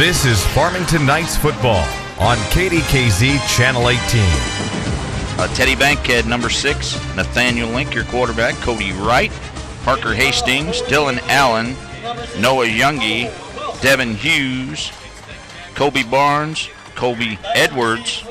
This is Farmington Knights football on KDKZ Channel 18. Teddy Bankhead, number 6. Nathaniel Link, your quarterback. Cody Wright, Parker Hastings, Dylan Allen, Noah Youngie, Devin Hughes, Kobe Barnes, Kobe Edwards,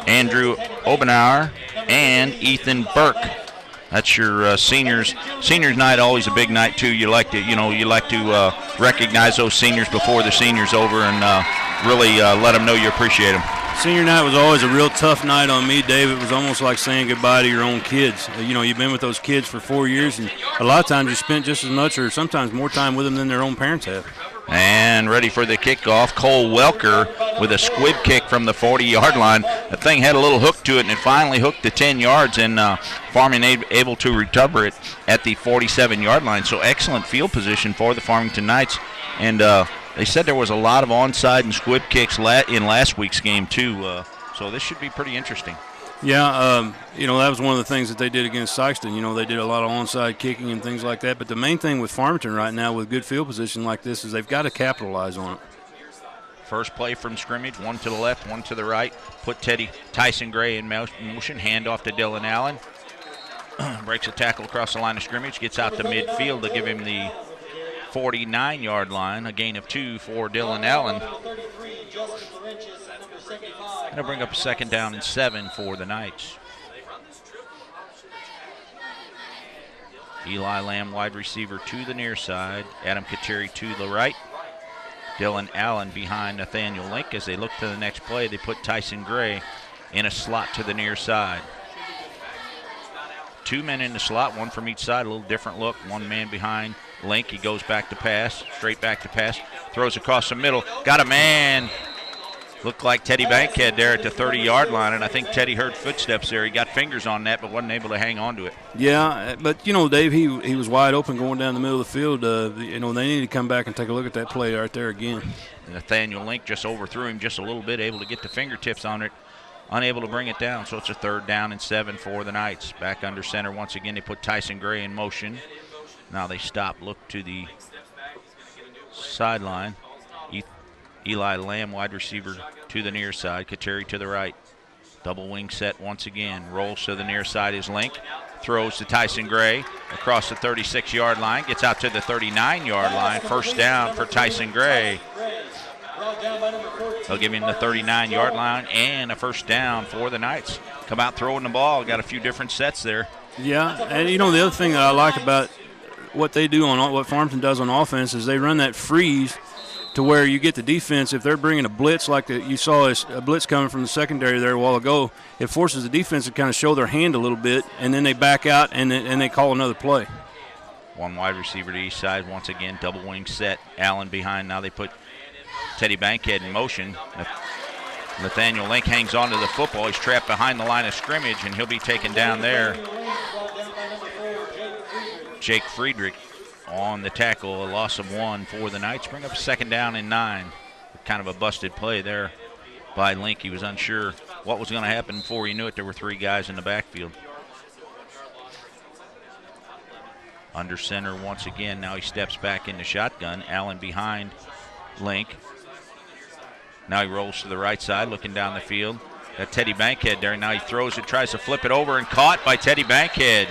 Andrew Obenauer, and Ethan Burke. That's your seniors. Seniors night, always a big night too. You like to recognize those seniors before the senior's over and really let them know you appreciate them. Senior night was always a real tough night on me, Dave. It was almost like saying goodbye to your own kids. You've been with those kids for 4 years, and a lot of times you spent just as much or sometimes more time with them than their own parents have. And ready for the kickoff, Cole Welker with a squib kick from the 40-yard line. The thing had a little hook to it, and it finally hooked the 10 yards, and Farmington able to recover it at the 47-yard line. So excellent field position for the Farmington Knights. And they said there was a lot of onside and squib kicks in last week's game, too. So this should be pretty interesting. Yeah, that was one of the things that they did against Sykeston. They did a lot of onside kicking and things like that. But the main thing with Farmington right now with good field position like this is they've got to capitalize on it. First play from scrimmage, one to the left, one to the right. Put Tyson Gray in motion, hand off to Dylan Allen. Breaks a tackle across the line of scrimmage, gets out to midfield to give him the 49-yard line, a gain of 2 for Dylan Allen. That'll bring up a 2nd down and 7 for the Knights. Eli Lamb, wide receiver, to the near side. Adam Kateri to the right. Dylan Allen behind Nathaniel Link. As they look to the next play, they put Tyson Gray in a slot to the near side. 2 men in the slot, one from each side, a little different look. One man behind Link. He goes back to pass, straight back to pass. Throws across the middle. Got a man. Looked like Teddy Bankhead there at the 30-yard line, and I think Teddy heard footsteps there. He got fingers on that but wasn't able to hang on to it. Yeah, but, Dave, he was wide open going down the middle of the field. They need to come back and take a look at that play right there again. Nathaniel Link just overthrew him just a little bit, able to get the fingertips on it, unable to bring it down. So it's a 3rd down and 7 for the Knights. Back under center once again. They put Tyson Gray in motion. Now they stop, look to the sideline. Eli Lamb, wide receiver, to the near side. Kateri to the right. Double wing set once again. Rolls to the near side is Link. Throws to Tyson Gray across the 36-yard line. Gets out to the 39-yard line. 1st down for Tyson Gray. They'll give him the 39-yard line and a 1st down for the Knights. Come out throwing the ball. Got a few different sets there. Yeah, and the other thing that I like about what they do what Farmington does on offense is they run that freeze to where you get the defense. If they're bringing a blitz like you saw a blitz coming from the secondary there a while ago, it forces the defense to kind of show their hand a little bit, and then they back out and they call another play. One wide receiver to each side. Once again, double wing set. Allen behind. Now they put Teddy Bankhead in motion. Nathaniel Link hangs on to the football. He's trapped behind the line of scrimmage, and he'll be taken down there. Jake Friedrich on the tackle, a loss of 1 for the Knights. Bring up a 2nd down and 9. Kind of a busted play there by Link. He was unsure what was going to happen. Before he knew it, there were 3 guys in the backfield. Under center once again. Now he steps back in the shotgun. Allen behind Link. Now he rolls to the right side, looking down the field. Got Teddy Bankhead there. Now he throws it, tries to flip it over, and caught by Teddy Bankhead.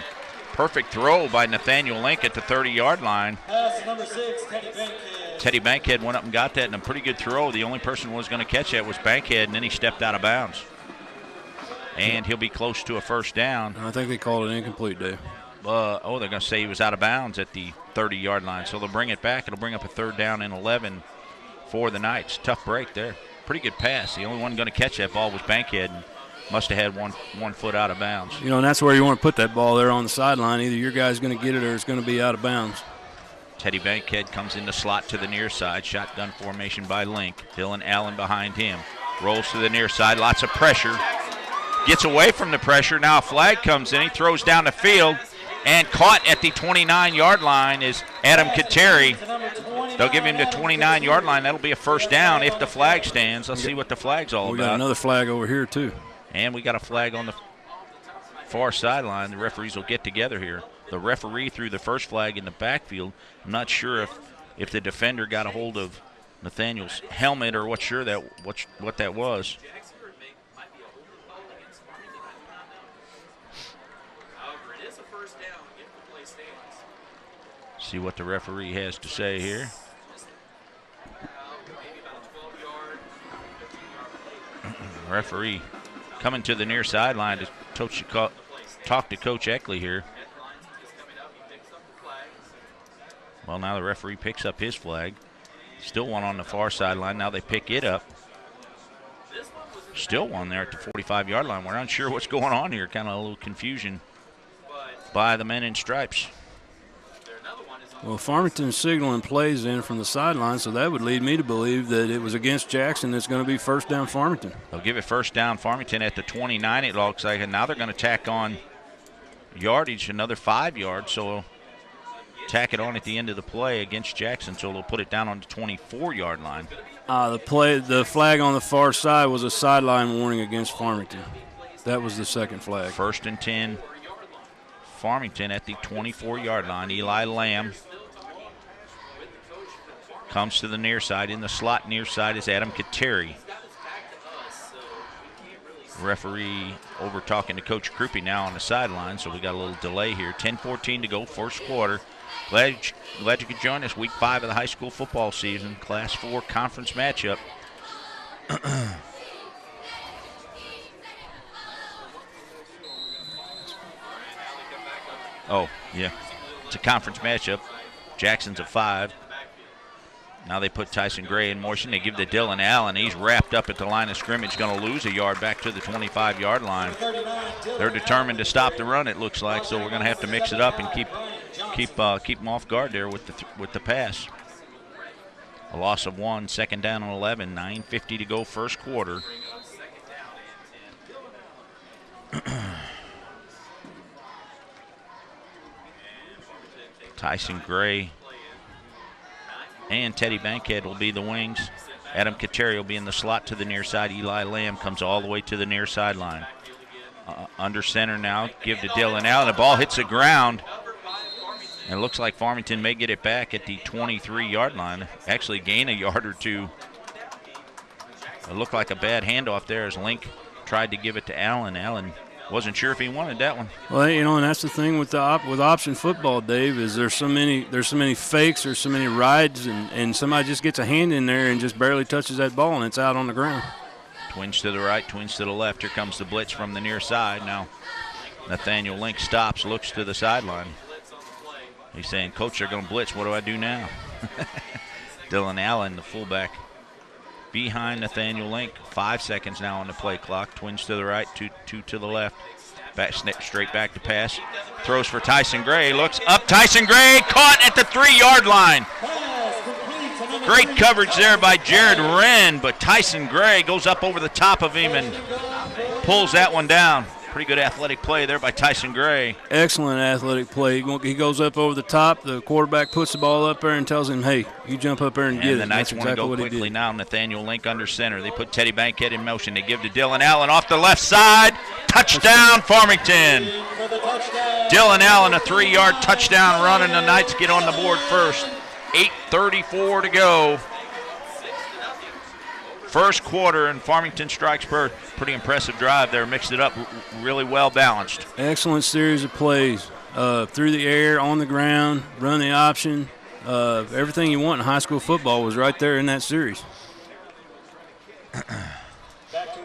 Perfect throw by Nathaniel Link at the 30-yard line. Pass number 6, Teddy Bankhead. Teddy Bankhead went up and got that, and a pretty good throw. The only person who was going to catch that was Bankhead, and then he stepped out of bounds. And he'll be close to a 1st down. I think they called it incomplete, Dave. They're going to say he was out of bounds at the 30-yard line. So they'll bring it back. It'll bring up a 3rd down and 11 for the Knights. Tough break there. Pretty good pass. The only one going to catch that ball was Bankhead. And must have had one foot out of bounds. And that's where you want to put that ball there on the sideline. Either your guy's going to get it or it's going to be out of bounds. Teddy Bankhead comes in the slot to the near side. Shotgun formation by Link. Dylan Allen behind him. Rolls to the near side. Lots of pressure. Gets away from the pressure. Now a flag comes in. He throws down the field. And caught at the 29-yard line is Adam Kateri. They'll give him the 29-yard line. That'll be a 1st down if the flag stands. Let's see what the flag's all about. We got another flag over here, too. And we got a flag on the far sideline. The referees will get together here. The referee threw the first flag in the backfield. I'm not sure if the defender got a hold of Nathaniel's helmet or what that was. See what the referee has to say here. Referee coming to the near sideline to talk to Coach Eckley here. Well, now the referee picks up his flag. Still one on the far sideline. Now they pick it up. Still one there at the 45-yard line. We're not sure what's going on here. Kind of a little confusion by the men in stripes. Well, Farmington's signaling plays in from the sideline, so that would lead me to believe that it was against Jackson. It's going to be first down Farmington. They'll give it first down Farmington at the 29, it looks like, and now they're going to tack on yardage, another 5 yards, so tack it on at the end of the play against Jackson, so they'll put it down on the 24-yard line. The flag on the far side was a sideline warning against Farmington. That was the second flag. First and 10, Farmington at the 24-yard line. Eli Lamb comes to the near side. In the slot near side is Adam Kateri. Referee over talking to Coach Krupe now on the sideline, so we got a little delay here. 10-14 to go, first quarter. Glad you could join us. Week 5 of the high school football season, Class 4 conference matchup. Oh, yeah. It's a conference matchup. Jackson's a 5. Now they put Tyson Gray in motion. They give to Dylan Allen. He's wrapped up at the line of scrimmage, going to lose a yard back to the 25-yard line. They're determined to stop the run, it looks like, so we're going to have to mix it up and keep them off guard there with the pass. A loss of 1, second down and 11, 9:50 to go, first quarter. Tyson Gray and Teddy Bankhead will be the wings. Adam Kateri will be in the slot to the near side. Eli Lamb comes all the way to the near sideline. Under center now, give to Dylan Allen. The ball hits the ground. And it looks like Farmington may get it back at the 23-yard line. Actually gain a yard or two. It looked like a bad handoff there as Link tried to give it to Allen. Allen wasn't sure if he wanted that one. Well, and that's the thing with with option football, Dave, is there's so many fakes, there's so many rides, and somebody just gets a hand in there and just barely touches that ball and it's out on the ground. Twins to the right, twins to the left. Here comes the blitz from the near side. Now Nathaniel Link stops, looks to the sideline. He's saying, Coach, they're going to blitz. What do I do now? Dylan Allen, the fullback, behind Nathaniel Link. 5 seconds now on the play clock. Twins to the right, two to the left. Straight back to pass. Throws for Tyson Gray. Looks up. Tyson Gray caught at the 3-yard line. Great coverage there by Jared Wren, but Tyson Gray goes up over the top of him and pulls that one down. Pretty good athletic play there by Tyson Gray. Excellent athletic play. He goes up over the top. The quarterback puts the ball up there and tells him, hey, you jump up there and get it. And the Knights want to go quickly now. Nathaniel Link under center. They put Teddy Bankhead in motion. They give to Dylan Allen off the left side. Touchdown, Farmington. Dylan Allen, a 3-yard touchdown run, and the Knights get on the board first. 8:34 to go. First quarter, and Farmington strikes first. Pretty impressive drive there. Mixed it up really well balanced. Excellent series of plays. Through the air, on the ground, run the option. Everything you want in high school football was right there in that series.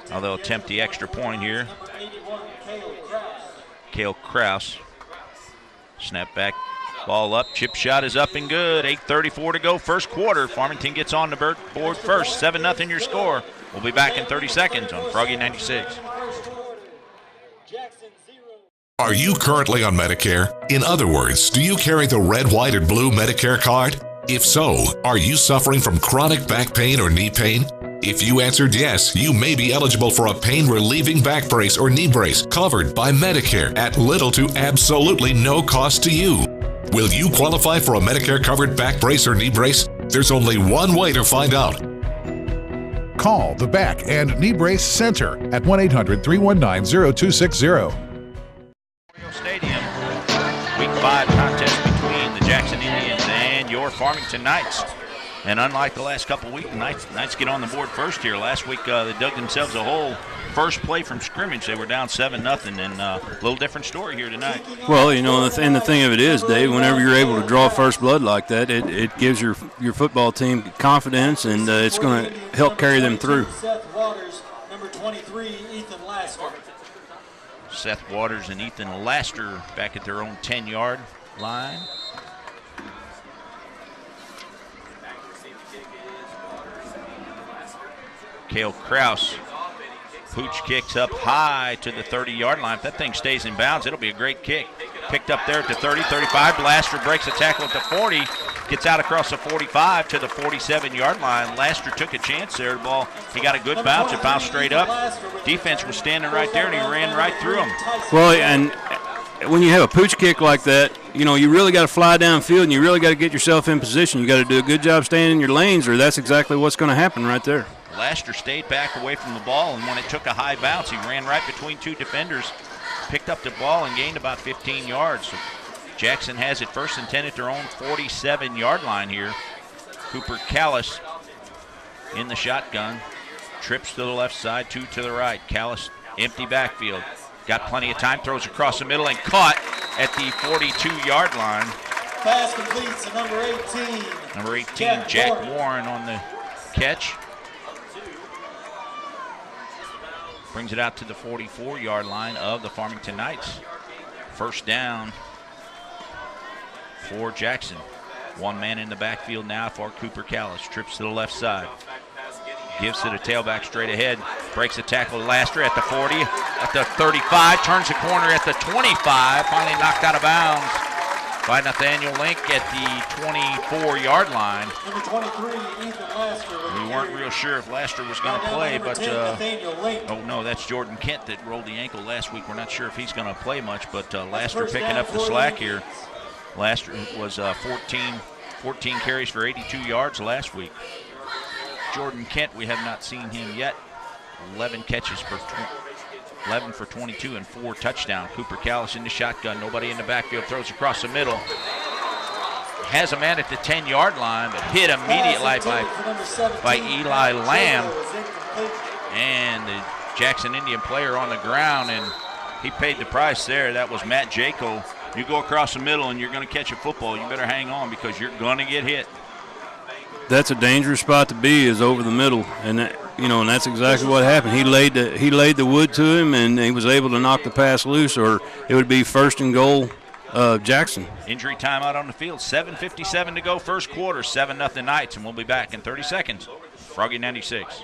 Now they'll attempt the extra point here. Cale Kraus. Snap back. Ball up, chip shot is up and good. 8:34 to go, first quarter. Farmington gets on the board first. 7-0 your score. We'll be back in 30 seconds on Froggy 96. Are you currently on Medicare? In other words, do you carry the red, white, and blue Medicare card? If so, are you suffering from chronic back pain or knee pain? If you answered yes, you may be eligible for a pain-relieving back brace or knee brace covered by Medicare at little to absolutely no cost to you. Will you qualify for a Medicare-covered back brace or knee brace? There's only one way to find out. Call the Back and Knee Brace Center at 1-800-319-0260. Stadium, Week 5 contest between the Jackson Indians and your Farmington Knights. And unlike the last couple of weeks, Knights get on the board first here. Last week they dug themselves a hole. First play from scrimmage, they were down 7-0, and a little different story here tonight. Well, you know, and the thing of it is, Dave, whenever you're able to draw first blood like that, it gives your football team confidence, and it's going to help carry them through. Seth Waters, number 23, Ethan Lasker. Seth Waters and Ethan Laster back at their own 10-yard line. Cale Kraus, pooch kicks up high to the 30-yard line. If that thing stays in bounds, it'll be a great kick. Picked up there at the 30, 35. Laster breaks a tackle at the 40, gets out across the 45 to the 47-yard line. Laster took a chance there. The ball, he got a good bounce. It bounced straight up. Defense was standing right there, and he ran right through him. Well, and when you have a pooch kick like that, you know, you really got to fly downfield, and you really got to get yourself in position. You got to do a good job staying in your lanes, or that's exactly what's going to happen right there. Laster stayed back away from the ball, and when it took a high bounce, he ran right between two defenders, picked up the ball, and gained about 15 yards. So Jackson has it 1st and 10 at their own 47-yard line here. Cooper Callis in the shotgun, trips to the left side, 2 to the right. Callis, empty backfield. Got plenty of time, throws across the middle, and caught at the 42-yard line. Pass complete to number 18. Number 18, Jack Warren on the catch. Brings it out to the 44-yard line of the Farmington Knights. First down for Jackson. One man in the backfield now for Cooper Callis. Trips to the left side. Gives to the tailback straight ahead. Breaks a tackle. Laster at the 40, at the 35. Turns the corner at the 25. Finally knocked out of bounds by Nathaniel Link at the 24-yard line. Number 23, Ethan Lasker. We weren't real sure if Laster was going to play, but 10, Nathaniel Link. oh no, that's Jordan Kent that rolled the ankle last week. We're not sure if he's going to play much, but Laster picking up the slack here. Laster was 14 carries for 82 yards last week. Jordan Kent, we have not seen him yet. 11 catches for 11 for 22 and 4 touchdowns. Cooper Callis in the shotgun. Nobody in the backfield. Throws across the middle. Has a man at the 10-yard line, but hit immediately by Eli Lamb. And the Jackson Indian player on the ground, and he paid the price there. That was Matt Jaco. You go across the middle and you're going to catch a football, you better hang on because you're going to get hit. That's a dangerous spot to be, is over the middle, and that, you know, and that's exactly what happened. He laid the wood to him, and he was able to knock the pass loose, or it would be 1st and goal, Jackson. Injury timeout on the field. 7:57 to go, first quarter. 7-0 Knights, and we'll be back in 30 seconds. Froggy 96.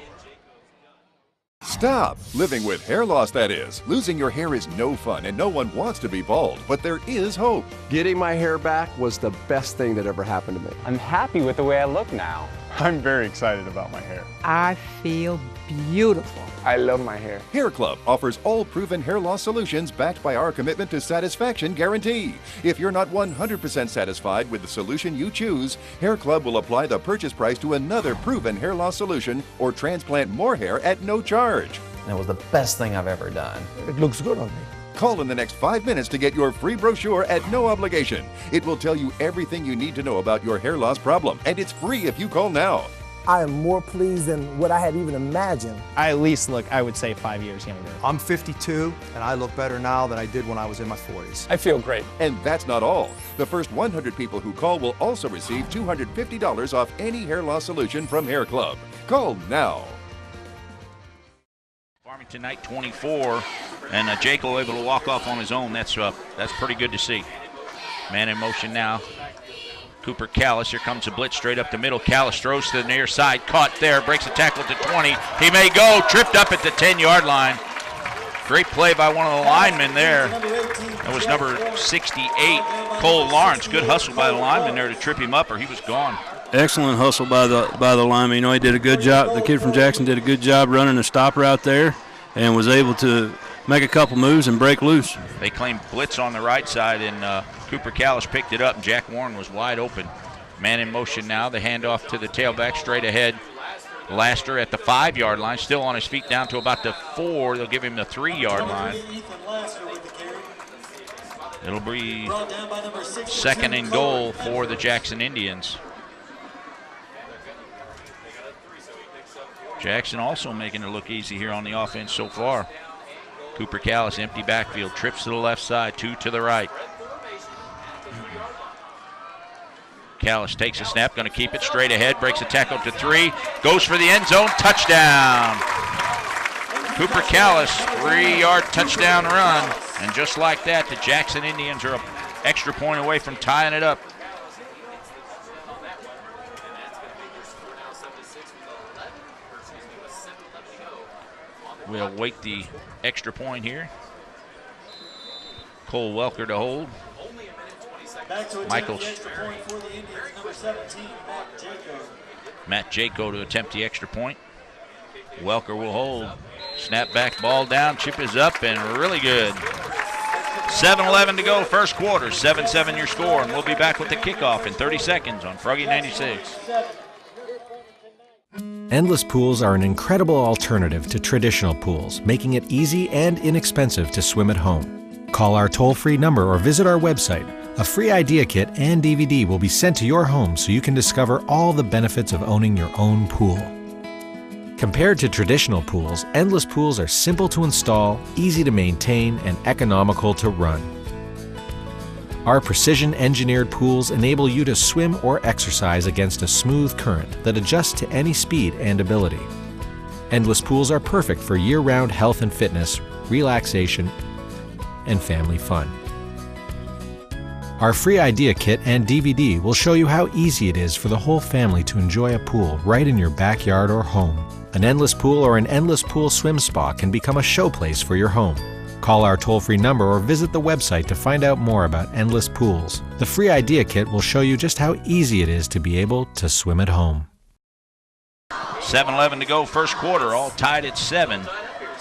Stop living with hair loss, that is. Losing your hair is no fun, and no one wants to be bald, but there is hope. Getting my hair back was the best thing that ever happened to me. I'm happy with the way I look now. I'm very excited about my hair. I feel beautiful. I love my hair. Hair Club offers all proven hair loss solutions backed by our commitment to satisfaction guarantee. If you're not 100% satisfied with the solution you choose, Hair Club will apply the purchase price to another proven hair loss solution or transplant more hair at no charge. It was the best thing I've ever done. It looks good on me. Call in the next 5 minutes to get your free brochure at no obligation. It will tell you everything you need to know about your hair loss problem, and it's free if you call now. I am more pleased than what I had even imagined. I at least look, I would say, 5 years younger. I'm 52, and I look better now than I did when I was in my 40s. I feel great. And that's not all. The first 100 people who call will also receive $250 off any hair loss solution from Hair Club. Call now. Farmington Knight 24, and Jaco able to walk off on his own. That's pretty good to see. Man in motion now. Cooper Callis, here comes a blitz straight up the middle. Callis throws to the near side, caught there, breaks a tackle to 20. He may go, tripped up at the 10-yard line. Great play by one of the linemen there. That was number 68, Cole Lawrence. Good hustle by the lineman there to trip him up, or he was gone. Excellent hustle by the lineman. You know, he did a good job. The kid from Jackson did a good job running a stop route there and was able to make a couple moves and break loose. They claimed blitz on the right side, and Cooper Callis picked it up, and Jack Warren was wide open. Man in motion now. The handoff to the tailback straight ahead. Laster at the 5-yard line, still on his feet down to about the 4. They'll give him the 3-yard line. It'll be 2nd and goal for the Jackson Indians. Jackson also making it look easy here on the offense so far. Cooper Callis, empty backfield, trips to the left side, 2 to the right. Callis takes a snap, going to keep it straight ahead, breaks a tackle to 3, goes for the end zone, touchdown. Cooper Callis, 3-yard touchdown run. And just like that, the Jackson Indians are an extra point away from tying it up. We'll wait the extra point here. Cole Welker to hold. Michaels. For the Indians, number 17, Matt Jaco to attempt the extra point. Welker will hold. Snap back, ball down, chip is up, and really good. 7:11 to go, first quarter, 7-7 your score, and we'll be back with the kickoff in 30 seconds on Froggy 96. Endless pools are an incredible alternative to traditional pools, making it easy and inexpensive to swim at home. Call our toll-free number or visit our website. A free idea kit and DVD will be sent to your home so you can discover all the benefits of owning your own pool. Compared to traditional pools, endless pools are simple to install, easy to maintain, and economical to run. Our precision-engineered pools enable you to swim or exercise against a smooth current that adjusts to any speed and ability. Endless pools are perfect for year-round health and fitness, relaxation, and family fun. Our free idea kit and DVD will show you how easy it is for the whole family to enjoy a pool right in your backyard or home. An endless pool or an endless pool swim spa can become a showplace for your home. Call our toll-free number or visit the website to find out more about endless pools. The free idea kit will show you just how easy it is to be able to swim at home. 7:11 to go, first quarter, all tied at 7.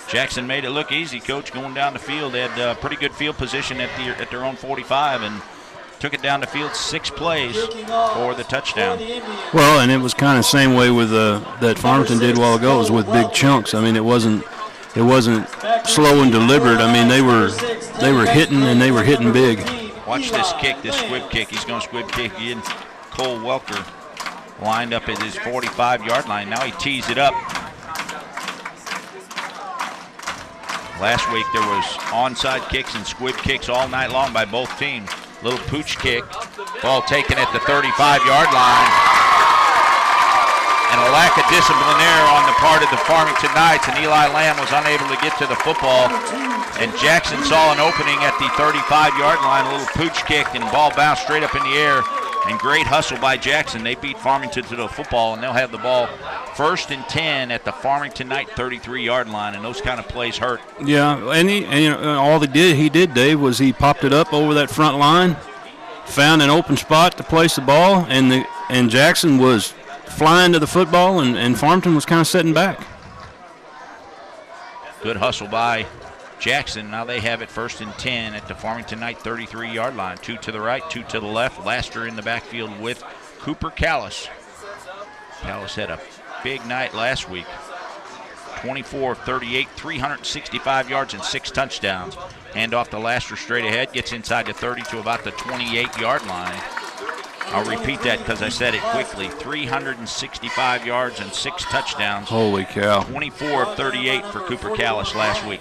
Jackson made it look easy, Coach, going down the field. They had pretty good field position at their own 45 and took it down the field 6 plays for the touchdown. Well, and it was kind of the same way with that Farmington did a while ago. It was with big chunks. I mean, it wasn't slow and deliberate. I mean, they were hitting, and they were hitting big. Watch this kick, this squib kick. He's going to squib kick in. Cole Welker lined up at his 45-yard line. Now he tees it up. Last week there was onside kicks and squib kicks all night long by both teams. Little pooch kick, ball taken at the 35-yard line. And a lack of discipline there on the part of the Farmington Knights, and Eli Lamb was unable to get to the football. And Jackson saw an opening at the 35-yard line, a little pooch kick, and the ball bounced straight up in the air. And great hustle by Jackson. They beat Farmington to the football, and they'll have the ball 1st and 10 at the Farmington Knight 33-yard line, and those kind of plays hurt. Yeah, and all he did, Dave, was he popped it up over that front line, found an open spot to place the ball, and Jackson was flying to the football, and Farmington was kind of sitting back. Good hustle by Jackson. Now they have it 1st and 10 at the Farmington Knight 33-yard line. 2 to the right, 2 to the left. Laster in the backfield with Cooper Callis. Callis had a big night last week. 24 of 38, 365 yards and 6 touchdowns. Hand off to Laster straight ahead, gets inside the 30 to about the 28-yard line. I'll repeat that because I said it quickly. 365 yards and 6 touchdowns. Holy cow. 24 of 38 for Cooper Callis last week.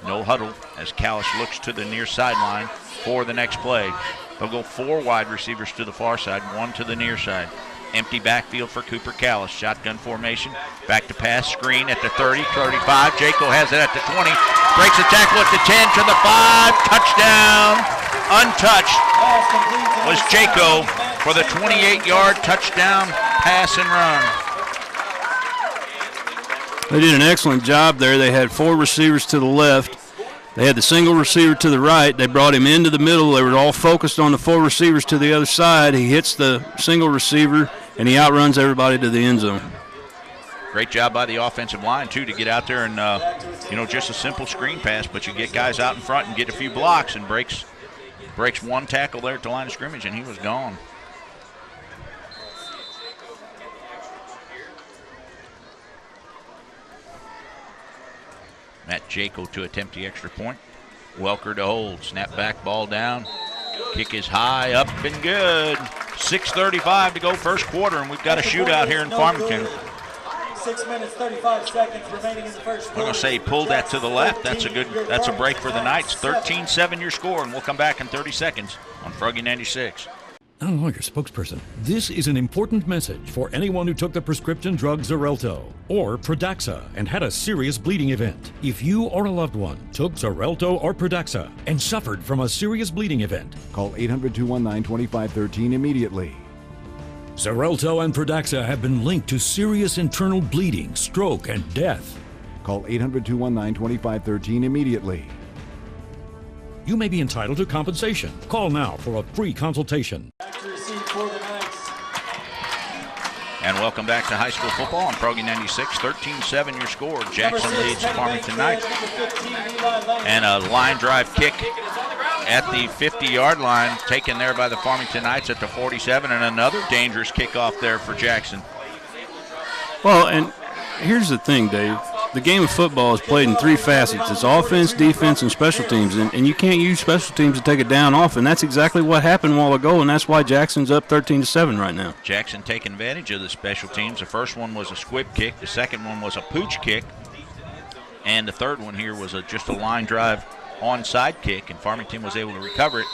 No huddle as Callis looks to the near sideline for the next play. They'll go 4 wide receivers to the far side, 1 to the near side. Empty backfield for Cooper Callis. Shotgun formation. Back to pass. Screen at the 30, 35. Jaco has it at the 20. Breaks a tackle at the 10 to the 5. Touchdown. Untouched was Jaco for the 28-yard touchdown pass and run. They did an excellent job there. They had 4 receivers to the left. They had the single receiver to the right. They brought him into the middle. They were all focused on the 4 receivers to the other side. He hits the single receiver, and he outruns everybody to the end zone. Great job by the offensive line, too, to get out there and, just a simple screen pass, but you get guys out in front and get a few blocks and breaks 1 tackle there at the line of scrimmage, and he was gone. Matt Jaco to attempt the extra point. Welker to hold. Snap back, ball down. Kick is high, up and good. 6:35 to go first quarter, and we've got a shootout here in Farmington. 6 minutes, 35 seconds remaining in the first quarter. I'm going to say he pulled that to the left. That's a break for the Knights. 13-7 your score, and we'll come back in 30 seconds on Froggy 96. I'm your spokesperson. This is an important message for anyone who took the prescription drug Xarelto or Pradaxa and had a serious bleeding event. If you or a loved one took Xarelto or Pradaxa and suffered from a serious bleeding event, call 800-219-2513 immediately. Xarelto and Pradaxa have been linked to serious internal bleeding, stroke, and death. Call 800-219-2513 immediately. You may be entitled to compensation. Call now for a free consultation. And welcome back to high school football on Froggy 96. 13-7 your score. Jackson leads Farmington Knights. And a line drive kick at the 50-yard line, taken there by the Farmington Knights at the 47, and another dangerous kickoff there for Jackson. Well, and here's the thing, Dave. The game of football is played in three facets. It's offense, defense, and special teams. And you can't use special teams to take it down off, and that's exactly what happened a while ago, and that's why Jackson's up 13-7 right now. Jackson taking advantage of the special teams. The first one was a squib kick. The second one was a pooch kick. And the third one here was just a line drive onside kick, and Farmington was able to recover it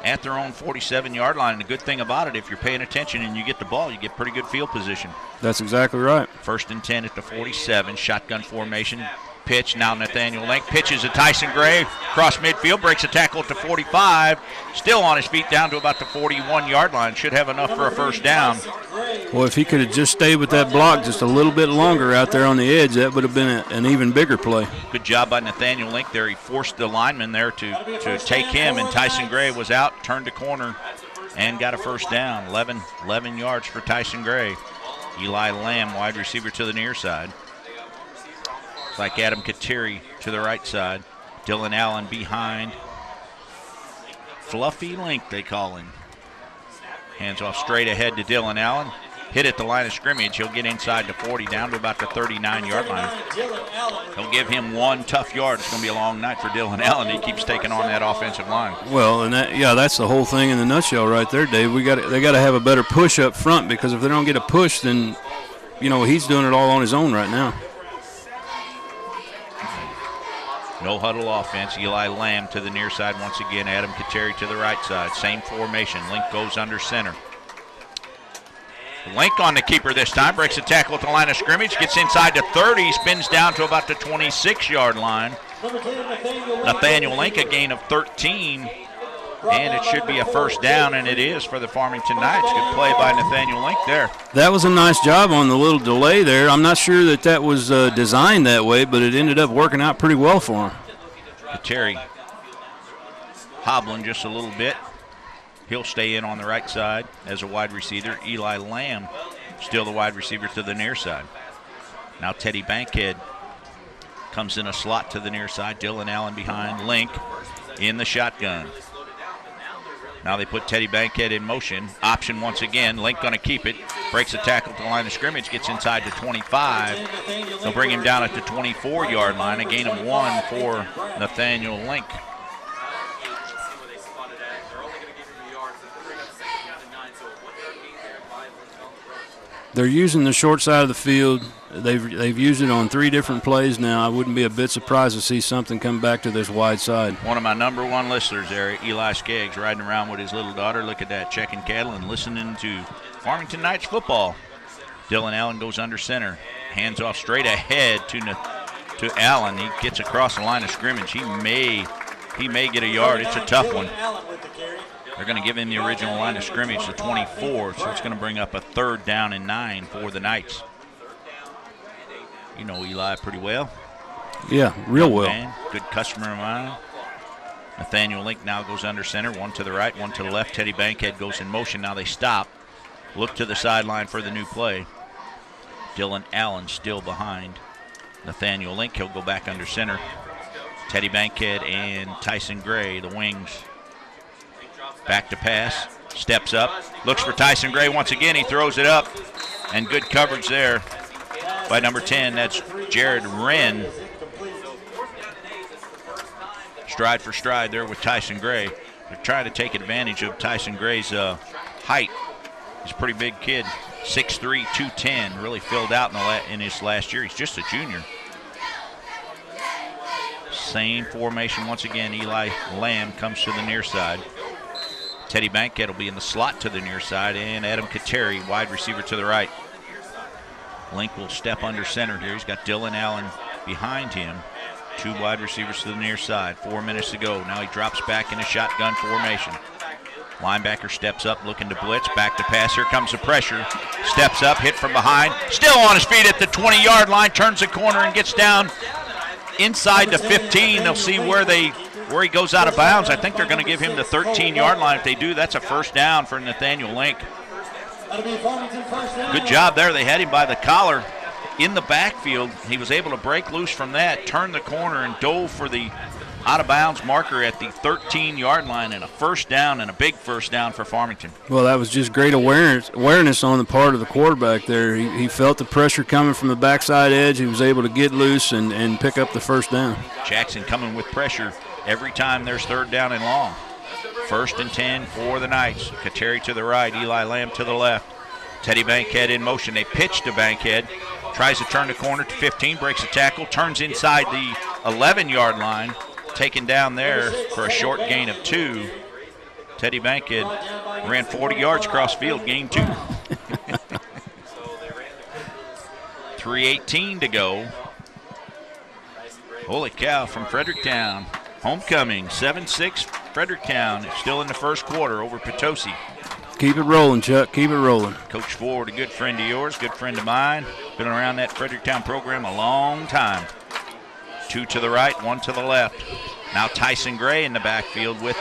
at their own 47-yard line. And the good thing about it, if you're paying attention and you get the ball, you get pretty good field position. That's exactly right. 1st and 10 at the 47, shotgun formation. Pitch, now Nathaniel Link pitches to Tyson Gray, across midfield, breaks a tackle at the 45, still on his feet down to about the 41-yard line. Should have enough for a first down. Well, if he could have just stayed with that block just a little bit longer out there on the edge, that would have been an even bigger play. Good job by Nathaniel Link there. He forced the lineman there to take him, and Tyson Gray was out, turned the corner, and got a first down. 11 yards for Tyson Gray. Eli Lamb, wide receiver to the near side. It's like Adam Kateri to the right side. Dylan Allen behind. Fluffy Link, they call him. Hands off straight ahead to Dylan Allen. Hit at the line of scrimmage. He'll get inside the 40, down to about the 39-yard line. He'll give him one tough yard. It's going to be a long night for Dylan Allen. He keeps taking on that offensive line. Well, and that's the whole thing in a nutshell right there, Dave. They got to have a better push up front, because if they don't get a push, then he's doing it all on his own right now. No huddle offense. Eli Lamb to the near side once again. Adam Kateri to the right side. Same formation. Link goes under center. Link on the keeper this time. Breaks a tackle at the line of scrimmage. Gets inside the 30. Spins down to about the 26-yard line. Nathaniel Link, a gain of 13. And it should be a first down, and it is for the Farmington Knights. Good play by Nathaniel Link there. That was a nice job on the little delay there. I'm not sure that was designed that way, but it ended up working out pretty well for him. Kateri hobbling just a little bit. He'll stay in on the right side as a wide receiver. Eli Lamb still the wide receiver to the near side. Now Teddy Bankhead comes in a slot to the near side. Dylan Allen behind. Link in the shotgun. Now they put Teddy Bankhead in motion. Option once again. Link going to keep it. Breaks a tackle to the line of scrimmage. Gets inside to 25. They'll bring him down at the 24-yard line. A gain of 1 for Nathaniel Link. They're using the short side of the field. They've used it on 3 different plays now. I wouldn't be a bit surprised to see something come back to this wide side. One of my number one listeners there, Eli Skaggs, riding around with his little daughter. Look at that, checking cattle and listening to Farmington Knights football. Dylan Allen goes under center. Hands off straight ahead to Allen. He gets across the line of scrimmage. He may get a yard. It's a tough one. They're going to give him the original line of scrimmage, the 24, so it's going to bring up a 3rd down and 9 for the Knights. You know Eli pretty well. Yeah, real well. Man, good customer of mine. Nathaniel Link now goes under center, one to the right, one to the left. Teddy Bankhead goes in motion. Now they stop. Look to the sideline for the new play. Dylan Allen still behind Nathaniel Link. He'll go back under center. Teddy Bankhead and Tyson Gray, the wings. Back to pass, steps up, looks for Tyson Gray once again. He throws it up, and good coverage there by number 10. That's Jared Wren. Stride for stride there with Tyson Gray. They're trying to take advantage of Tyson Gray's height He's a pretty big kid, 6'3", 210, really filled out in his last year. He's just a junior. Same formation once again. Eli Lamb comes to the near side. Teddy Bankhead will be in the slot to the near side, and Adam Kateri, wide receiver to the right. Link will step under center here. He's got Dylan Allen behind him. 2 wide receivers to the near side. 4 minutes to go. Now he drops back in a shotgun formation. Linebacker steps up, looking to blitz. Back to pass. Here comes the pressure. Steps up, hit from behind. Still on his feet at the 20-yard line. Turns the corner and gets down inside the 15. They'll see where he goes out of bounds. I think they're going to give him the 13-yard line. If they do, that's a first down for Nathaniel Link. Good job there. They had him by the collar in the backfield. He was able to break loose from that, turn the corner, and dove for the out-of-bounds marker at the 13-yard line, and a first down, and a big first down for Farmington. Well, that was just great awareness on the part of the quarterback there. He felt the pressure coming from the backside edge. He was able to get loose and pick up the first down. Jackson coming with pressure every time there's third down and long. 1st and 10 for the Knights. Kateri to the right, Eli Lamb to the left. Teddy Bankhead in motion. They pitch to Bankhead. Tries to turn the corner to 15, breaks a tackle, turns inside the 11-yard line. Taken down there for a short gain of 2. Teddy Bankhead ran 40 yards across field, gained 2. 3:18 to go. Holy cow, from Fredericktown. Homecoming, 7-6 Fredericktown. It's still in the first quarter over Potosi. Keep it rolling, Chuck. Keep it rolling. Coach Ford, a good friend of yours, good friend of mine. Been around that Fredericktown program a long time. 2 to the right, 1 to the left. Now Tyson Gray in the backfield with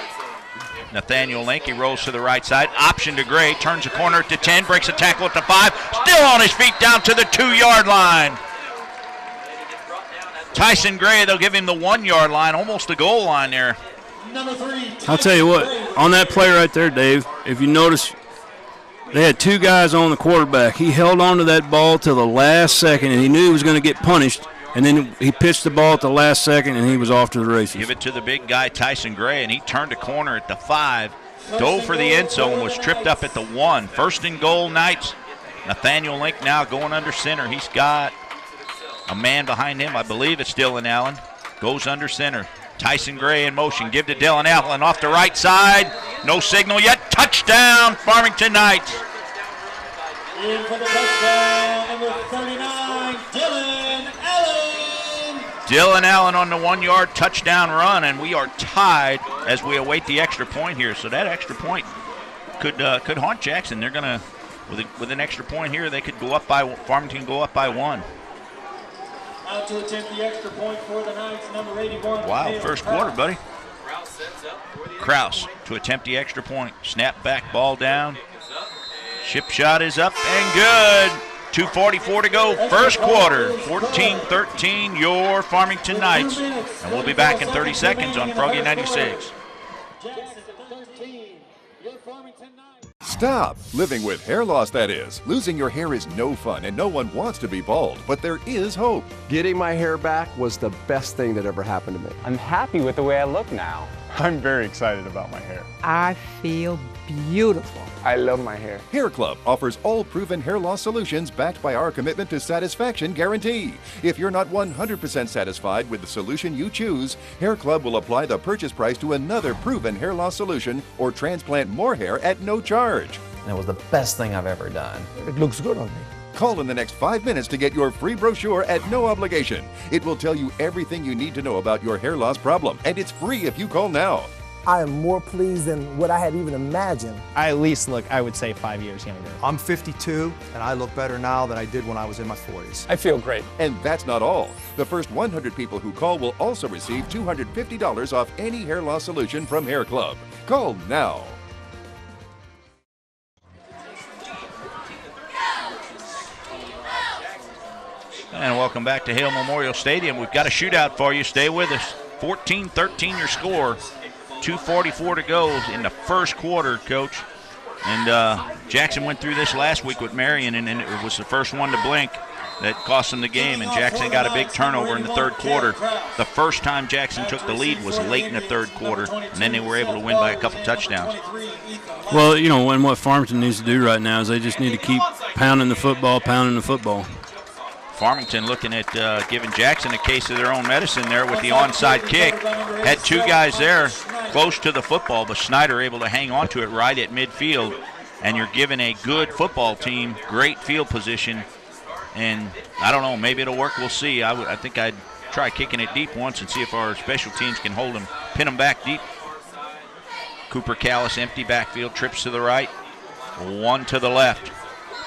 Nathaniel Link. He rolls to the right side. Option to Gray. Turns the corner at the 10. Breaks a tackle at the 5. Still on his feet down to the 2-yard line. Tyson Gray, they'll give him the 1-yard line, almost the goal line there. I'll tell you what, on that play right there, Dave, if you notice, they had 2 guys on the quarterback. He held on to that ball till the last second, and he knew he was going to get punished, and then he pitched the ball at the last second, and he was off to the races. Give it to the big guy, Tyson Gray, and he turned a corner at the 5, dove for the end zone, was tripped up at the 1. 1st and goal, Knights. Nathaniel Link now going under center. He's got a man behind him. I believe it's Dylan Allen. Goes under center. Tyson Gray in motion. Give to Dylan Allen off the right side. No signal yet. Touchdown, Farmington Knights. In for the touchdown, number 39, Dylan Allen. Dylan Allen on the 1-yard touchdown run, and we are tied as we await the extra point here. So that extra point could haunt Jackson. They're going to, with an extra point here, they could go up by, Farmington go up by 1. Out to attempt the extra point for the Knights, number 81. Wow, first quarter, buddy. Kraus to attempt the extra point. Snap back, ball down. Chip shot is up and good. 2:44 to go, first quarter. 14-13, your Farmington Knights. And we'll be back in 30 seconds on Froggy 96. Stop! Living with hair loss, that is. Losing your hair is no fun, and no one wants to be bald, but there is hope. Getting my hair back was the best thing that ever happened to me. I'm happy with the way I look now. I'm very excited about my hair. I feel beautiful. I love my hair. Hair Club offers all proven hair loss solutions backed by our commitment to satisfaction guarantee. If you're not 100% satisfied with the solution you choose, Hair Club will apply the purchase price to another proven hair loss solution or transplant more hair at no charge. It was the best thing I've ever done. It looks good on me. Call in the next 5 minutes to get your free brochure at no obligation. It will tell you everything you need to know about your hair loss problem, and it's free if you call now. I am more pleased than what I had even imagined. I at least look, I would say, 5 years younger. I'm 52, and I look better now than I did when I was in my 40s. I feel great. And that's not all. The first 100 people who call will also receive $250 off any hair loss solution from Hair Club. Call now. And welcome back to Hale Memorial Stadium. We've got a shootout for you. Stay with us. 14-13 your score. 2:44 to go in the first quarter, Coach. And Jackson went through this last week with Marion, and it was the first one to blink. that cost them the game, and Jackson got a big turnover in the third quarter. The first time Jackson took the lead was late in the third quarter, and then they were able to win by a couple touchdowns. Well, and what Farmington needs to do right now is they just need to keep pounding the football. Farmington looking at giving Jackson a case of their own medicine there with the onside kick. Had two guys there close to the football, but Snyder able to hang on to it right at midfield. And you're giving a good football team great field position. And I don't know, maybe it'll work. We'll see. I think I'd try kicking it deep once and see if our special teams can hold them, pin them back deep. Cooper Callis, empty backfield, trips to the right, one to the left.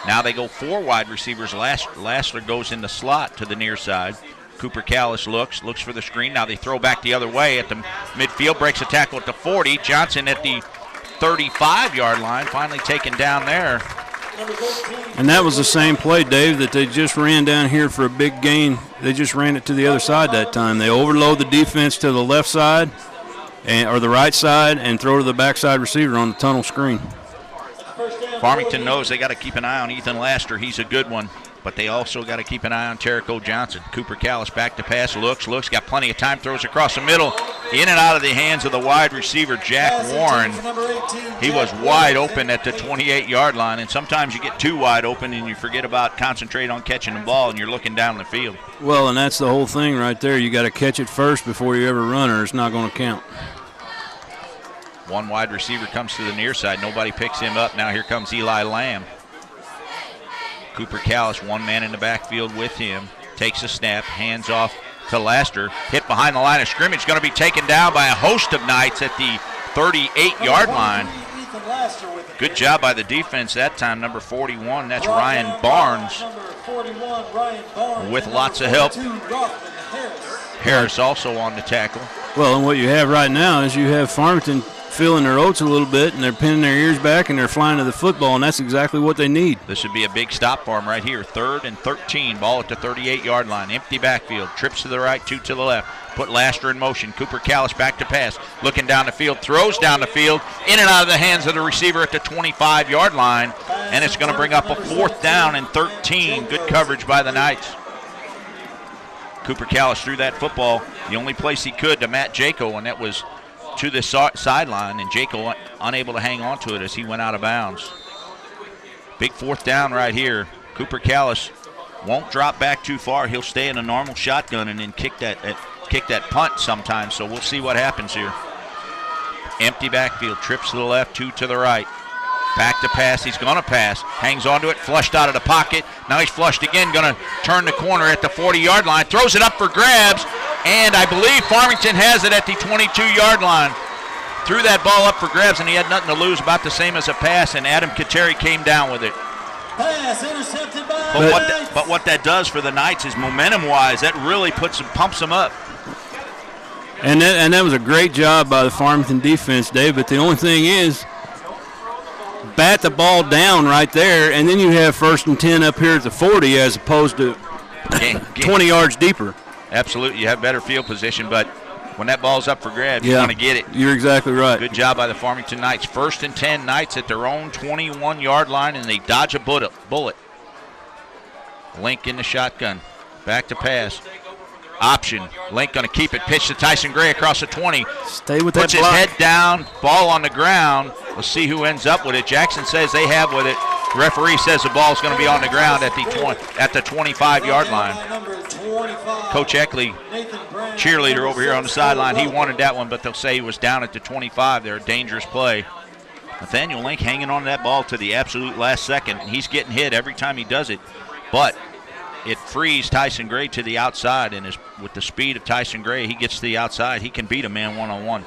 Now they go 4 wide receivers. Lassler goes in the slot to the near side. Cooper Callis looks for the screen. Now they throw back the other way at the midfield, breaks a tackle at the 40. Johnson at the 35-yard line, finally taken down there. And that was the same play, Dave, that they just ran down here for a big gain. They just ran it to the other side that time. They overload the defense to the left side or the right side and throw to the backside receiver on the tunnel screen. Farmington knows they got to keep an eye on Ethan Laster. He's a good one, but they also got to keep an eye on Terrico Johnson. Cooper Callis back to pass, looks, got plenty of time, throws across the middle, in and out of the hands of the wide receiver, Jack Warren. He was wide open at the 28-yard line, and sometimes you get too wide open and you forget about concentrate on catching the ball and you're looking down the field. Well, and that's the whole thing right there. You got to catch it first before you ever run or it's not going to count. One wide receiver comes to the near side. Nobody picks him up. Now here comes Eli Lamb. Cooper Callis, one man in the backfield with him. Takes a snap, hands off to Laster. Hit behind the line of scrimmage. Going to be taken down by a host of Knights at the 38-yard line. Good job by the defense that time. Number 41, that's Ryan Barnes. With lots of help. Harris also on the tackle. Well, and what you have right now is you have Farmington feeling their oats a little bit, and they're pinning their ears back, and they're flying to the football, and that's exactly what they need. This would be a big stop for them right here. 3rd and 13, ball at the 38-yard line. Empty backfield, trips to the right, 2 to the left. Put Laster in motion. Cooper Callis back to pass. Looking down the field, throws down the field, in and out of the hands of the receiver at the 25-yard line, and it's going to bring up a 4th down and 13. Good coverage by the Knights. Cooper Callis threw that football the only place he could to Matt Jaco, and that was to the sideline, and Jaco unable to hang on to it as he went out of bounds. Big 4th down right here. Cooper Callis won't drop back too far. He'll stay in a normal shotgun and then kick that punt sometimes, so we'll see what happens here. Empty backfield, trips to the left, 2 to the right. Back to pass, he's going to pass, hangs onto it, flushed out of the pocket. Now he's flushed again, going to turn the corner at the 40-yard line, throws it up for grabs, and I believe Farmington has it at the 22-yard line. Threw that ball up for grabs, and he had nothing to lose, about the same as a pass, and Adam Kateri came down with it. Pass intercepted by but what that does for the Knights is momentum-wise, that really pumps them up. And that was a great job by the Farmington defense, Dave, but the only thing is, bat the ball down right there, and then you have 1st and 10 up here at the 40 as opposed to 20 yards deeper. Absolutely, you have better field position, but when that ball's up for grabs, you want to get it. You're exactly right. Good job by the Farmington Knights. 1st and 10 Knights at their own 21-yard line, and they dodge a bullet. Link in the shotgun. Back to pass. Option. Link going to keep it. Pitch to Tyson Gray across the 20. Stay with Puts that block. His head down. Ball on the ground. Let's see who ends up with it. Jackson says they have with it. The referee says the ball's going to be on the ground at the 25-yard line. Coach Eckley, cheerleader over here on the sideline, he wanted that one, but they'll say he was down at the 25 there. A dangerous play. Nathaniel Link hanging on to that ball to the absolute last second. He's getting hit every time he does it, but it frees Tyson Gray to the outside, and with the speed of Tyson Gray, he gets to the outside. He can beat a man one-on-one.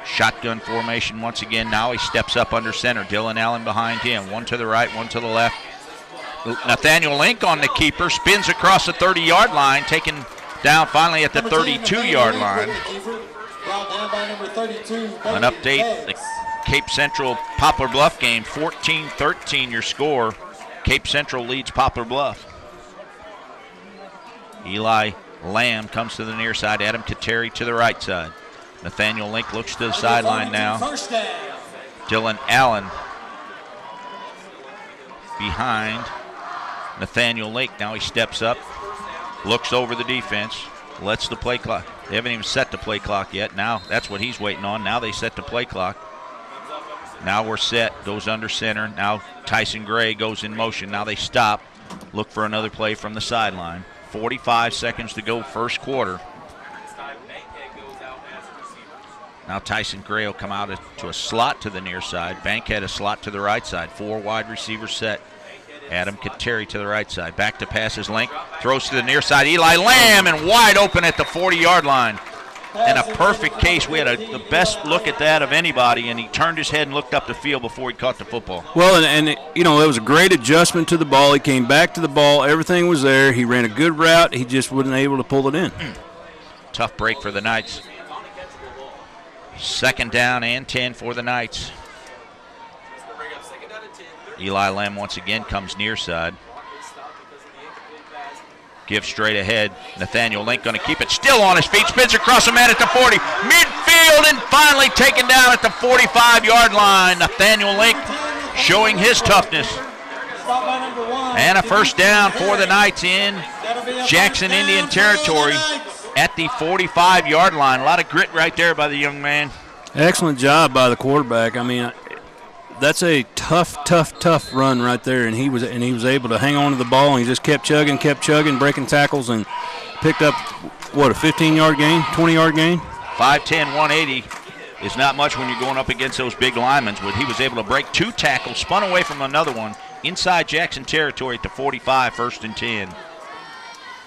Shotgun formation once again. Now he steps up under center. Dylan Allen behind him. 1 to the right, 1 to the left. Nathaniel Link on the keeper. Spins across the 30-yard line. Taken down finally at the 32-yard line. An update. The Cape Central Poplar Bluff game. 14-13 your score. Cape Central leads Poplar Bluff. Eli Lamb comes to the near side. Adam Kateri to the right side. Nathaniel Link looks to the sideline now. Dylan Allen behind Nathaniel Lake, now he steps up, looks over the defense, lets the play clock. They haven't even set the play clock yet. Now that's what he's waiting on. Now they set the play clock. Now we're set, goes under center. Now Tyson Gray goes in motion. Now they stop, look for another play from the sideline. 45 seconds to go, first quarter. Now Tyson Gray will come out to a slot to the near side. Bankhead a slot to the right side. 4 wide receivers set. Adam Kateri to the right side. Back to pass his link. Throws to the near side. Eli Lamb and wide open at the 40-yard line. In a perfect case, we had the best look at that of anybody, and he turned his head and looked up the field before he caught the football. Well, and you know, it was a great adjustment to the ball. He came back to the ball. Everything was there. He ran a good route. He just wasn't able to pull it in. Tough break for the Knights. 2nd down and 10 for the Knights. Eli Lamb once again comes near side. Gives straight ahead. Nathaniel Link going to keep it still on his feet. Spins across the man at the 40. Midfield and finally taken down at the 45-yard line. Nathaniel Link showing his toughness. And a first down for the Knights in Jackson Indian territory at the 45-yard line. A lot of grit right there by the young man. Excellent job by the quarterback. I mean, that's a tough run right there, and he was able to hang on to the ball, and he just kept chugging, breaking tackles, and picked up, what, a 15-yard gain, 20-yard gain? 5'10", 180 is not much when you're going up against those big linemen, but he was able to break 2 tackles, spun away from another one, inside Jackson territory at the 45, 1st and 10.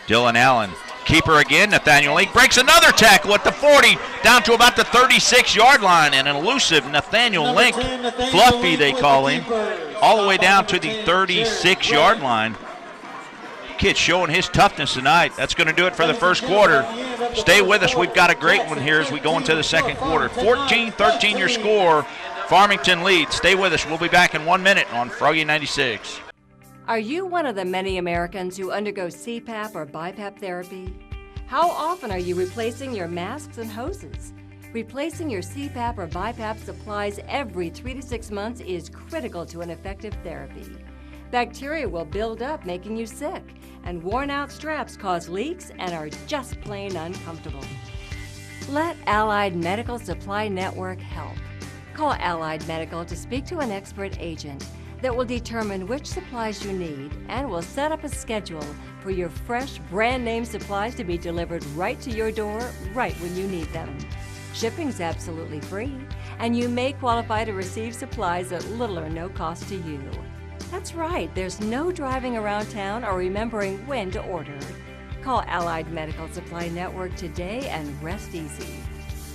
Dylan Allen, keeper again. Nathaniel Lake breaks another tackle at the 40, down to about the 36-yard line, and an elusive Nathaniel Link, Fluffy they call him, all the way down to the 36-yard line. Kid showing his toughness tonight. That's going to do it for the first quarter. Stay with us. We've got a great one here as we go into the second quarter. 14-13 your score. Farmington leads. Stay with us. We'll be back in 1 minute on Froggy 96. Are you one of the many Americans who undergo CPAP or BiPAP therapy? How often are you replacing your masks and hoses? Replacing your CPAP or BiPAP supplies every 3 to 6 months is critical to an effective therapy. Bacteria will build up, making you sick, and worn-out straps cause leaks and are just plain uncomfortable. Let Allied Medical Supply Network help. Call Allied Medical to speak to an expert agent that will determine which supplies you need and will set up a schedule for your fresh, brand-name supplies to be delivered right to your door, right when you need them. Shipping's absolutely free, and you may qualify to receive supplies at little or no cost to you. That's right, there's no driving around town or remembering when to order. Call Allied Medical Supply Network today and rest easy.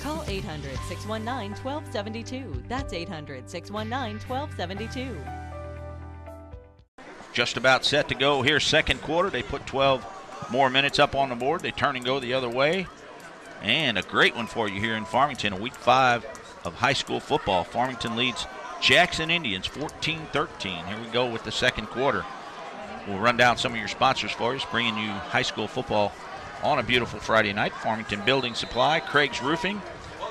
Call 800-619-1272. That's 800-619-1272. Just about set to go here, second quarter. They put 12 more minutes up on the board. They turn and go the other way. And a great one for you here in Farmington, week 5 of high school football. Farmington leads Jackson Indians 14-13. Here we go with the second quarter. We'll run down some of your sponsors for us, bringing you high school football on a beautiful Friday night. Farmington Building Supply, Craig's Roofing,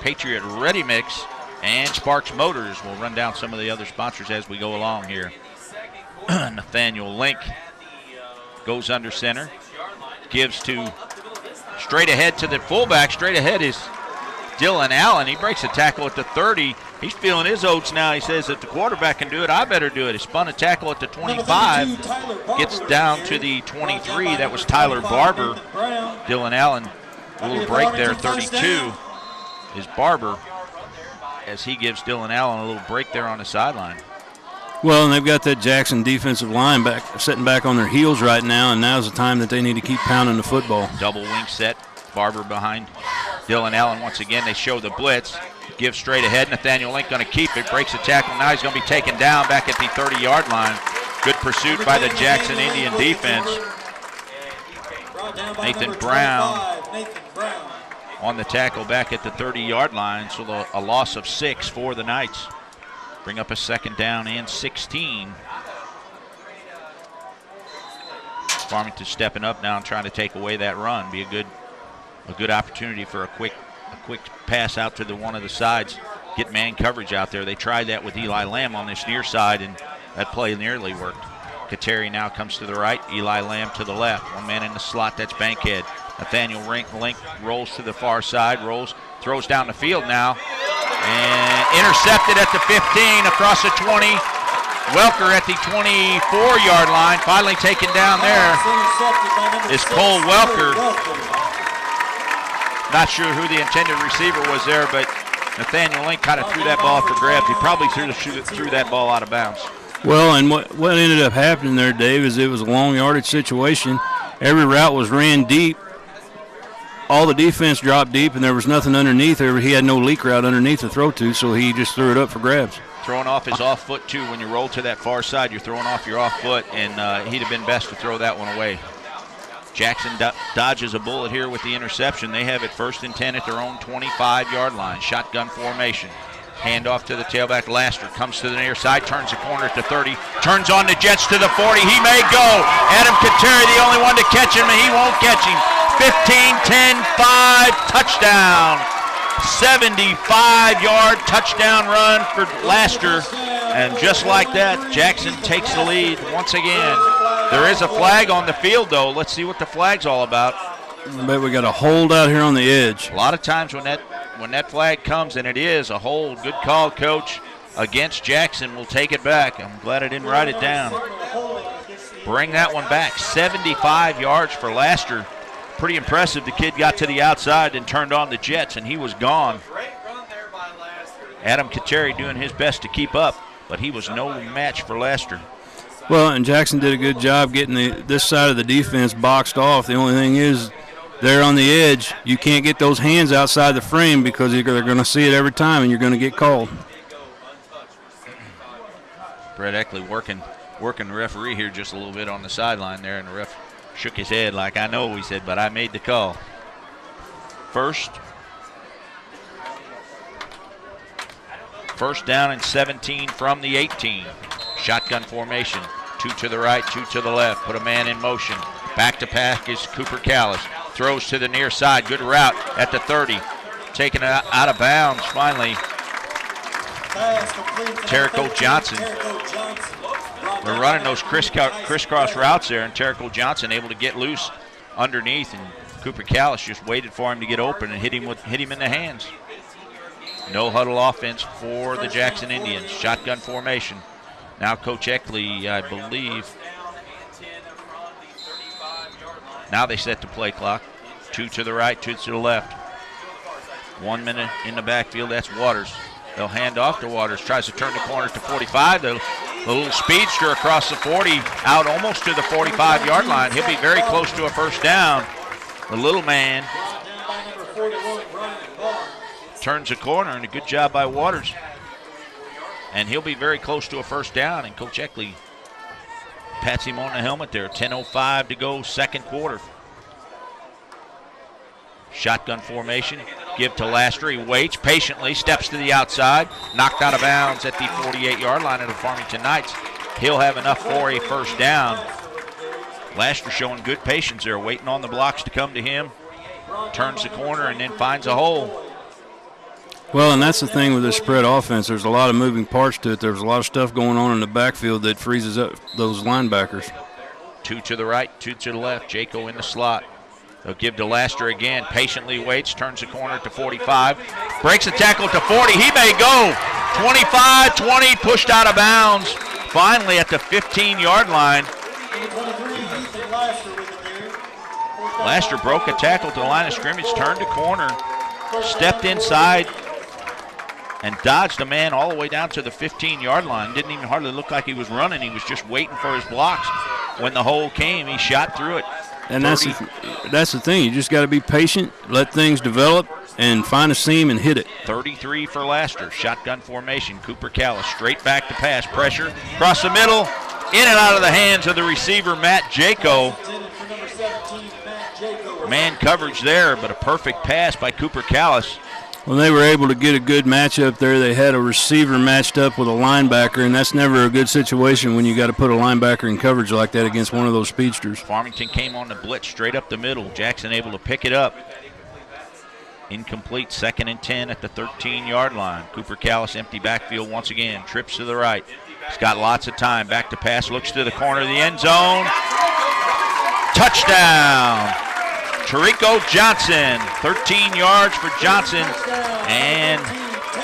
Patriot Ready Mix, and Sparks Motors. We'll run down some of the other sponsors as we go along here. Nathaniel Link goes under center, gives to straight ahead to the fullback. Straight ahead is Dylan Allen. He breaks a tackle at the 30. He's feeling his oats now. He says if the quarterback can do it, I better do it. He spun a tackle at the 25, gets down to the 23. That was Tyler Barber. Dylan Allen, a little break there. 32 is Barber as he gives Dylan Allen a little break there on the sideline. Well, and they've got that Jackson defensive line sitting back on their heels right now, and now's the time that they need to keep pounding the football. Double wing set, Barber behind Dylan Allen once again. They show the blitz, give straight ahead. Nathaniel Link going to keep it, breaks a tackle. Now he's going to be taken down back at the 30-yard line. Good pursuit by the Jackson Indian defense. Nathan Brown on the tackle back at the 30-yard line, so a loss of 6 for the Knights. Bring up a second down and 16. Farmington stepping up now and trying to take away that run. Be a good opportunity for a quick pass out to one of the sides. Get man coverage out there. They tried that with Eli Lamb on this near side, and that play nearly worked. Kateri now comes to the right. Eli Lamb to the left. One man in the slot, that's Bankhead. Nathaniel Link rolls to the far side, throws down the field now. And intercepted at the 15, across the 20. Welker at the 24-yard line. Finally taken down there is Cole Welker. Not sure who the intended receiver was there, but Nathaniel Link kind of threw that ball for grabs. He probably threw that ball out of bounds. Well, and what ended up happening there, Dave, is it was a long yardage situation. Every route was ran deep. All the defense dropped deep, and there was nothing underneath. He had no leak route underneath to throw to, so he just threw it up for grabs. Throwing off his off foot, too. When you roll to that far side, you're throwing off your off foot, and he'd have been best to throw that one away. Jackson dodges a bullet here with the interception. They have it 1st and 10 at their own 25-yard line. Shotgun formation. Handoff to the tailback. Laster comes to the near side, turns the corner at the 30, turns on the Jets to the 40. He may go. Adam Kateri, the only one to catch him, and he won't catch him. 15, 10, 5, touchdown. 75-yard touchdown run for Laster. And just like that, Jackson takes the lead once again. There is a flag on the field, though. Let's see what the flag's all about. I bet we got a hold out here on the edge. A lot of times when that flag comes, and it is a hold, good call, Coach, against Jackson, we'll take it back. I'm glad I didn't write it down. Bring that one back. 75 yards for Laster. Pretty impressive. The kid got to the outside and turned on the Jets, and he was gone. Adam Kateri doing his best to keep up, but he was no match for Laster. Well, and Jackson did a good job getting this side of the defense boxed off. The only thing is, there on the edge, you can't get those hands outside the frame because they're going to see it every time, and you're going to get called. Brett Eckley working the referee here just a little bit on the sideline there, and the ref shook his head like, I know, he said, but I made the call. First down and 17 from the 18. Shotgun formation. 2 to the right, 2 to the left. Put a man in motion. Back to pass is Cooper Callis. Throws to the near side. Good route at the 30. Taken out of bounds finally. Terrico Johnson. They're running those crisscross routes there, and Terrico Johnson able to get loose underneath, and Cooper Callis just waited for him to get open and hit him in the hands. No huddle offense for the Jackson Indians. Shotgun formation. Now Coach Eckley, I believe. Now they set the play clock. 2 to the right, 2 to the left. 1 minute in the backfield. That's Waters. They'll hand off to Waters. Tries to turn the corner to 45. The little speedster across the 40, out almost to the 45-yard line. He'll be very close to a first down. The little man turns the corner, and a good job by Waters. And he'll be very close to a first down, and Coach Eckley pats him on the helmet there. 10:05 to go, second quarter. Shotgun formation. Give to Laster. He waits patiently, steps to the outside, knocked out of bounds at the 48-yard line of the Farmington Knights. He'll have enough for a first down. Laster showing good patience there, waiting on the blocks to come to him. Turns the corner and then finds a hole. Well, and that's the thing with this spread offense. There's a lot of moving parts to it. There's a lot of stuff going on in the backfield that freezes up those linebackers. 2 to the right, 2 to the left. Jaco in the slot. They'll give to Laster again. Patiently waits, turns the corner to 45. Breaks a tackle to 40. He may go. 25, 20, pushed out of bounds. Finally at the 15-yard line. Laster broke a tackle to the line of scrimmage, turned the corner, stepped inside, and dodged a man all the way down to the 15-yard line. Didn't even hardly look like he was running. He was just waiting for his blocks. When the hole came, he shot through it. And that's the thing. You just got to be patient, let things develop, and find a seam and hit it. 33 for Laster. Shotgun formation. Cooper Callis straight back to pass. Pressure across the middle. In and out of the hands of the receiver, Matt Jaco. Man coverage there, but a perfect pass by Cooper Callis. Well, they were able to get a good matchup there. They had a receiver matched up with a linebacker, and that's never a good situation when you got to put a linebacker in coverage like that against one of those speedsters. Farmington came on the blitz straight up the middle. Jackson able to pick it up. Incomplete, 2nd and 10 at the 13-yard line. Cooper Callis, empty backfield once again. Trips to the right. He's got lots of time. Back to pass, looks to the corner of the end zone. Touchdown! Tarico Johnson, 13 yards for Johnson. And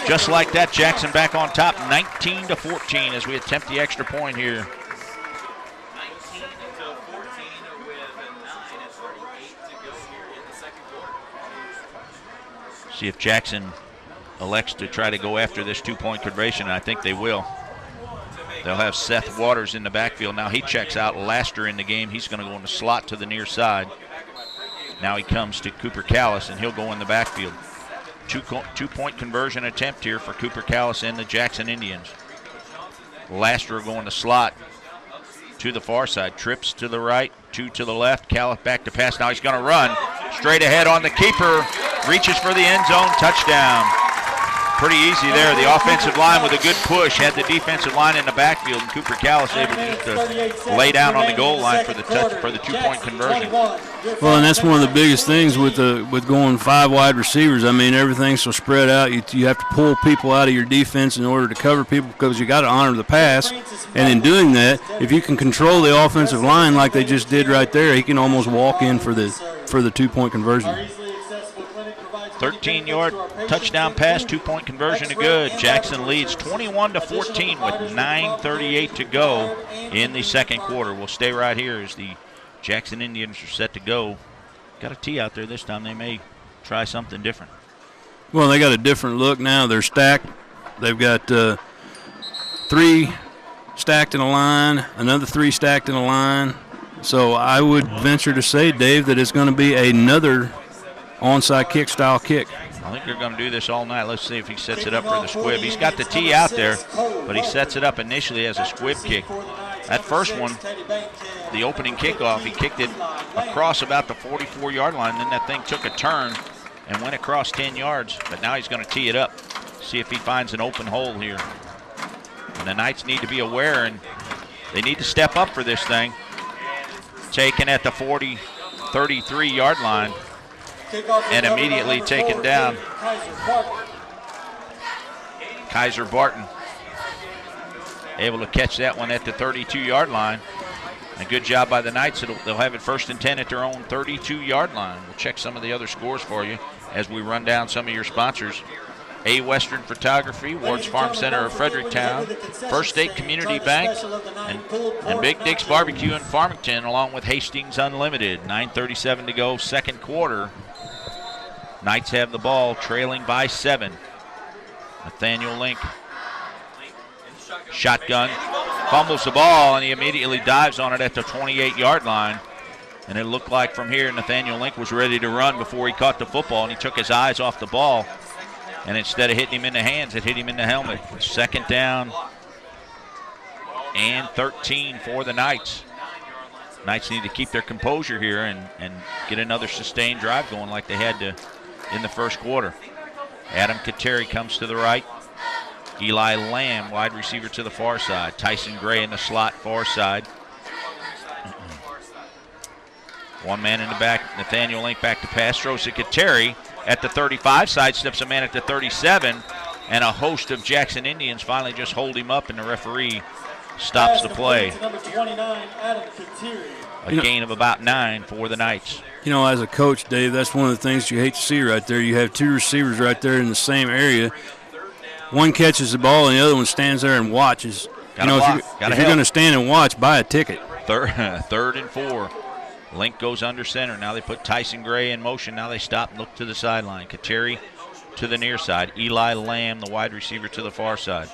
just like that, Jackson back on top, 19-14 as we attempt the extra point here. See if Jackson elects to try to go after this two-point conversion, and I think they will. They'll have Seth Waters in the backfield. Now he checks out. Laster in the game. He's going to go in the slot to the near side. Now he comes to Cooper Callis, and he'll go in the backfield. Two-point conversion attempt here for Cooper Callis and the Jackson Indians. Laster will go in the slot to the far side. Trips to the right, 2 to the left. Callis back to pass. Now he's going to run straight ahead on the keeper. Reaches for the end zone. Touchdown. Pretty easy there. The offensive line with a good push had the defensive line in the backfield, and Cooper Callis able to lay down on the goal line for the two-point conversion. Well, and that's one of the biggest things with going 5 wide receivers. I mean, everything's so spread out. You have to pull people out of your defense in order to cover people because you got to honor the pass. And in doing that, if you can control the offensive line like they just did right there, he can almost walk in for the two-point conversion. 13-yard touchdown pass, two-point conversion to good. Jackson leads 21-14 with 9:38 to go in the second quarter. We'll stay right here as the Jackson Indians are set to go. Got a tee out there this time. They may try something different. Well, they got a different look now. They're stacked. They've got 3 stacked in a line, another 3 stacked in a line. So I would venture to say, Dave, that it's going to be another onside kick style kick. I think they're going to do this all night. Let's see if he sets it up for the squib. He's got the tee out there, but he sets it up initially as a squib kick. That first one, the opening kickoff, he kicked it across about the 44-yard line. Then that thing took a turn and went across 10 yards. But now he's going to tee it up, see if he finds an open hole here. And the Knights need to be aware, and they need to step up for this thing. Taken at the 33-yard line. And immediately taken down. Kaiser Barton able to catch that one at the 32-yard line. A good job by the Knights. They'll have it 1st and 10 at their own 32-yard line. We'll check some of the other scores for you as we run down some of your sponsors. A Western Photography, Ward's Farm Center of Fredericktown, First State Community Bank, and Big Dick's Barbecue in Farmington, along with Hastings Unlimited. 9:37 to go, second quarter. Knights have the ball, trailing by 7. Nathaniel Link, shotgun, fumbles the ball, and he immediately dives on it at the 28-yard line. And it looked like from here Nathaniel Link was ready to run before he caught the football, and he took his eyes off the ball. And instead of hitting him in the hands, it hit him in the helmet. Second down and 13 for the Knights. Knights need to keep their composure here and get another sustained drive going like they had to in the first quarter. Adam Kateri comes to the right. Eli Lamb, wide receiver, to the far side. Tyson Gray in the slot, far side. One man in the back. Nathaniel Link back to pass. Throws to Kateri at the 35. Sidesteps a man at the 37. And a host of Jackson Indians finally just hold him up, and the referee stops the play. A gain of about 9 for the Knights. You know, as a coach, Dave, that's one of the things you hate to see right there. You have 2 receivers right there in the same area. One catches the ball, and the other one stands there and watches. If you're going to stand and watch, buy a ticket. Third and 4. Link goes under center. Now they put Tyson Gray in motion. Now they stop and look to the sideline. Kateri to the near side. Eli Lamb, the wide receiver, to the far side.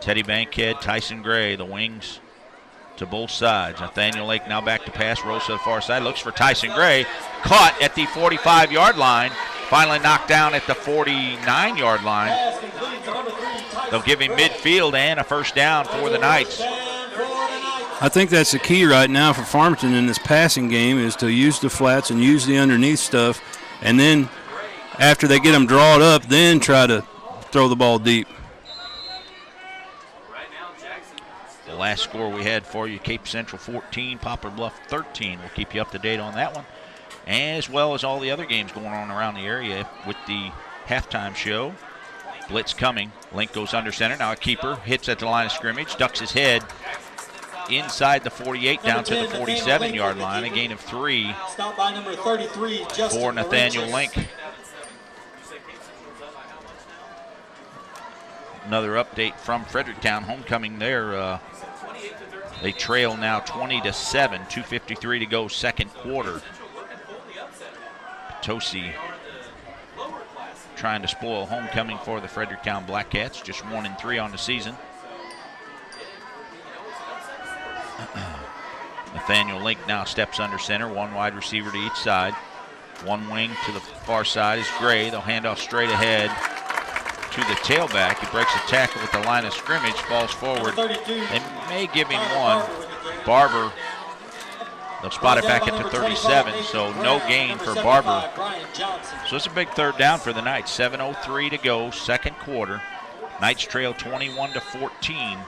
Teddy Bankhead, Tyson Gray, the wings to both sides. Nathaniel Lake now back to pass, rolls to the far side, looks for Tyson Gray, caught at the 45-yard line, finally knocked down at the 49-yard line. They'll give him midfield and a first down for the Knights. I think that's the key right now for Farmington in this passing game, is to use the flats and use the underneath stuff, and then after they get them drawn up, then try to throw the ball deep. The last score we had for you, Cape Central 14, Poplar Bluff 13. We'll keep you up to date on that one, as well as all the other games going on around the area with the halftime show. Blitz coming. Link goes under center. Now a keeper hits at the line of scrimmage, ducks his head inside the 48 down to the 47-yard line. A gain of 3 Stop by number 33, for Nathaniel Link. Another update from Fredericktown. Homecoming there. They trail now 20-7. 2:53 to go, second quarter. Potosi trying to spoil homecoming for the Fredericktown Black Cats. Just 1-3 on the season. Nathaniel Link now steps under center. One wide receiver to each side. One wing to the far side is Gray. They'll hand off straight ahead to the tailback. He breaks a tackle at the line of scrimmage, falls forward. They may give him one. Barber, they'll spot it back at the 37, so no gain for Barber. So it's a big third down for the Knights. 7:03 to go, second quarter. Knights trail 21-14.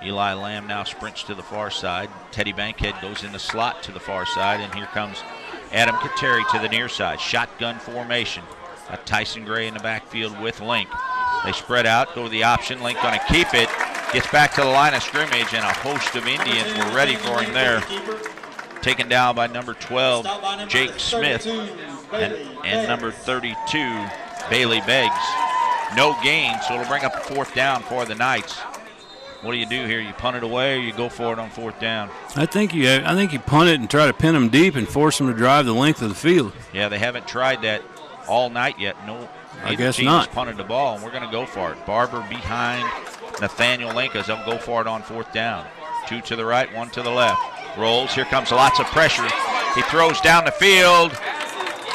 Eli Lamb now sprints to the far side. Teddy Bankhead goes in the slot to the far side, and here comes Adam Kateri to the near side. Shotgun formation. Got Tyson Gray in the backfield with Link. They spread out, go to the option. Link going to keep it. Gets back to the line of scrimmage, and a host of Indians were ready for him there. Taken down by number 12, Jake Smith, and number 32, Bailey Beggs. No gain, so it'll bring up a fourth down for the Knights. What do you do here? You punt it away, or you go for it on fourth down? I think you punt it and try to pin them deep and force them to drive the length of the field. Yeah, they haven't tried that all night yet. No, I guess team not. has punted the ball, and we're going to go for it. Barber behind Nathaniel Link as they'll go for it on fourth down. 2 to the right, 1 to the left. Rolls. Here comes lots of pressure. He throws down the field.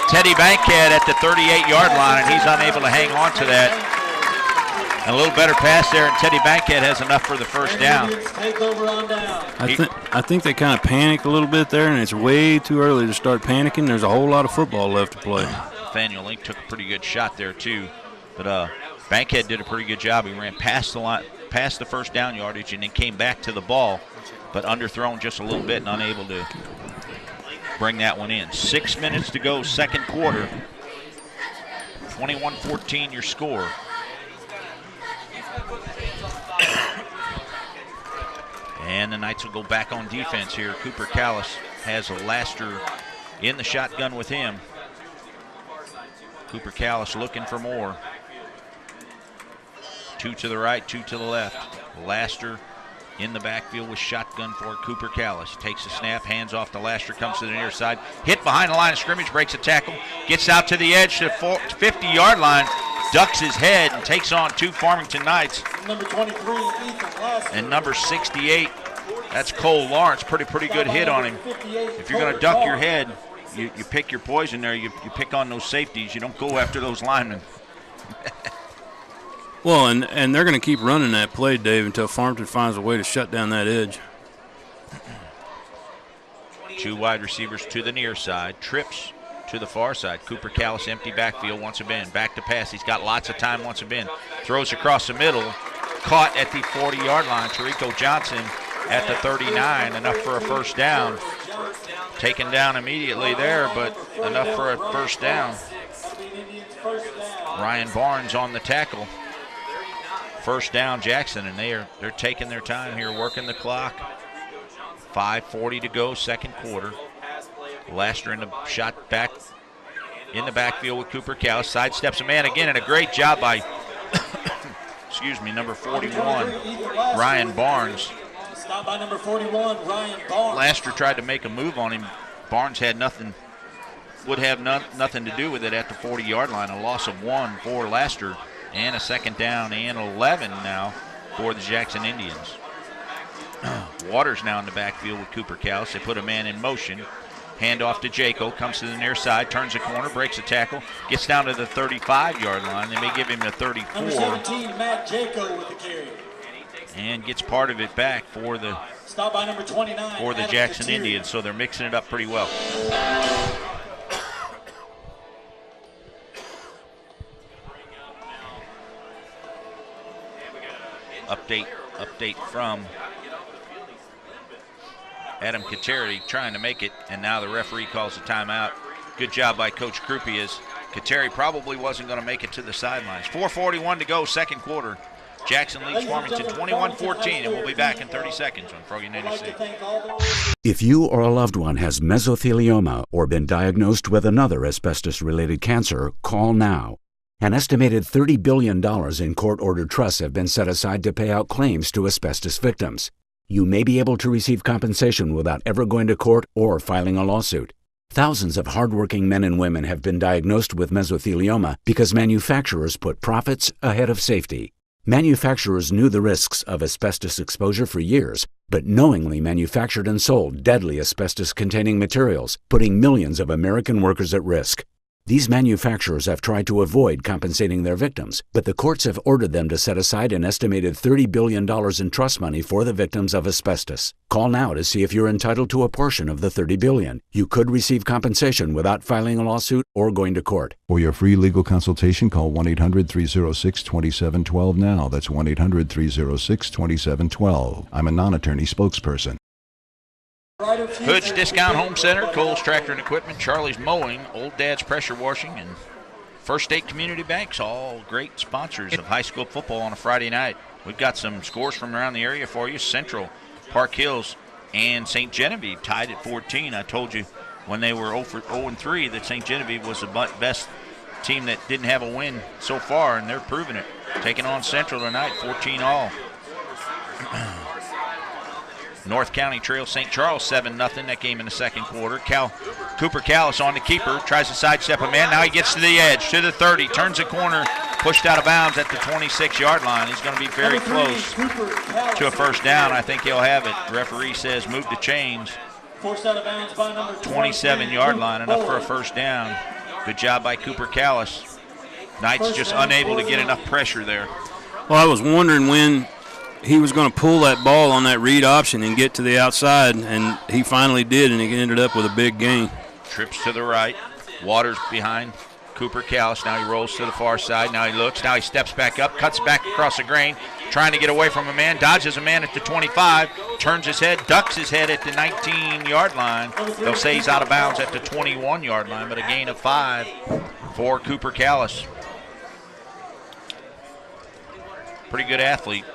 Teddy Bankhead at the 38-yard line, and he's unable to hang on to that. And a little better pass there, and Teddy Bankhead has enough for the first down. I think they kind of panicked a little bit there, and it's way too early to start panicking. There's a whole lot of football left to play. Nathaniel Link took a pretty good shot there too, but Bankhead did a pretty good job. He ran past the line, past the first down yardage, and then came back to the ball, but underthrown just a little bit and unable to bring that one in. 6 minutes to go, second quarter. 21-14 your score. And the Knights will go back on defense here. Cooper Callis has a Laster in the shotgun with him. Cooper Callis looking for more. 2 to the right, 2 to the left. Laster in the backfield with shotgun for Cooper Callis. Takes a snap, hands off to Laster, comes to the near side. Hit behind the line of scrimmage, breaks a tackle. Gets out to the edge to the 50-yard line. Ducks his head and takes on 2 Farmington Knights. Number 23, Ethan Laster. And number 68, that's Cole Lawrence. Pretty good hit on him. If you're going to duck your head, you pick your poison there. You pick on those safeties. You don't go after those linemen. Well, and they're going to keep running that play, Dave, until Farmington finds a way to shut down that edge. 2 wide receivers to the near side. Trips to the far side. Cooper Callis, empty backfield, wants a bend. Back to pass. He's got lots of time, wants a bend. Throws across the middle. Caught at the 40-yard line. Tarico Johnson at the 39. Enough for a first down. Taken down immediately there, but enough for a first down. Ryan Barnes on the tackle. First down, Jackson, and they're taking their time here, working the clock. 5:40 to go, second quarter. Laster in the shot back in the backfield with Cooper Callis. Sidesteps a man again, and a great job by, number 41, Ryan Barnes. Stop by number 41, Ryan Barnes. Laster tried to make a move on him. Barnes had nothing, would have nothing to do with it at the 40-yard line. A loss of 1 for Laster, and a second down and 11 now for the Jackson Indians. Waters now in the backfield with Cooper Callis. They put a man in motion. Hand off to Jaco, comes to the near side, turns the corner, breaks a tackle, gets down to the 35-yard line. They may give him the 34. Number 17, Matt Jaco with the carry. And gets part of it back for the Stop by number 29, for the Jackson Indians, so they're mixing it up pretty well. Update from Adam Kateri trying to make it, and now the referee calls a timeout. Good job by Coach Krupe, as Kateri probably wasn't going to make it to the sidelines. 4:41 to go, second quarter. Jackson leads Farmington 21-14, and we'll be back in 30 seconds on Froggy 96. If you or a loved one has mesothelioma or been diagnosed with another asbestos-related cancer, call now. An estimated $30 billion in court-ordered trusts have been set aside to pay out claims to asbestos victims. You may be able to receive compensation without ever going to court or filing a lawsuit. Thousands of hardworking men and women have been diagnosed with mesothelioma because manufacturers put profits ahead of safety. Manufacturers knew the risks of asbestos exposure for years, but knowingly manufactured and sold deadly asbestos-containing materials, putting millions of American workers at risk. These manufacturers have tried to avoid compensating their victims, but the courts have ordered them to set aside an estimated $30 billion in trust money for the victims of asbestos. Call now to see if you're entitled to a portion of the $30 billion. You could receive compensation without filing a lawsuit or going to court. For your free legal consultation, call 1-800-306-2712 now. That's 1-800-306-2712. I'm a non-attorney spokesperson. Hood's Discount Home Center, Cole's Tractor and Equipment, Charlie's Mowing, Old Dad's Pressure Washing, and First State Community Banks, all great sponsors of high school football on a Friday night. We've got some scores from around the area for you. Central, Park Hills, and St. Genevieve tied at 14. I told you when they were 0-3 that St. Genevieve was the best team that didn't have a win so far, and they're proving it. Taking on Central tonight, 14-all. North County trails St. Charles 7-0, that game in the second quarter. Cooper Callis on the keeper, tries to sidestep a man. Now he gets to the edge, to the 30, turns the corner, pushed out of bounds at the 26-yard line. He's going to be very close to a first down. I think he'll have it. The referee says move the chains. 27-yard line, enough for a first down. Good job by Cooper Callis. Knights just unable to get enough pressure there. Well, I was wondering when he was going to pull that ball on that read option and get to the outside, and he finally did, and he ended up with a big gain. Trips to the right. Waters behind Cooper Callis. Now he rolls to the far side. Now he looks. Now he steps back up, cuts back across the grain, trying to get away from a man, dodges a man at the 25, turns his head, ducks his head at the 19-yard line. They'll say he's out of bounds at the 21-yard line, but a gain of 5 for Cooper Callis. Pretty good athlete.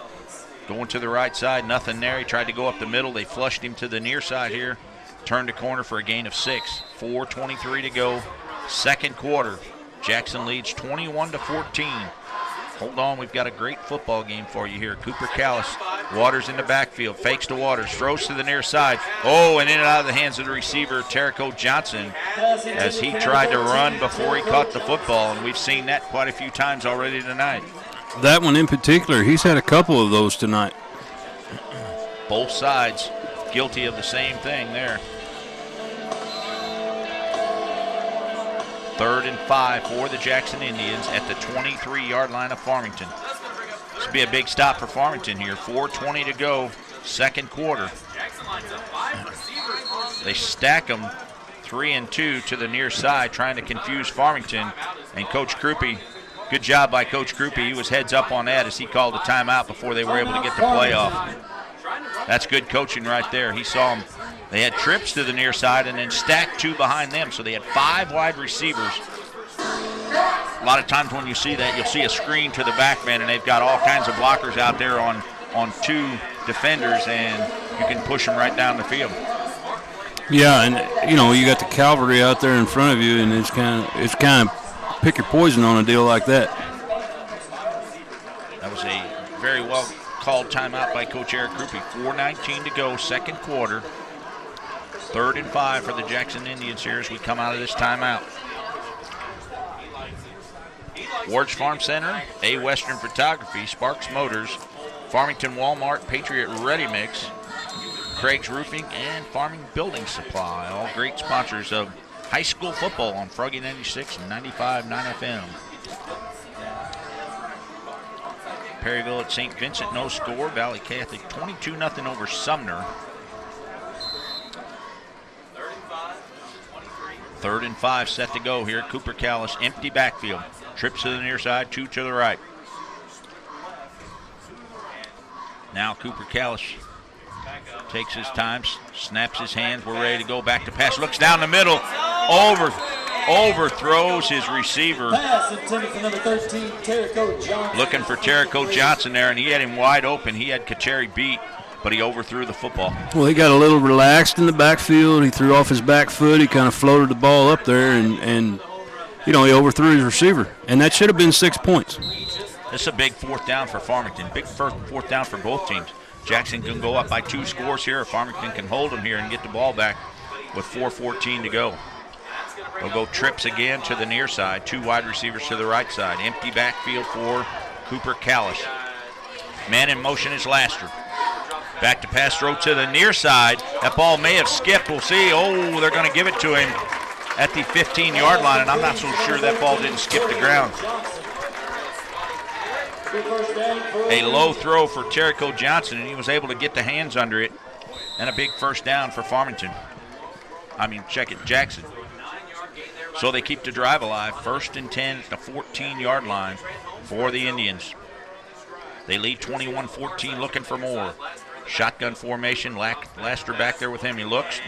Going to the right side, nothing there. He tried to go up the middle. They flushed him to the near side here. Turned the corner for a gain of 6. 4:23 to go. Second quarter. Jackson leads 21-14. Hold on, we've got a great football game for you here. Cooper Callis, Waters in the backfield, fakes to Waters, throws to the near side. Oh, and in and out of the hands of the receiver, Terrico Johnson, as he tried to run before he caught the football, and we've seen that quite a few times already tonight. That one in particular, he's had a couple of those tonight. Both sides guilty of the same thing there. 3rd and 5 for the Jackson Indians at the 23-yard line of Farmington. This will be a big stop for Farmington here. 4:20 to go, second quarter. They stack them 3 and 2 to the near side, trying to confuse Farmington. And Coach Krupe, good job by Coach Krupe. He was heads up on that as he called a timeout before they were able to get the play off. That's good coaching right there. He saw them. They had trips to the near side and then stacked 2 behind them, so they had 5 wide receivers. A lot of times when you see that, you'll see a screen to the back man, and they've got all kinds of blockers out there on 2 defenders, and you can push them right down the field. Yeah, and you know, you got the cavalry out there in front of you, and it's kind of pick your poison on a deal like that. That was a very well called timeout by Coach Eric Krupe. 4:19 to go, second quarter. 3rd and 5 for the Jackson Indians here as we come out of this timeout. Ward's Farm Center, A Western Photography, Sparks Motors, Farmington Walmart, Patriot Ready Mix, Craig's Roofing, and Farming Building Supply. All great sponsors of high school football on Froggy 96 and 95.9 FM. Perryville at St. Vincent, no score. Valley Catholic 22-0 over Sumner. 3rd and 5 set to go here. Cooper Callis, empty backfield. Trips to the near side, 2 to the right. Now Cooper Callis Takes his time, snaps his hands. We're ready to go. Back to pass. Looks down the middle. Overthrows his receiver. Pass intended for number 13, Terrico Johnson. Looking for Terrico Johnson there, and he had him wide open. He had Kateri beat, but he overthrew the football. Well, he got a little relaxed in the backfield. He threw off his back foot. He kind of floated the ball up there, and he overthrew his receiver. And that should have been 6 points. This is a big fourth down for Farmington. Big fourth down for both teams. Jackson can go up by 2 scores here, or Farmington can hold them here and get the ball back with 4:14 to go. They'll go trips again to the near side. 2 wide receivers to the right side. Empty backfield for Cooper Callis. Man in motion is Laster. Back to pass throw to the near side. That ball may have skipped. We'll see. Oh, they're going to give it to him at the 15-yard line, and I'm not so sure that ball didn't skip the ground. A low throw for Terrico Johnson, and he was able to get the hands under it. And a big first down for Farmington. Jackson. So they keep the drive alive. 1st and 10 at the 14-yard line for the Indians. They lead 21-14, looking for more. Shotgun formation. Laster back there with him. He looks,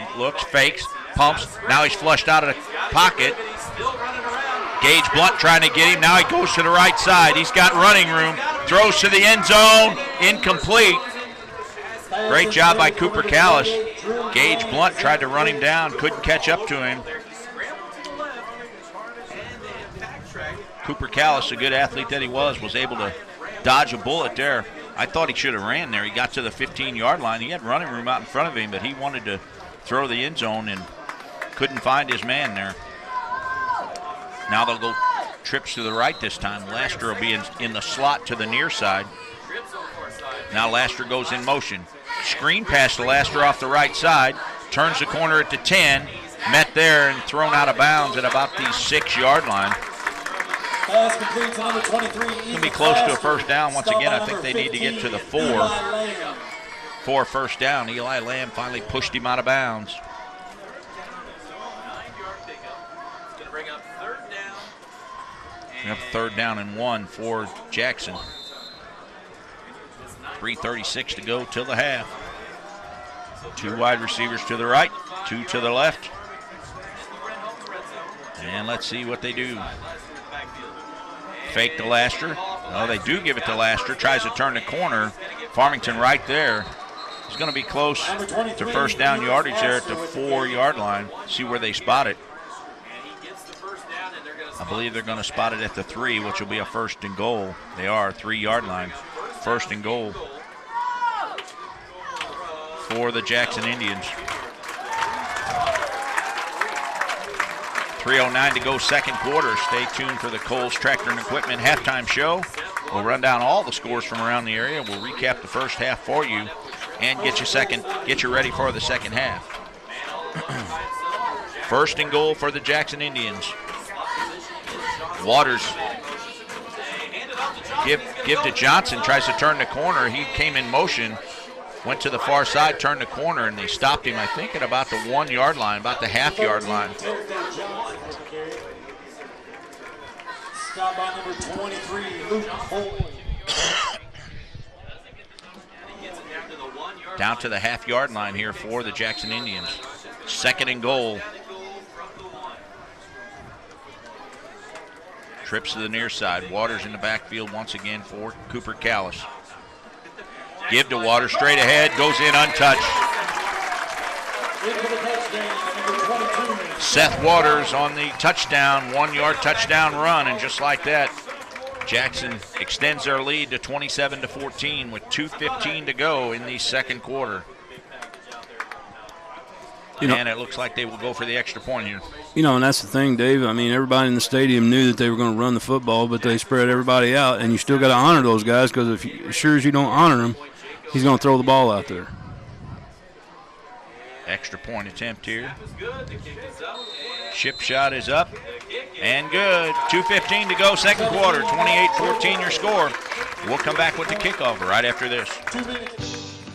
fakes, pumps. Now he's flushed out of the pocket. Gage Blunt trying to get him. Now he goes to the right side. He's got running room. Throws to the end zone. Incomplete. Great job by Cooper Callis. Gage Blunt tried to run him down. Couldn't catch up to him. Cooper Callis, a good athlete that he was able to dodge a bullet there. I thought he should have ran there. He got to the 15-yard line. He had running room out in front of him, but he wanted to throw the end zone and couldn't find his man there. Now they'll go trips to the right this time. Laster will be in the slot to the near side. Now Laster goes in motion. Screen pass to Laster off the right side. Turns the corner at the 10. Met there and thrown out of bounds at about the 6-yard line. Pass complete to number 23. Going to be close to a first down once again. I think they need to get to the 4 for first down. Eli Lamb finally pushed him out of bounds. We have 3rd down and 1 for Jackson. 3:36 to go till the half. 2 wide receivers to the right, 2 to the left. And let's see what they do. Fake to Laster. Oh, they do give it to Laster. Tries to turn the corner. Farmington right there. He's going to be close to first down yardage there at the 4-yard line. See where they spot it. I believe they're going to spot it at the 3, which will be a 1st and goal. They are 3-yard line. 1st and goal for the Jackson Indians. 3:09 to go, 2nd quarter. Stay tuned for the Kohl's Tractor and Equipment halftime show. We'll run down all the scores from around the area. We'll recap the first half for you and get you ready for the second half. 1st and goal for the Jackson Indians. Waters give to Johnson, tries to turn the corner. He came in motion, went to the far side, turned the corner, and they stopped him, I think, at about the 1-yard line, about the half-yard line. Stop by number 23, Luke Foley. Down to the half-yard line here for the Jackson Indians. 2nd and goal. Trips to the near side. Waters in the backfield once again for Cooper Callis. Give to Waters straight ahead. Goes in untouched. Seth Waters on the touchdown, 1-yard touchdown run. And just like that, Jackson extends their lead to 27-14 with 2:15 to go in the 2nd quarter. And it looks like they will go for the extra point here. And that's the thing, Dave. I mean, everybody in the stadium knew that they were going to run the football, but they spread everybody out, and you still got to honor those guys because as sure as you don't honor them, he's going to throw the ball out there. Extra point attempt here. Chip shot is up and good. 2:15 to go, 2nd quarter. 28-14 your score. We'll come back with the kickoff right after this.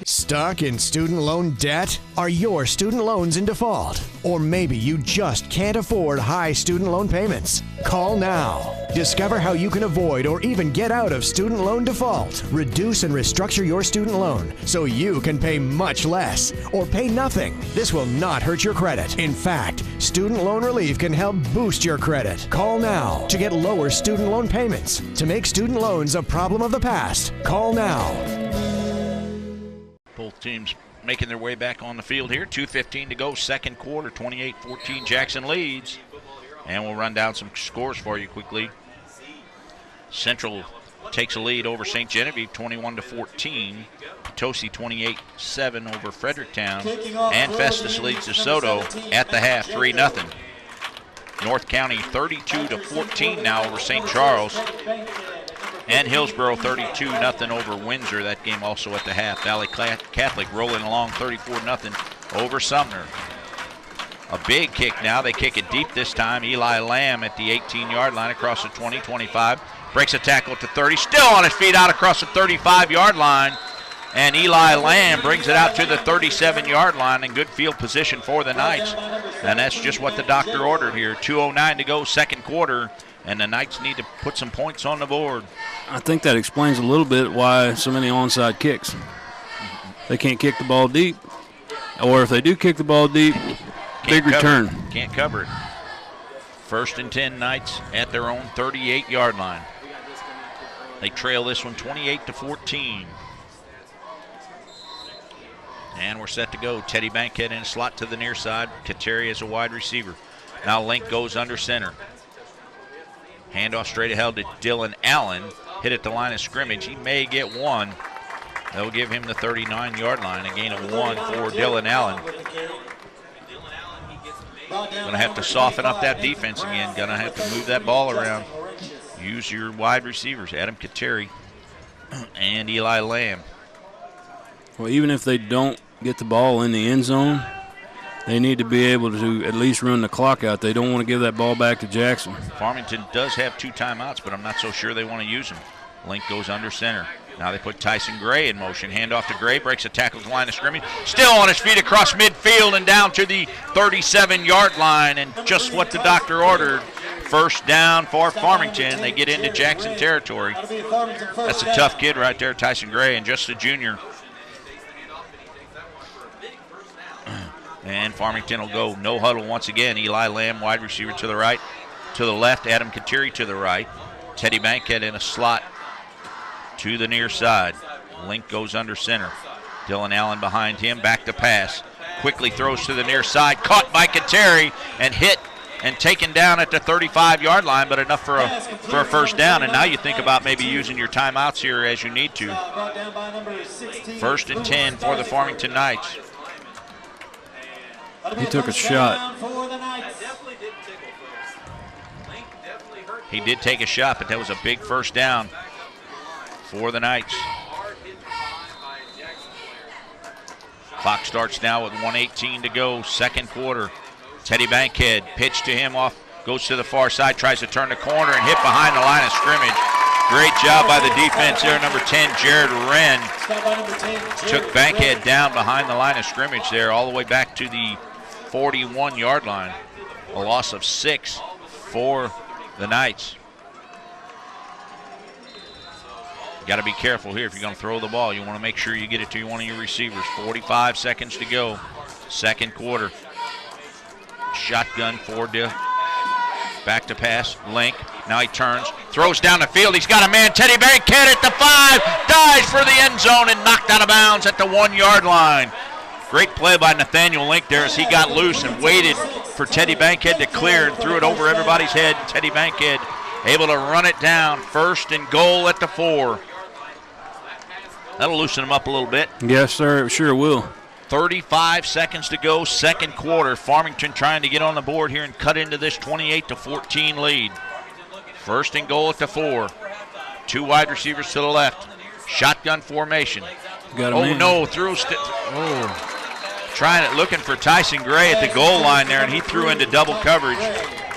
Stuck in student loan debt? Are your student loans in default? Or maybe you just can't afford high student loan payments? Call now. Discover how you can avoid or even get out of student loan default. Reduce and restructure your student loan so you can pay much less or pay nothing. This will not hurt your credit. In fact, student loan relief can help boost your credit. Call now to get lower student loan payments. To make student loans a problem of the past, call now. Both teams making their way back on the field here. 2:15 to go, second quarter, 28-14. Jackson leads. And we'll run down some scores for you quickly. Central takes a lead over St. Genevieve, 21-14. Potosi 28-7 over Fredericktown. And Festus leads DeSoto at the half, 3-0. North County 32-14 now over St. Charles. And Hillsborough 32-0 over Windsor. That game also at the half. Valley Catholic rolling along 34-0 over Sumner. A big kick now. They kick it deep this time. Eli Lamb at the 18-yard line across the 20, 25. Breaks a tackle to 30. Still on his feet out across the 35-yard line. And Eli Lamb brings it out to the 37-yard line in good field position for the Knights. And that's just what the doctor ordered here. 2:09 to go, second quarter. And the Knights need to put some points on the board. I think that explains a little bit why so many onside kicks. They can't kick the ball deep. Or if they do kick the ball deep, big return. Can't cover it. 1st and 10 Knights at their own 38-yard line. They trail this one 28-14. And we're set to go. Teddy Bankhead in a slot to the near side. Kateri as a wide receiver. Now Link goes under center. Handoff straight ahead to Dylan Allen. Hit at the line of scrimmage. He may get one. They'll give him the 39-yard line. A gain of 1 for Dylan Allen. Going to have to soften up that defense again. Going to have to move that ball around. Use your wide receivers, Adam Kateri and Eli Lamb. Well, even if they don't get the ball in the end zone, they need to be able to at least run the clock out. They don't want to give that ball back to Jackson. Farmington does have 2 timeouts, but I'm not so sure they want to use them. Link goes under center. Now they put Tyson Gray in motion. Handoff to Gray, breaks a tackle to the line of scrimmage. Still on his feet across midfield and down to the 37-yard line. And just what the doctor ordered. First down for Farmington. They get into Jackson territory. That's a tough kid right there, Tyson Gray, and just a junior. And Farmington will go no huddle once again. Eli Lamb, wide receiver to the right. To the left, Adam Kateri to the right. Teddy Bankhead in a slot to the near side. Link goes under center. Dylan Allen behind him, back to pass. Quickly throws to the near side. Caught by Kateri and hit and taken down at the 35-yard line, but enough for a first down. And now you think about maybe using your timeouts here as you need to. 1st and 10 for the Farmington Knights. He took a shot. He did take a shot, but that was a big first down for the Knights. Clock starts now with 1:18 to go, second quarter. Teddy Bankhead, pitch to him off, goes to the far side, tries to turn the corner and hit behind the line of scrimmage. Great job by the defense there. Number 10, Jared Wren, took Bankhead down behind the line of scrimmage there, all the way back to the 41-yard line. A loss of 6 for the Knights. Got to be careful here if you're going to throw the ball. You want to make sure you get it to one of your receivers. 45 seconds to go, second quarter. Shotgun for back to pass, Link. Now he turns, throws down the field. He's got a man, Teddy Bankhead at the 5, dives for the end zone and knocked out of bounds at the 1-yard line. Great play by Nathaniel Link there as he got loose and waited for Teddy Bankhead to clear and threw it over everybody's head. Teddy Bankhead able to run it down. 1st and goal at the 4. That'll loosen him up a little bit. Yes, sir, it sure will. 35 seconds to go, second quarter. Farmington trying to get on the board here and cut into this 28-14 lead. 1st and goal at the 4. 2 wide receivers to the left. Shotgun formation. No, trying it, looking for Tyson Gray at the goal line there, and he threw into double coverage.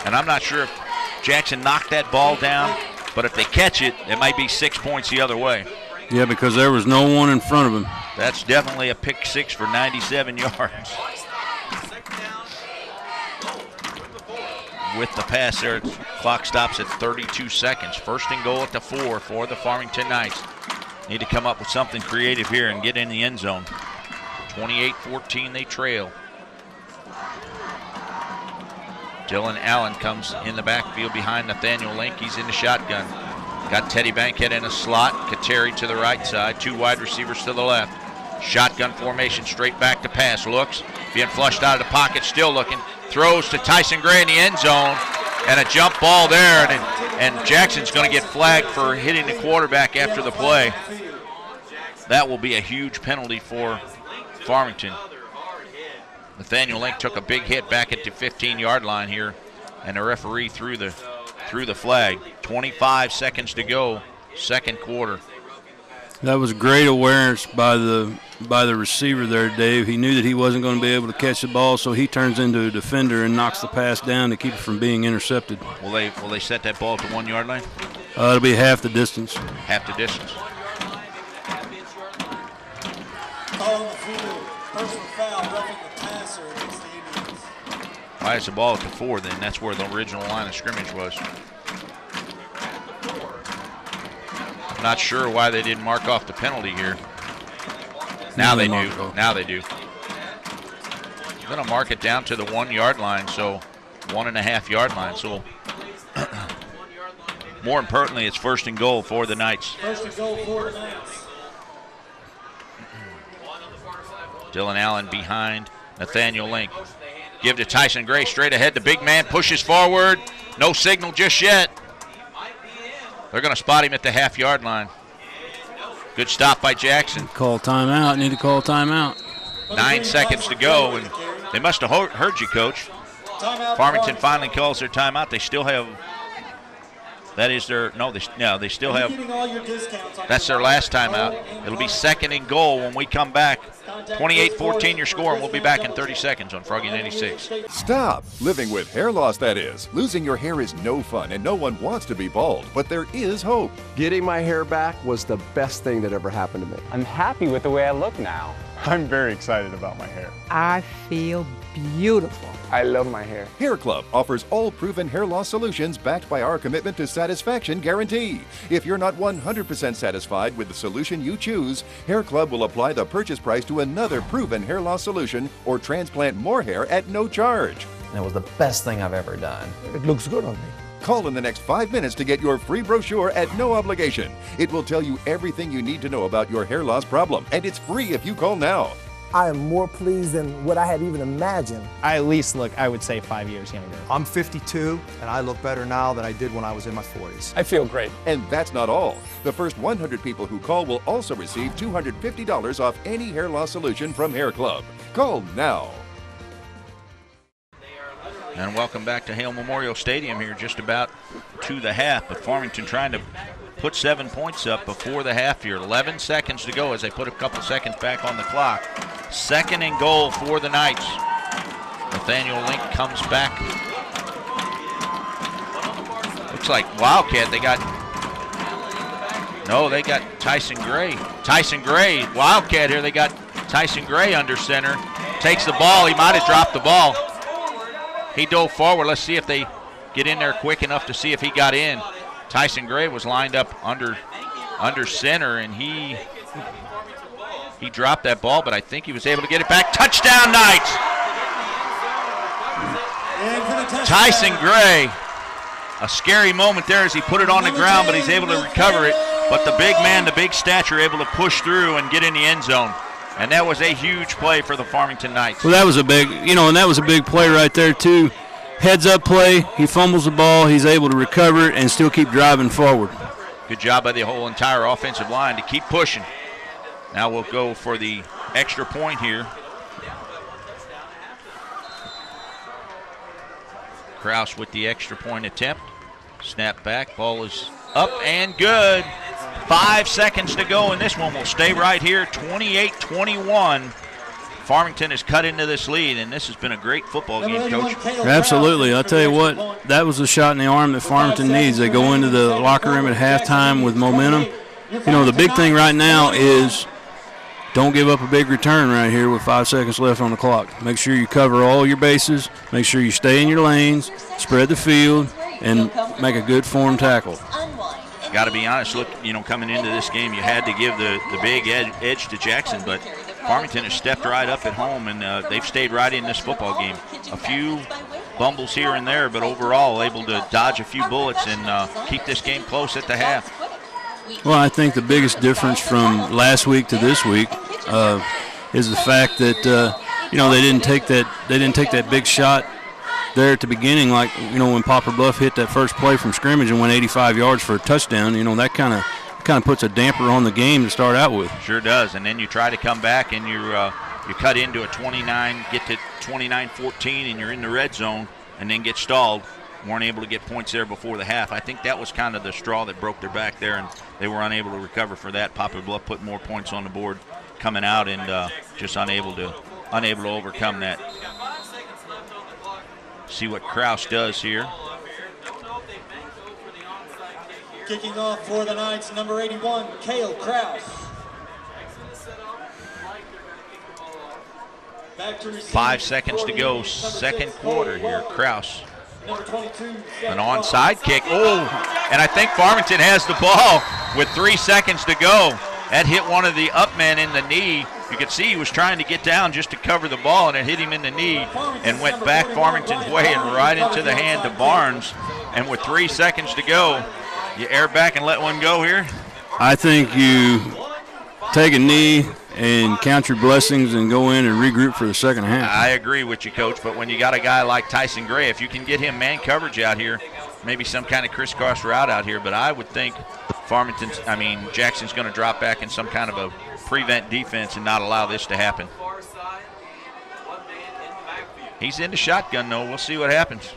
And I'm not sure if Jackson knocked that ball down, but if they catch it, it might be 6 points the other way. Yeah, because there was no one in front of him. That's definitely a pick 6 for 97 yards. with the pass there. Clock stops at 32 seconds. First and goal at the 4 for the Farmington Knights. Need to come up with something creative here and get in the end zone. 28-14 they trail. Dylan Allen comes in the backfield behind Nathaniel Link. He's in the shotgun. Got Teddy Bankhead in a slot. Kateri to the right side. 2 wide receivers to the left. Shotgun formation, straight back to pass. Looks, being flushed out of the pocket, still looking. Throws to Tyson Gray in the end zone. And a jump ball there. And Jackson's going to get flagged for hitting the quarterback after the play. That will be a huge penalty for Farmington. Nathaniel Link took a big hit back at the 15-yard line here, and the referee threw the flag. 25 seconds to go, second quarter. That was great awareness by the receiver there, Dave. He knew that he wasn't going to be able to catch the ball, so he turns into a defender and knocks the pass down to keep it from being intercepted. Will they set that ball at the 1 yard line? It'll be half the distance. Half the distance. Call on the field. Personal foul, roughing the passer against the Indians. Why is the ball at the 4 then? That's where the original line of scrimmage was. I'm not sure why they didn't mark off the penalty here. Now they do. Now they do. I'm going to mark it down to the 1 yard line, so 1.5 yard line. So more importantly, it's first and goal for the Knights. First and goal for the Knights. Dylan Allen behind Nathaniel Link. Give to Tyson Gray straight ahead. The big man pushes forward. No signal just yet. They're going to spot him at the half-yard line. Good stop by Jackson. Call timeout. Need to call timeout. 9 seconds to go, and they must have heard you, Coach. Farmington finally calls their timeout. They still have. That is their they still have. That's their last timeout. It'll be second and goal when we come back. 28-14 your score, and we'll be back in 30 seconds on Froggy 96. Stop living with hair loss, that is. Losing your hair is no fun, and no one wants to be bald, but there is hope. Getting my hair back was the best thing that ever happened to me. I'm happy with the way I look now. I'm very excited about my hair. I feel beautiful. I love my hair. Hair Club offers all proven hair loss solutions backed by our commitment to satisfaction guarantee. If you're not 100% satisfied with the solution you choose, Hair Club will apply the purchase price to another proven hair loss solution or transplant more hair at no charge. And it was the best thing I've ever done. It looks good on me. Call in the next 5 minutes to get your free brochure at no obligation. It will tell you everything you need to know about your hair loss problem, and it's free if you call now. I am more pleased than what I had even imagined. I at least look, I would say, 5 years younger. I'm 52, and I look better now than I did when I was in my 40s. I feel great. And that's not all. The first 100 people who call will also receive $250 off any hair loss solution from Hair Club. Call now. And welcome back to Hale Memorial Stadium here, just about to the half. But Farmington trying to put 7 points up before the half here. 11 seconds to go as they put a couple seconds back on the clock. Second and goal for the Knights. Nathaniel Link comes back. Looks like Wildcat. They got Tyson Gray. Tyson Gray, Wildcat here. They got Tyson Gray under center. Takes the ball. He might have dropped the ball. He dove forward. Let's see if they get in there quick enough to see if he got in. Tyson Gray was lined up under center, and he dropped that ball, but I think he was able to get it back. Touchdown, Knights! Tyson Gray. A scary moment there as he put it on the ground, but he's able to recover it. But the big man, the big stature, able to push through and get in the end zone. And that was a huge play for the Farmington Knights. Well, that was a big, and that was a big play right there, too. Heads-up play, he fumbles the ball, he's able to recover it and still keep driving forward. Good job by the whole entire offensive line to keep pushing. Now we'll go for the extra point here. Kraus with the extra point attempt. Snap back, ball is up and good. 5 seconds to go, and this one will stay right here, 28-21. Farmington has cut into this lead, and this has been a great football game, Coach. Absolutely. I'll tell you what, that was a shot in the arm that Farmington needs. They go into the locker room at halftime with momentum. The big thing right now is don't give up a big return right here with 5 seconds left on the clock. Make sure you cover all your bases. Make sure you stay in your lanes, spread the field, and make a good form tackle. Got to be honest, look, coming into this game, you had to give the big edge to Jackson, but Farmington has stepped right up at home, and they've stayed right in this football game. A few bumbles here and there, but overall able to dodge a few bullets and keep this game close at the half. Well, I think the biggest difference from last week to this week is the fact that they didn't take that big shot there at the beginning, like when Poplar Bluff hit that first play from scrimmage and went 85 yards for a touchdown. That kind of puts a damper on the game to start out with. Sure does. And then you try to come back and you cut into a 29, get to 29-14, and you're in the red zone, and then get stalled. Weren't able to get points there before the half. I think that was kind of the straw that broke their back there, and they were unable to recover for that. Poplar Bluff put more points on the board coming out, and just unable to overcome that. See what Kraus does here. Kicking off for the Knights, number 81, Cale Kraus. 5 seconds to go, second quarter here. Kraus. An onside kick. Oh, and I think Farmington has the ball with 3 seconds to go. That hit one of the up men in the knee. You could see he was trying to get down just to cover the ball, and it hit him in the knee and went back Farmington's way and right into the hand of Barnes. And with 3 seconds to go, you air back and let one go here? I think you take a knee and count your blessings and go in and regroup for the second half. I agree with you, Coach, but when you got a guy like Tyson Gray, if you can get him man coverage out here, maybe some kind of crisscross route out here, but I would think Jackson's going to drop back in some kind of a prevent defense and not allow this to happen. He's into shotgun, though. We'll see what happens.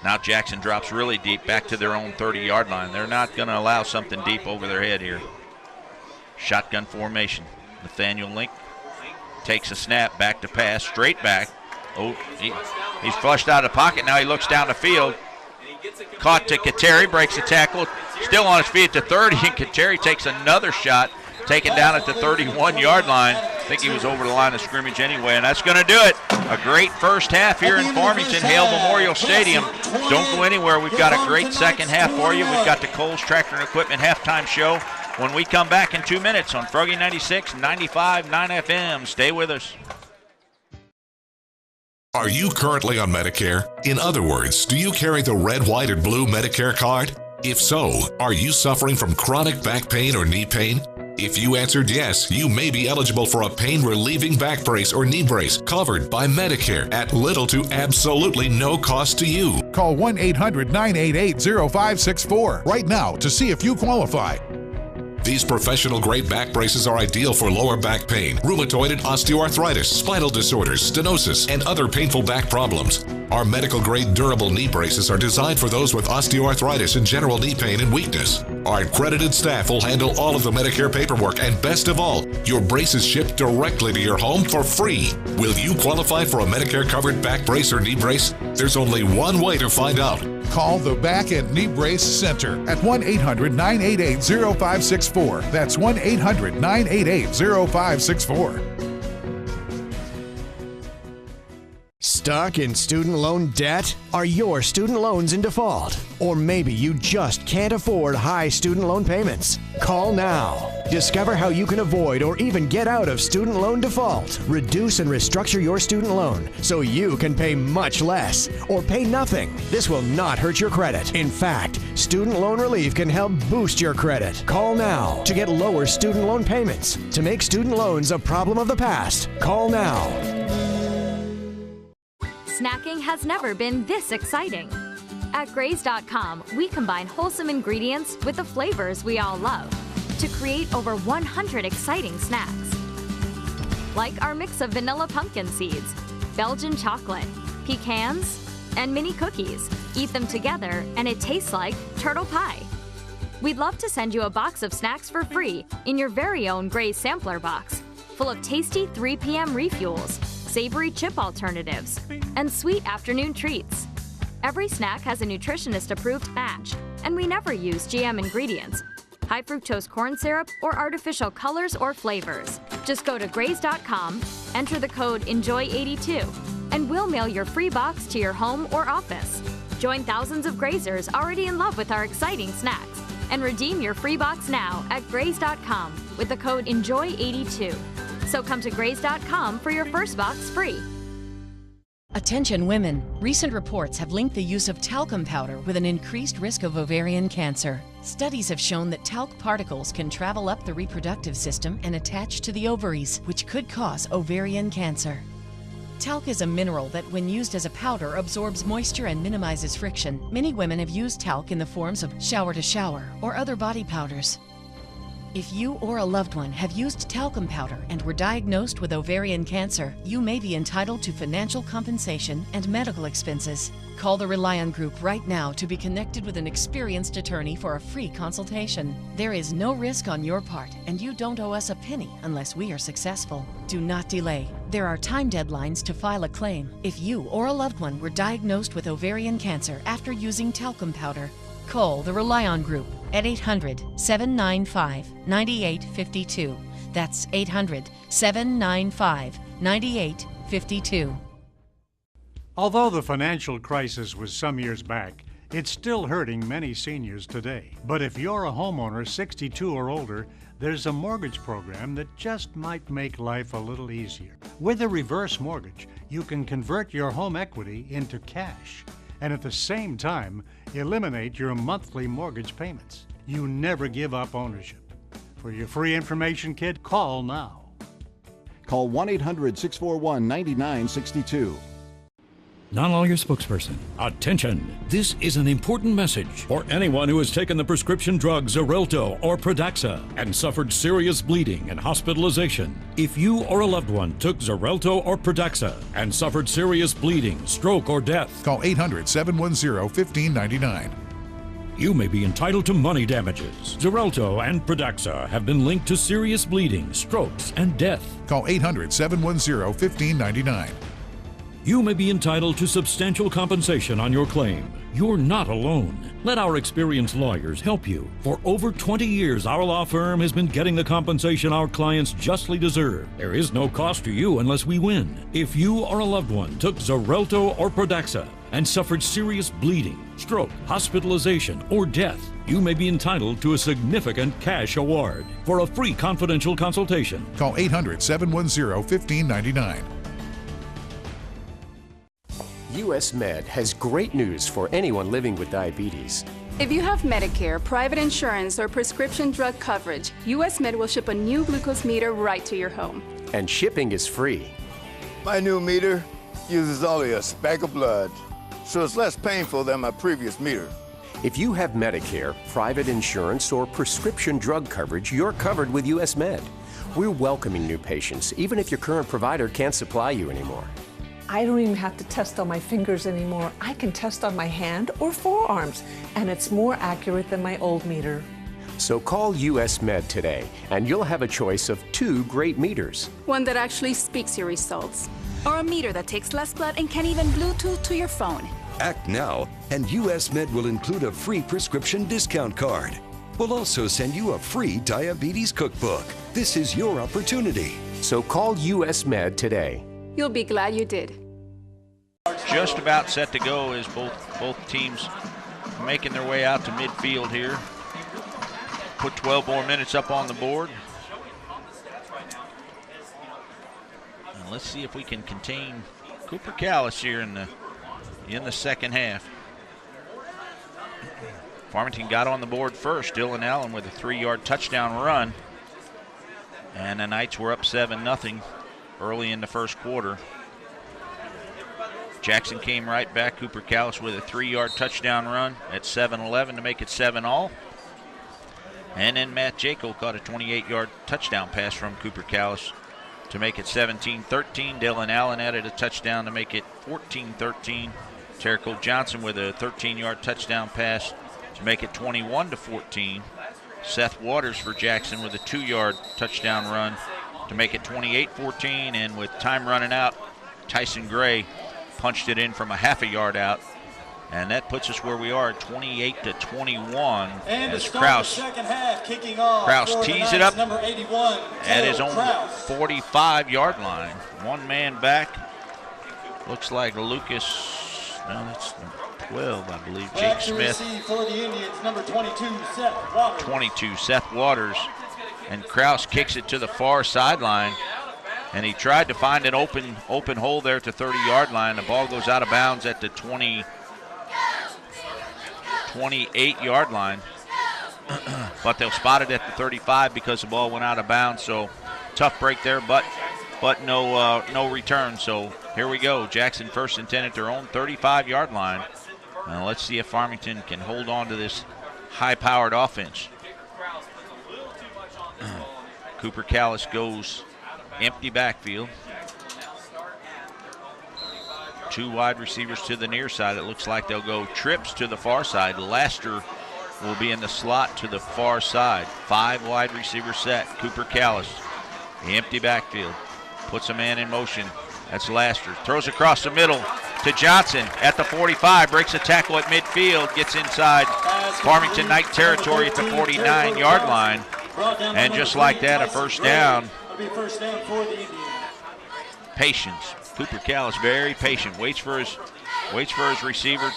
Now Jackson drops really deep back to their own 30-yard line. They're not going to allow something deep over their head here. Shotgun formation. Nathaniel Link takes a snap, back to pass, straight back. Oh, he's flushed out of the pocket. Now he looks down the field. Caught to Kateri, breaks the tackle. Still on his feet at the 30, and Kateri takes another shot, taken down at the 31-yard line. I think he was over the line of scrimmage anyway, and that's going to do it. A great first half here in Farmington, Hale Memorial Stadium. Don't go anywhere. We've got a great second half for you. We've got the Kohl's Tractor and Equipment halftime show when we come back in 2 minutes on Froggy 96, 95.9 FM. Stay with us. Are you currently on Medicare? In other words, do you carry the red, white, and blue Medicare card? If so, are you suffering from chronic back pain or knee pain? If you answered yes, you may be eligible for a pain-relieving back brace or knee brace covered by Medicare at little to absolutely no cost to you. Call 1-800-988-0564 right now to see if you qualify. These professional-grade back braces are ideal for lower back pain, rheumatoid and osteoarthritis, spinal disorders, stenosis, and other painful back problems. Our medical-grade durable knee braces are designed for those with osteoarthritis and general knee pain and weakness. Our accredited staff will handle all of the Medicare paperwork, and best of all, your braces shipped directly to your home for free. Will you qualify for a Medicare-covered back brace or knee brace? There's only one way to find out. Call the Back and Knee Brace Center at 1-800-988-0564. That's 1-800-988-0564. Stuck in student loan debt? Are your student loans in default? Or maybe you just can't afford high student loan payments? Call now. Discover how you can avoid or even get out of student loan default. Reduce and restructure your student loan so you can pay much less or pay nothing. This will not hurt your credit. In fact, student loan relief can help boost your credit. Call now to get lower student loan payments. To make student loans a problem of the past, call now. Snacking has never been this exciting. At Graze.com, we combine wholesome ingredients with the flavors we all love to create over 100 exciting snacks. Like our mix of vanilla pumpkin seeds, Belgian chocolate, pecans, and mini cookies. Eat them together and it tastes like turtle pie. We'd love to send you a box of snacks for free in your very own Graze sampler box, full of tasty 3 p.m. refuels, savory chip alternatives, and sweet afternoon treats. Every snack has a nutritionist-approved batch, and we never use GM ingredients. high fructose corn syrup, or artificial colors or flavors. Just go to Graze.com, enter the code ENJOY82, and we'll mail your free box to your home or office. Join thousands of grazers already in love with our exciting snacks and redeem your free box now at Graze.com with the code ENJOY82. So come to Graze.com for your first box free. Attention women. Recent reports have linked the use of talcum powder with an increased risk of ovarian cancer. Studies have shown that talc particles can travel up the reproductive system and attach to the ovaries, which could cause ovarian cancer. Talc is a mineral that, when used as a powder, absorbs moisture and minimizes friction. Many women have used talc in the forms of shower-to-shower or other body powders. If you or a loved one have used talcum powder and were diagnosed with ovarian cancer, you may be entitled to financial compensation and medical expenses. Call the Rely On Group right now to be connected with an experienced attorney for a free consultation. There is no risk on your part, and you don't owe us a penny unless we are successful. Do not delay. There are time deadlines to file a claim. If you or a loved one were diagnosed with ovarian cancer after using talcum powder, call the Rely On Group at 800-795-9852. That's 800-795-9852. Although the financial crisis was some years back, it's still hurting many seniors today. But if you're a homeowner 62 or older, there's a mortgage program that just might make life a little easier. With a reverse mortgage, you can convert your home equity into cash and at the same time eliminate your monthly mortgage payments. You never give up ownership. For your free information kit, call now. Call 1-800-641-9962. Non-lawyer spokesperson. Attention! This is an important message for anyone who has taken the prescription drugs Xarelto or Pradaxa and suffered serious bleeding and hospitalization. If you or a loved one took Xarelto or Pradaxa and suffered serious bleeding, stroke, or death, call 800-710-1599. You may be entitled to money damages. Xarelto and Pradaxa have been linked to serious bleeding, strokes, and death. Call 800-710-1599. You may be entitled to substantial compensation on your claim. You're not alone. Let our experienced lawyers help you. For over 20 years, our law firm has been getting the compensation our clients justly deserve. There is no cost to you unless we win. If you or a loved one took Xarelto or Pradaxa and suffered serious bleeding, stroke, hospitalization, or death, you may be entitled to a significant cash award. For a free confidential consultation, call 800-710-1599. US Med has great news for anyone living with diabetes. If you have Medicare, private insurance, or prescription drug coverage, US Med will ship a new glucose meter right to your home. And shipping is free. My new meter uses only a speck of blood, so it's less painful than my previous meter. If you have Medicare, private insurance, or prescription drug coverage, you're covered with US Med. We're welcoming new patients, even if your current provider can't supply you anymore. I don't even have to test on my fingers anymore. I can test on my hand or forearms, and it's more accurate than my old meter. So call US Med today, and you'll have a choice of 2 great meters. One that actually speaks your results, or a meter that takes less blood and can even Bluetooth to your phone. Act now, and US Med will include a free prescription discount card. We'll also send you a free diabetes cookbook. This is your opportunity. So call US Med today. You'll be glad you did. Just about set to go as both teams making their way out to midfield here. Put 12 more minutes up on the board. And let's see if we can contain Cooper Callis here in the second half. Farmington got on the board first. Dylan Allen with a 3-yard touchdown run. And the Knights were up 7-0 early in the first quarter. Jackson came right back. Cooper Callis with a 3-yard touchdown run at 7-11 to make it 7-all. And then Matt Jekyll caught a 28-yard touchdown pass from Cooper Callis to make it 17-13. Dylan Allen added a touchdown to make it 14-13. Terrico Johnson with a 13-yard touchdown pass to make it 21-14. Seth Waters for Jackson with a 2-yard touchdown run to make it 28-14. And with time running out, Tyson Gray punched it in from a half a yard out And that puts us where we are at 28-21 And to as start Kraus. the second half, kicking off Kraus for the tees it Knights, up number 81, at his own Kraus. 45-yard line. One man back. Looks like Lucas. No, that's number 12, I believe. Jake Back to Smith. receive for the Indians, number 22, Seth Waters. 22, Seth Waters. And Kraus kicks it to the far sideline. And he tried to find an open hole there at the 30-yard line. The ball goes out of bounds at the 28-yard line. But they'll spot it at the 35 because the ball went out of bounds. So tough break there, but no return. So here we go. Jackson first and 10 at their own 35-yard line. Now let's see if Farmington can hold on to this high-powered offense. Cooper Callis goes empty backfield. Two wide receivers to the near side. It looks like they'll go trips to the far side. Laster will be in the slot to the far side. 5 wide receiver set. Cooper Callis, the empty backfield. Puts a man in motion. That's Laster. Throws across the middle to Johnson at the 45. Breaks a tackle at midfield. Gets inside Farmington Knight territory at the 49-yard line. And just like that, a first down. Patience. Cooper Callis very patient. Waits for his receiver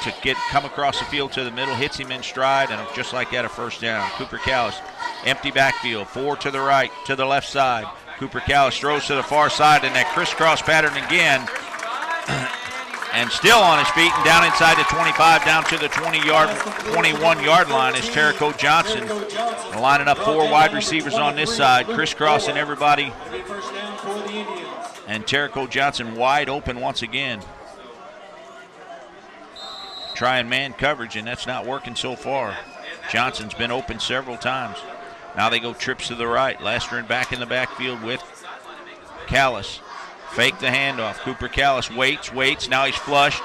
to come across the field to the middle. Hits him in stride, and just like that, a first down. Cooper Callis, empty backfield. 4 to the right, to the left side. Cooper Callis throws to the far side in that crisscross pattern again. And still on his feet and down inside the 25, down to the 21-yard line is Terrico Johnson. Lining up 4 wide receivers on this side, crisscrossing everybody. And Terrico Johnson wide open once again. Trying man coverage, and that's not working so far. Johnson's been open several times. Now they go trips to the right. Laster and back in the backfield with Callis. Fake the handoff. Cooper Callis waits. Now he's flushed.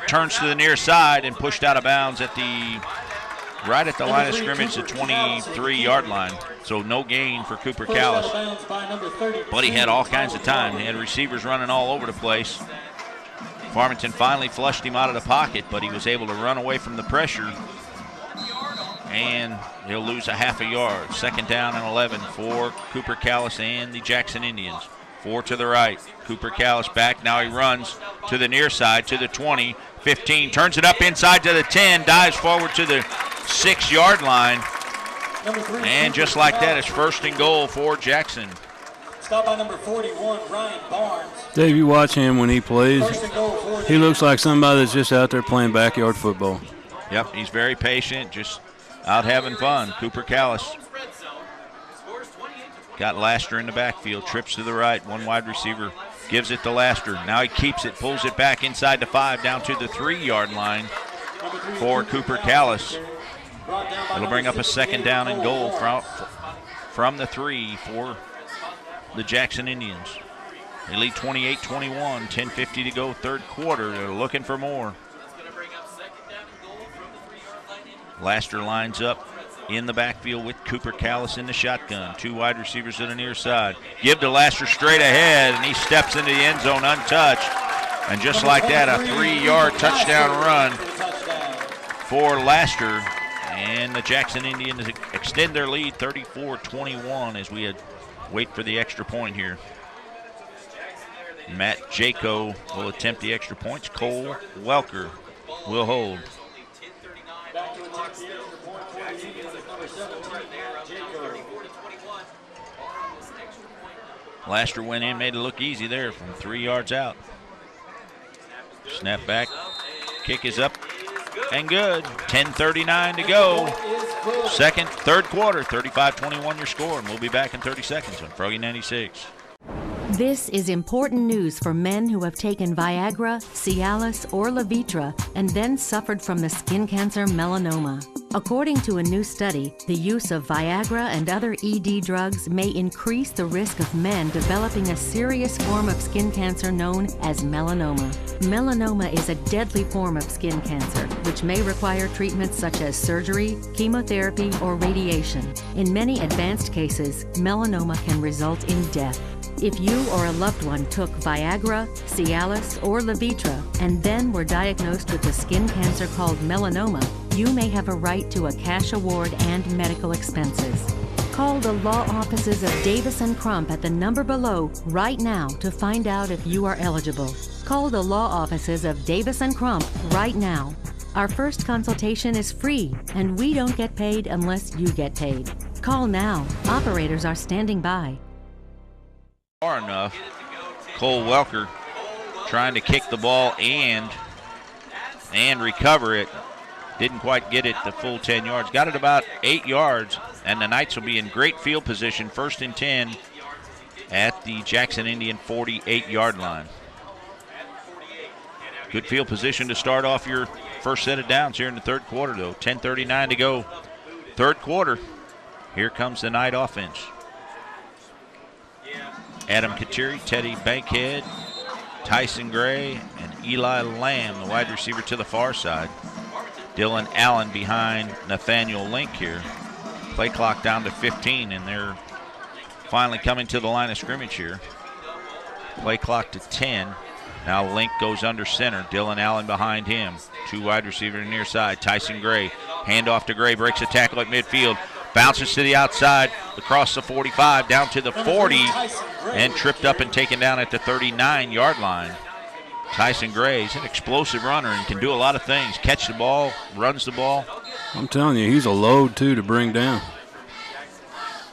Turns to the near side and pushed out of bounds right at the line of scrimmage, the 23-yard line. So no gain for Cooper Callis. But he had all kinds of time. He had receivers running all over the place. Farmington finally flushed him out of the pocket, but he was able to run away from the pressure. And he'll lose a half a yard. Second down and 11 for Cooper Callis and the Jackson Indians. 4 to the right. Cooper Callis back. Now he runs to the near side, to the 20, 15. Turns it up inside to the 10. Dives forward to the 6-yard line. And just like that, it's first and goal for Jackson. Stop by number 41, Ryan Barnes. Dave, you watch him when he plays. He looks like somebody that's just out there playing backyard football. Yep, he's very patient, just out having fun. Cooper Callis. Got Laster in the backfield, trips to the right, 1 wide receiver, gives it to Laster. Now he keeps it, pulls it back inside the 5, down to the 3-yard line for Cooper Callis. It'll bring up a second down and goal from the 3 for the Jackson Indians. They lead 28-21, 10:50 to go, third quarter. They're looking for more. Laster lines up in the backfield with Cooper Callis in the shotgun. 2 wide receivers to the near side. Give to Laster straight ahead, and he steps into the end zone untouched. And just like that, a 3-yard touchdown run for Laster. And the Jackson Indians extend their lead 34-21 as we wait for the extra point here. Matt Jaco will attempt the extra points. Cole Welker will hold. Laster went in, made it look easy there from 3 yards out. Snap back, kick is up and good. 10:39 to go. Third quarter, 35-21 your score, and we'll be back in 30 seconds on Froggy 96. This is important news for men who have taken Viagra, Cialis, or Levitra and then suffered from the skin cancer melanoma. According to a new study, the use of Viagra and other ED drugs may increase the risk of men developing a serious form of skin cancer known as melanoma. Melanoma is a deadly form of skin cancer, which may require treatments such as surgery, chemotherapy, or radiation. In many advanced cases, melanoma can result in death. If you or a loved one took Viagra, Cialis, or Levitra and then were diagnosed with a skin cancer called melanoma, you may have a right to a cash award and medical expenses. Call the law offices of Davis & Crump at the number below right now to find out if you are eligible. Call the law offices of Davis & Crump right now. Our first consultation is free, and we don't get paid unless you get paid. Call now. Operators are standing by. Far enough. Cole Welker trying to kick the ball and recover it. Didn't quite get it the full 10 yards. Got it about 8 yards, and the Knights will be in great field position, 1st and 10 at the Jackson Indian 48-yard line. Good field position to start off your first set of downs here in the third quarter, though. 10:39 to go. Third quarter. Here comes the Knight offense. Adam Kateri, Teddy Bankhead, Tyson Gray, and Eli Lamb, the wide receiver to the far side. Dylan Allen behind Nathaniel Link here. Play clock down to 15, and they're finally coming to the line of scrimmage here. Play clock to 10. Now Link goes under center. Dylan Allen behind him. 2 wide receivers near side. Tyson Gray. Handoff to Gray. Breaks a tackle at midfield. Bounces to the outside. Across the 45. Down to the 40. And tripped up and taken down at the 39-yard line. Tyson Gray is an explosive runner and can do a lot of things. Catch the ball. Runs the ball. I'm telling you, he's a load, too, to bring down.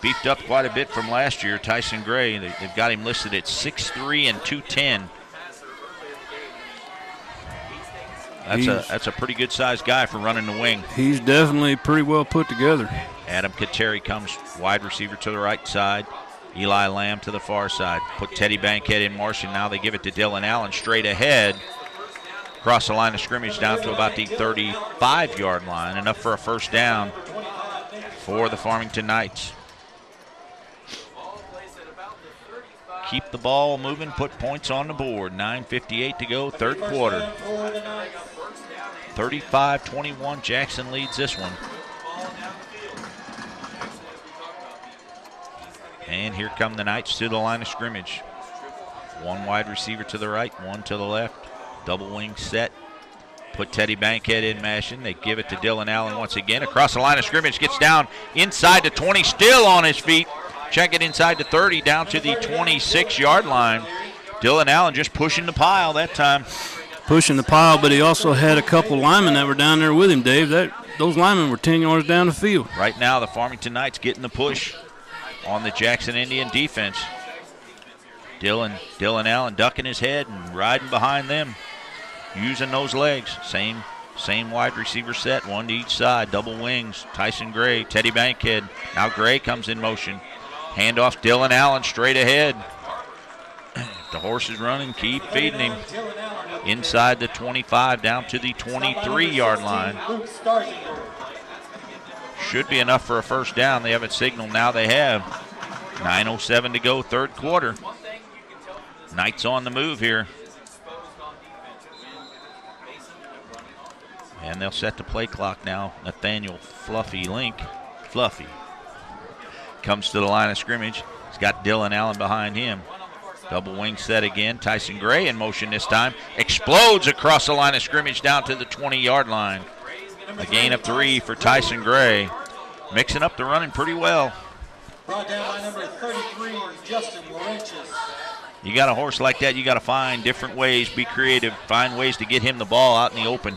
Beefed up quite a bit from last year. Tyson Gray. They've got him listed at 6'3" and 210. That's a pretty good-sized guy for running the wing. He's definitely pretty well put together. Adam Kateri comes wide receiver to the right side. Eli Lamb to the far side. Put Teddy Bankhead in motion. Now they give it to Dylan Allen straight ahead. Across the line of scrimmage down to about the 35-yard line. Enough for a first down for the Farmington Knights. Keep the ball moving, put points on the board. 9:58 to go, third quarter. 35-21, Jackson leads this one. And here come the Knights to the line of scrimmage. 1 wide receiver to the right, 1 to the left. Double wing set. Put Teddy Bankhead in motion. They give it to Dylan Allen once again. Across the line of scrimmage, gets down inside the 20, still on his feet. Check it inside the 30, down to the 26-yard line. Dylan Allen just pushing the pile that time. Pushing the pile, but he also had a couple linemen that were down there with him, Dave. Those linemen were 10 yards down the field. Right now, the Farmington Knights getting the push on the Jackson Indian defense. Dylan Allen ducking his head and riding behind them, using those legs. Same wide receiver set, 1 to each side, double wings. Tyson Gray, Teddy Bankhead. Now Gray comes in motion. Handoff, Dylan Allen straight ahead. The horse is running, keep feeding him. Inside the 25, down to the 23-yard line. Should be enough for a first down. They haven't signaled. Now they have. 9:07 to go, third quarter. Knights on the move here. And they'll set the play clock now. Nathaniel Fluffy Link. Fluffy comes to the line of scrimmage. He's got Dylan Allen behind him. Double wing set again. Tyson Gray in motion this time. Explodes across the line of scrimmage down to the 20-yard line. A gain of 3 for Tyson Gray. Mixing up the running pretty well. Brought down by number 33, Justin Laurentius. You got a horse like that, you got to find different ways, be creative, find ways to get him the ball out in the open.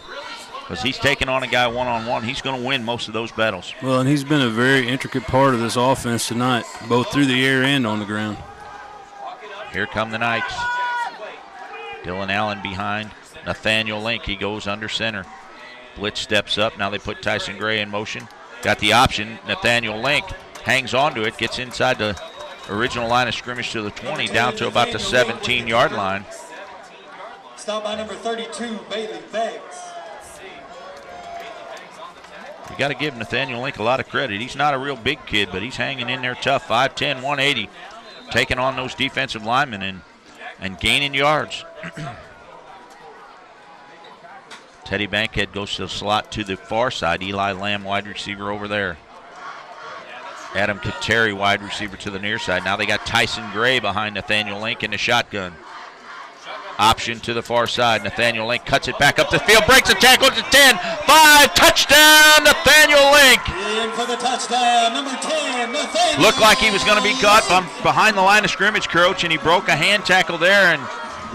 Because he's taking on a guy one-on-one. He's going to win most of those battles. Well, and he's been a very intricate part of this offense tonight, both through the air and on the ground. Here come the Knights. Dylan Allen behind Nathaniel Link. He goes under center. Blitz steps up. Now they put Tyson Gray in motion. Got the option. Nathaniel Link hangs on to it, gets inside the original line of scrimmage to the 20, down to about the 17-yard line. Stop by number 32, Bailey Beggs. You got to give Nathaniel Link a lot of credit. He's not a real big kid, but he's hanging in there tough. 5'10", 180, taking on those defensive linemen and gaining yards. Teddy Bankhead goes to the slot to the far side. Eli Lamb, wide receiver over there. Adam Kateri, wide receiver to the near side. Now they got Tyson Gray behind Nathaniel Link in the shotgun. Option to the far side. Nathaniel Link cuts it back up the field, breaks a tackle to 10, 5, touchdown, Nathaniel Link. In for the touchdown, number 10, Nathaniel. Looked like he was going to be caught from behind the line of scrimmage, Coach, and he broke a hand tackle there and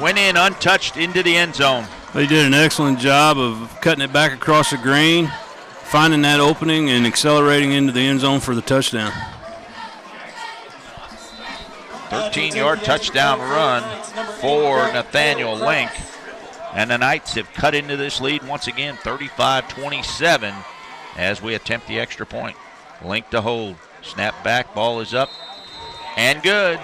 went in untouched into the end zone. They did an excellent job of cutting it back across the green, finding that opening, and accelerating into the end zone for the touchdown. 13-yard touchdown run for Nathaniel Link. And the Knights have cut into this lead once again, 35-27, as we attempt the extra point. Link to hold. Snap back, ball is up, and good.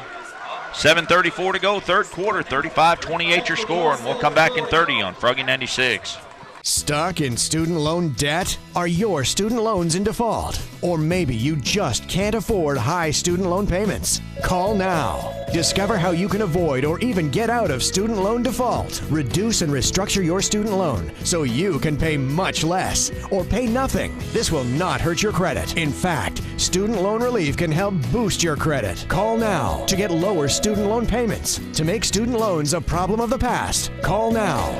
7:34 to go, third quarter, 35-28 your score, and we'll come back in 30 on Froggy 96. Stuck in student loan debt? Are your student loans in default? Or maybe you just can't afford high student loan payments? Call now. Discover how you can avoid or even get out of student loan default. Reduce and restructure your student loan so you can pay much less or pay nothing. This will not hurt your credit. In fact, student loan relief can help boost your credit. Call now to get lower student loan payments. To make student loans a problem of the past, call now.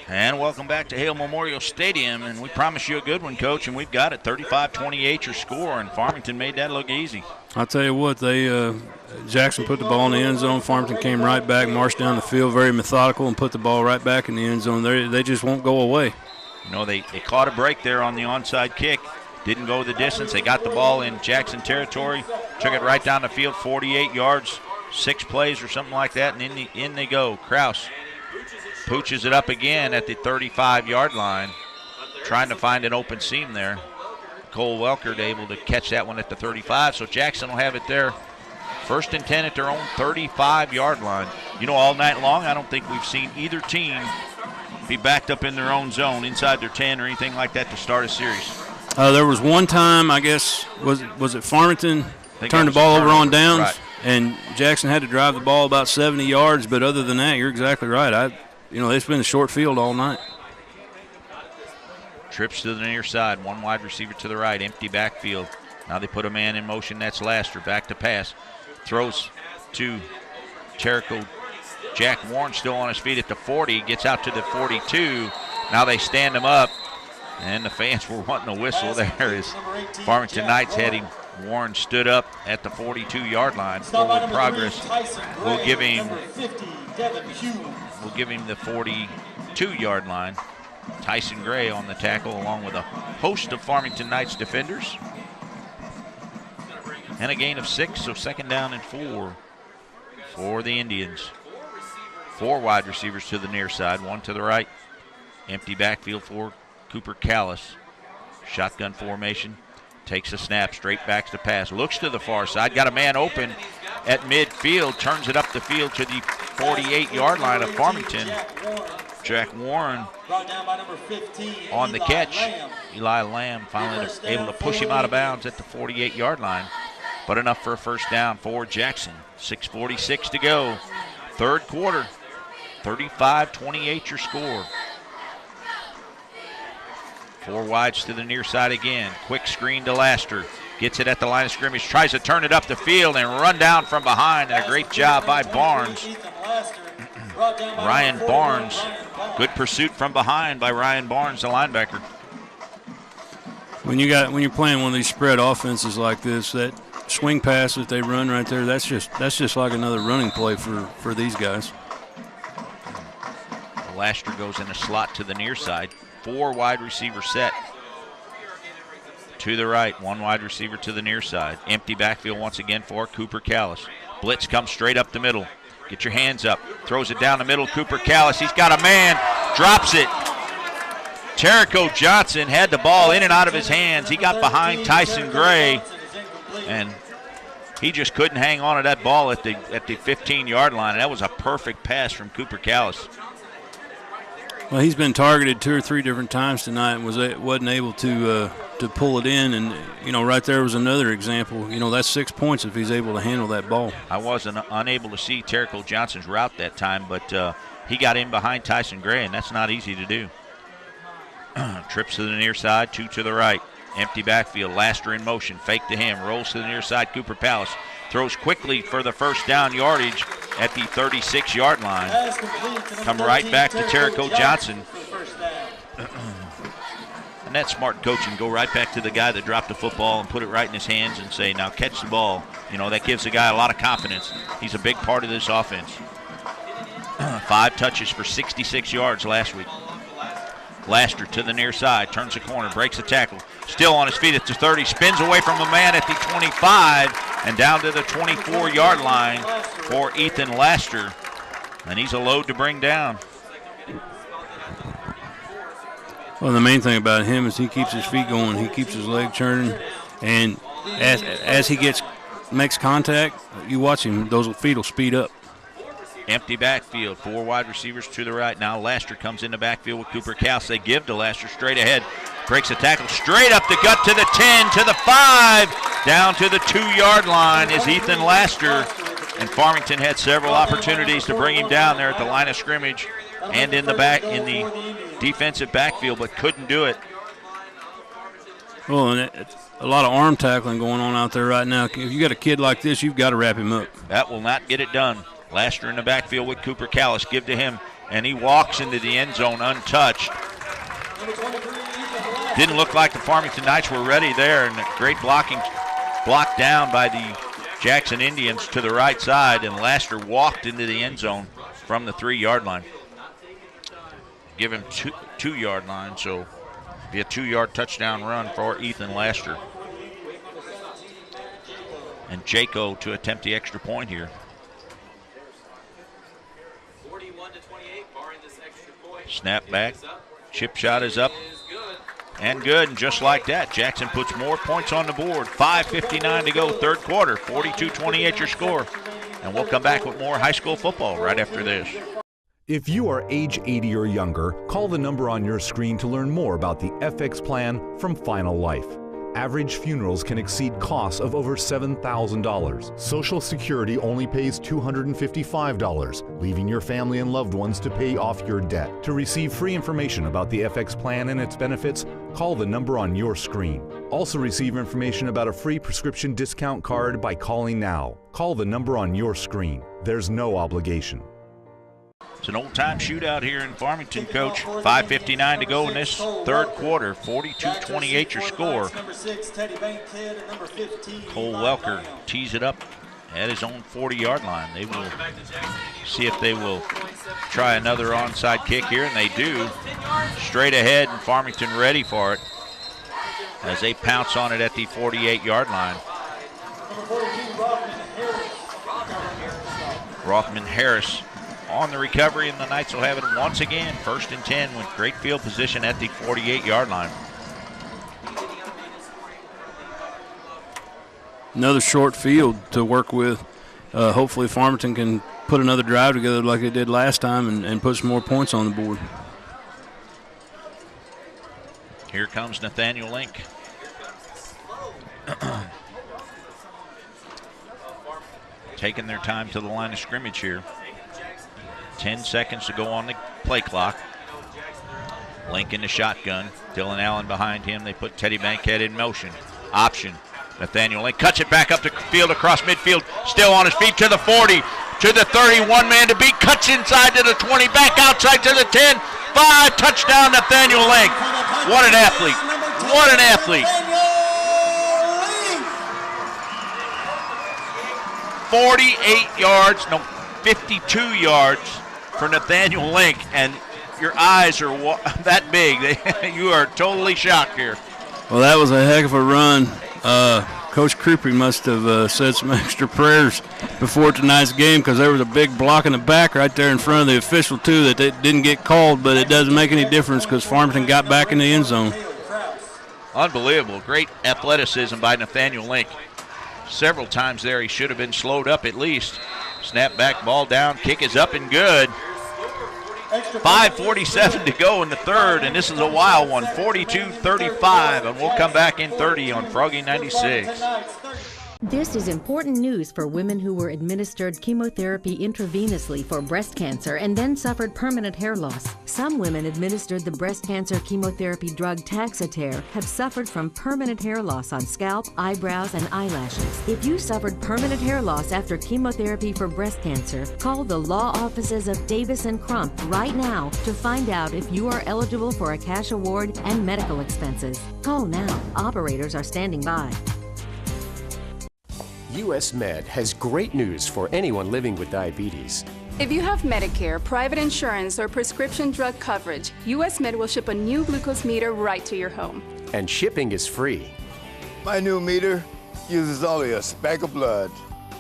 And welcome back to Hale Memorial Stadium, and we promise you a good one, Coach, and we've got it, 35-28 your score, and Farmington made that look easy. I'll tell you what, Jackson put the ball in the end zone. Farmington came right back, marched down the field, very methodical, and put the ball right back in the end zone. They just won't go away. You know, they caught a break there on the onside kick, didn't go the distance. They got the ball in Jackson territory, took it right down the field, 48 yards, 6 plays or something like that, and in they go. Kraus pooches it up again at the 35-yard line, trying to find an open seam there. Cole Welkert able to catch that one at the 35, so Jackson will have it there. 1st and 10 at their own 35-yard line. You know, all night long, I don't think we've seen either team be backed up in their own zone, inside their 10 or anything like that to start a series. There was one time, I guess, was it Farmington turned the ball over on downs, right, and Jackson had to drive the ball about 70 yards, but other than that, you're exactly right. It's been a short field all night. Trips to the near side, one wide receiver to the right, empty backfield. Now they put a man in motion, that's Laster, back to pass. Throws to Jericho. Jack Warren still on his feet at the 40, gets out to the 42. Now they stand him up, and the fans were wanting a whistle there as Farmington Knights had him. Warren stood up at the 42-yard line. Forward progress. We'll give him the 42-yard line. Tyson Gray on the tackle along with a host of Farmington Knights defenders. And a gain of 6, so 2nd down and 4 for the Indians. 4 wide receivers to the near side, 1 to the right. Empty backfield for Cooper Callis. Shotgun formation. Takes a snap, straight backs to pass. Looks to the far side, got a man open at midfield, turns it up the field to the 48-yard line of Farmington. Jack Warren on the catch. Eli Lamb finally able to push him out of bounds at the 48-yard line, but enough for a 1st down for Jackson. 6:46 to go. 3rd quarter, 35-28 your score. 4 wides to the near side again. Quick screen to Laster. Gets it at the line of scrimmage. Tries to turn it up the field and run down from behind. And a great job by Barnes. Ryan Barnes. Good pursuit from behind by Ryan Barnes, the linebacker. When you're playing one of these spread offenses like this, that swing pass that they run right there, that's just like another running play for these guys. Laster goes in a slot to the near side. 4 wide receiver set. To the right, 1 wide receiver to the near side. Empty backfield once again for Cooper Callis. Blitz comes straight up the middle. Get your hands up. Throws it down the middle. Cooper Callis, he's got a man. Drops it. Jericho Johnson had the ball in and out of his hands. He got behind Tyson Gray, and he just couldn't hang on to that ball at the 15-yard line. And that was a perfect pass from Cooper Callis. Well, he's been targeted 2 or 3 different times tonight and wasn't able to pull it in. And, right there was another example. That's 6 points if he's able to handle that ball. I wasn't unable to see Jericho Johnson's route that time, but he got in behind Tyson Gray, and that's not easy to do. Trips to the near side, 2 to the right. Empty backfield. Laster in motion. Fake to him. Rolls to the near side. Cooper Palace throws quickly for the first down yardage at the 36-yard line. Come right back to Terrico Johnson. And that's smart coaching. Go right back to the guy that dropped the football and put it right in his hands and say, now catch the ball. You know, that gives the guy a lot of confidence. He's a big part of this offense. 5 touches for 66 yards last week. Laster to the near side, turns the corner, breaks the tackle. Still on his feet at the 30, spins away from a man at the 25 and down to the 24-yard line for Ethan Laster. And he's a load to bring down. Well, the main thing about him is he keeps his feet going. He keeps his leg churning. And as he makes contact, you watch him, those feet will speed up. Empty backfield, 4 wide receivers to the right. Now Laster comes in the backfield with Cooper Kaus. They give to Laster straight ahead. Breaks a tackle straight up the gut to the 10, to the 5. Down to the 2-yard line is Ethan Laster. And Farmington had several opportunities to bring him down there at the line of scrimmage and in the defensive backfield, but couldn't do it. Well, and a lot of arm tackling going on out there right now. If you got a kid like this, you've got to wrap him up. That will not get it done. Laster in the backfield with Cooper Kaus. Give to him, and he walks into the end zone untouched. Didn't look like the Farmington Knights were ready there, and great blocking, blocked down by the Jackson Indians to the right side, and Laster walked into the end zone from the 3-yard line. Give him 2-yard line, so be a 2-yard touchdown run for Ethan Laster. And Jaco to attempt the extra point here. 41-28, barring this extra point. Snap back, chip shot is up, and good, and just like that, Jackson puts more points on the board. 5:59 to go, third quarter, 42-28 your score. And we'll come back with more high school football right after this. If you are age 80 or younger, call the number on your screen to learn more about the FX plan from Final Life. Average funerals can exceed costs of over $7,000. Social Security only pays $255, leaving your family and loved ones to pay off your debt. To receive free information about the FX plan and its benefits, call the number on your screen. Also receive information about a free prescription discount card by calling now. Call the number on your screen. There's no obligation. It's an old-time shootout here in Farmington, Coach. 5:59 to go in this third quarter. 42-28 your score. Cole Welker tees it up at his own 40-yard line. They will see if they will try another onside kick here, and they do. Straight ahead, and Farmington ready for it as they pounce on it at the 48-yard line. Rothman Harris on the recovery, and the Knights will have it once again. 1st and 10 with great field position at the 48-yard line. Another short field to work with. Hopefully Farmington can put another drive together like they did last time and put some more points on the board. Here comes Nathaniel Link. Taking their time to the line of scrimmage here. 10 seconds to go on the play clock. Link in the shotgun. Dylan Allen behind him. They put Teddy Bankhead in motion. Option. Nathaniel Link cuts it back up the field across midfield. Still on his feet to the 40, to the 30. One man to beat. Cuts inside to the 20. Back outside to the 10. 5. Touchdown Nathaniel Link. What an athlete. What an athlete. 48 yards. No, 52 yards for Nathaniel Link, and your eyes are that big. You are totally shocked here. Well, that was a heck of a run. Coach Creepy must have said some extra prayers before tonight's game, because there was a big block in the back right there in front of the official, too, that they didn't get called, but it doesn't make any difference because Farmington got back in the end zone. Unbelievable. Great athleticism by Nathaniel Link. Several times there he should have been slowed up at least. Snap back, ball down, kick is up and good. 5:47 to go in the third, and this is a wild one, 42-35, and we'll come back in 30 on Froggy 96. This is important news for women who were administered chemotherapy intravenously for breast cancer and then suffered permanent hair loss. Some women administered the breast cancer chemotherapy drug Taxotere have suffered from permanent hair loss on scalp, eyebrows, and eyelashes. If you suffered permanent hair loss after chemotherapy for breast cancer, call the law offices of Davis & Crump right now to find out if you are eligible for a cash award and medical expenses. Call now. Operators are standing by. US Med has great news for anyone living with diabetes. If you have Medicare, private insurance, or prescription drug coverage, US Med will ship a new glucose meter right to your home. And shipping is free. My new meter uses only a speck of blood,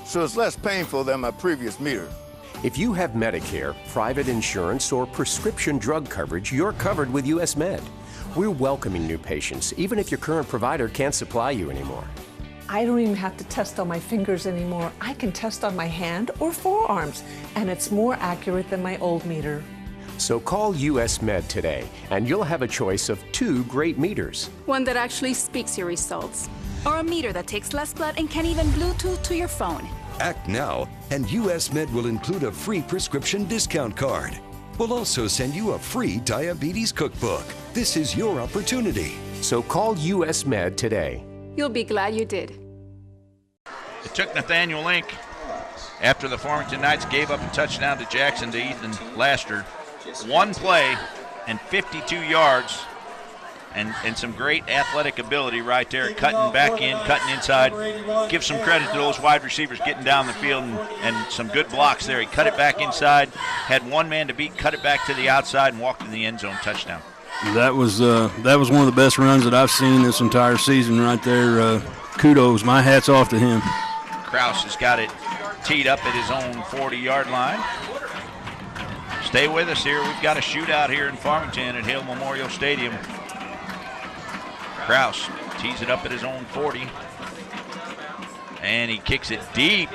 so it's less painful than my previous meter. If you have Medicare, private insurance, or prescription drug coverage, you're covered with US Med. We're welcoming new patients, even if your current provider can't supply you anymore. I don't even have to test on my fingers anymore. I can test on my hand or forearms, and it's more accurate than my old meter. So call US Med today, and you'll have a choice of 2 great meters. One that actually speaks your results. Or a meter that takes less blood and can even Bluetooth to your phone. Act now, and US Med will include a free prescription discount card. We'll also send you a free diabetes cookbook. This is your opportunity. So call US Med today. You'll be glad you did. It took Nathaniel Link after the Farmington Knights gave up a touchdown to Jackson to Ethan Laster. One play and 52 yards and some great athletic ability right there, cutting back in, cutting inside. Give some credit to those wide receivers getting down the field and some good blocks there. He cut it back inside, had one man to beat, cut it back to the outside, and walked in the end zone, touchdown. That was one of the best runs that I've seen this entire season right there. Kudos. My hat's off to him. Kraus has got it teed up at his own 40-yard line. Stay with us here. We've got a shootout here in Farmington at Hale Memorial Stadium. Kraus tees it up at his own 40. And he kicks it deep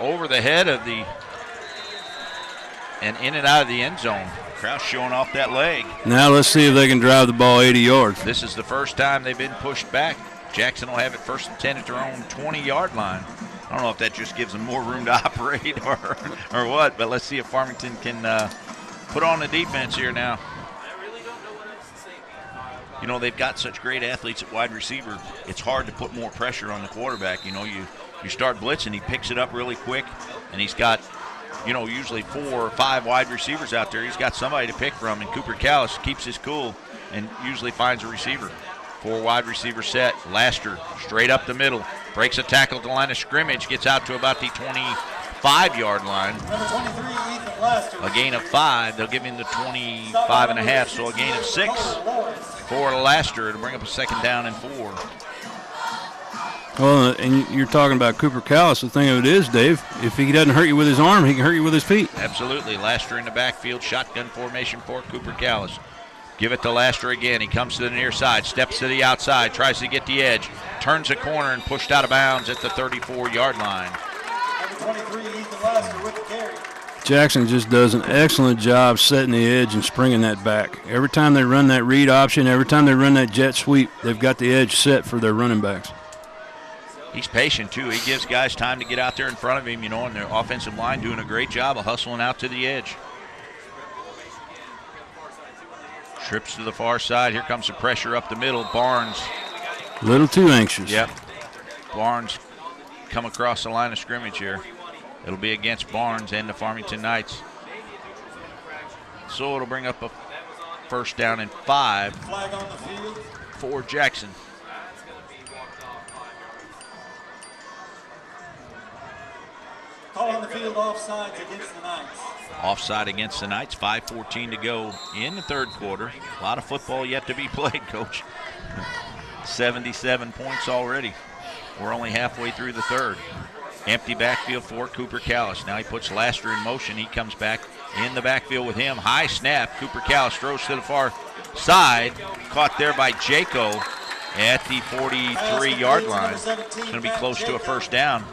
over the head of and in and out of the end zone. Kraus showing off that leg. Now let's see if they can drive the ball 80 yards. This is the first time they've been pushed back. Jackson will have it first and 10 at their own 20-yard line. I don't know if that just gives them more room to operate or what, but let's see if Farmington can put on the defense here now. You know, they've got such great athletes at wide receiver. It's hard to put more pressure on the quarterback. You know, you start blitzing, he picks it up really quick, and he's got, you know, usually 4 or 5 wide receivers out there. He's got somebody to pick from, and Cooper Callis keeps his cool and usually finds a receiver. 4 wide receiver set. Laster straight up the middle. Breaks a tackle at the line of scrimmage. Gets out to about the 25-yard line. Number 23, Ethan Laster. A gain of 5. They'll give him the 25.5, so a gain of 6 for Laster to bring up a second down and 4. Well, and you're talking about Cooper Callis. The thing of it is, Dave, if he doesn't hurt you with his arm, he can hurt you with his feet. Absolutely. Laster in the backfield. Shotgun formation for Cooper Callis. Give it to Laster again. He comes to the near side, steps to the outside, tries to get the edge, turns a corner and pushed out of bounds at the 34-yard line. Number 23, Ethan Laster with the carry. Jackson just does an excellent job setting the edge and springing that back. Every time they run that read option, every time they run that jet sweep, they've got the edge set for their running backs. He's patient, too. He gives guys time to get out there in front of him, you know, and their offensive line doing a great job of hustling out to the edge. Trips to the far side. Here comes the pressure up the middle. Barnes. A little too anxious. Yep. Barnes come across the line of scrimmage here. It'll be against Barnes and the Farmington Knights. So it'll bring up a first down and 5 Flag on the field. for Jackson. Call on the field offsides against the Knights. Offside against the Knights, 5:14 to go in the third quarter. A lot of football yet to be played, Coach. 77 points already. We're only halfway through the third. Empty backfield for Cooper Callis. Now he puts Laster in motion. He comes back in the backfield with him. High snap. Cooper Callis throws to the far side. Caught there by Jaco at the 43-yard line. It's going to be close to a first down.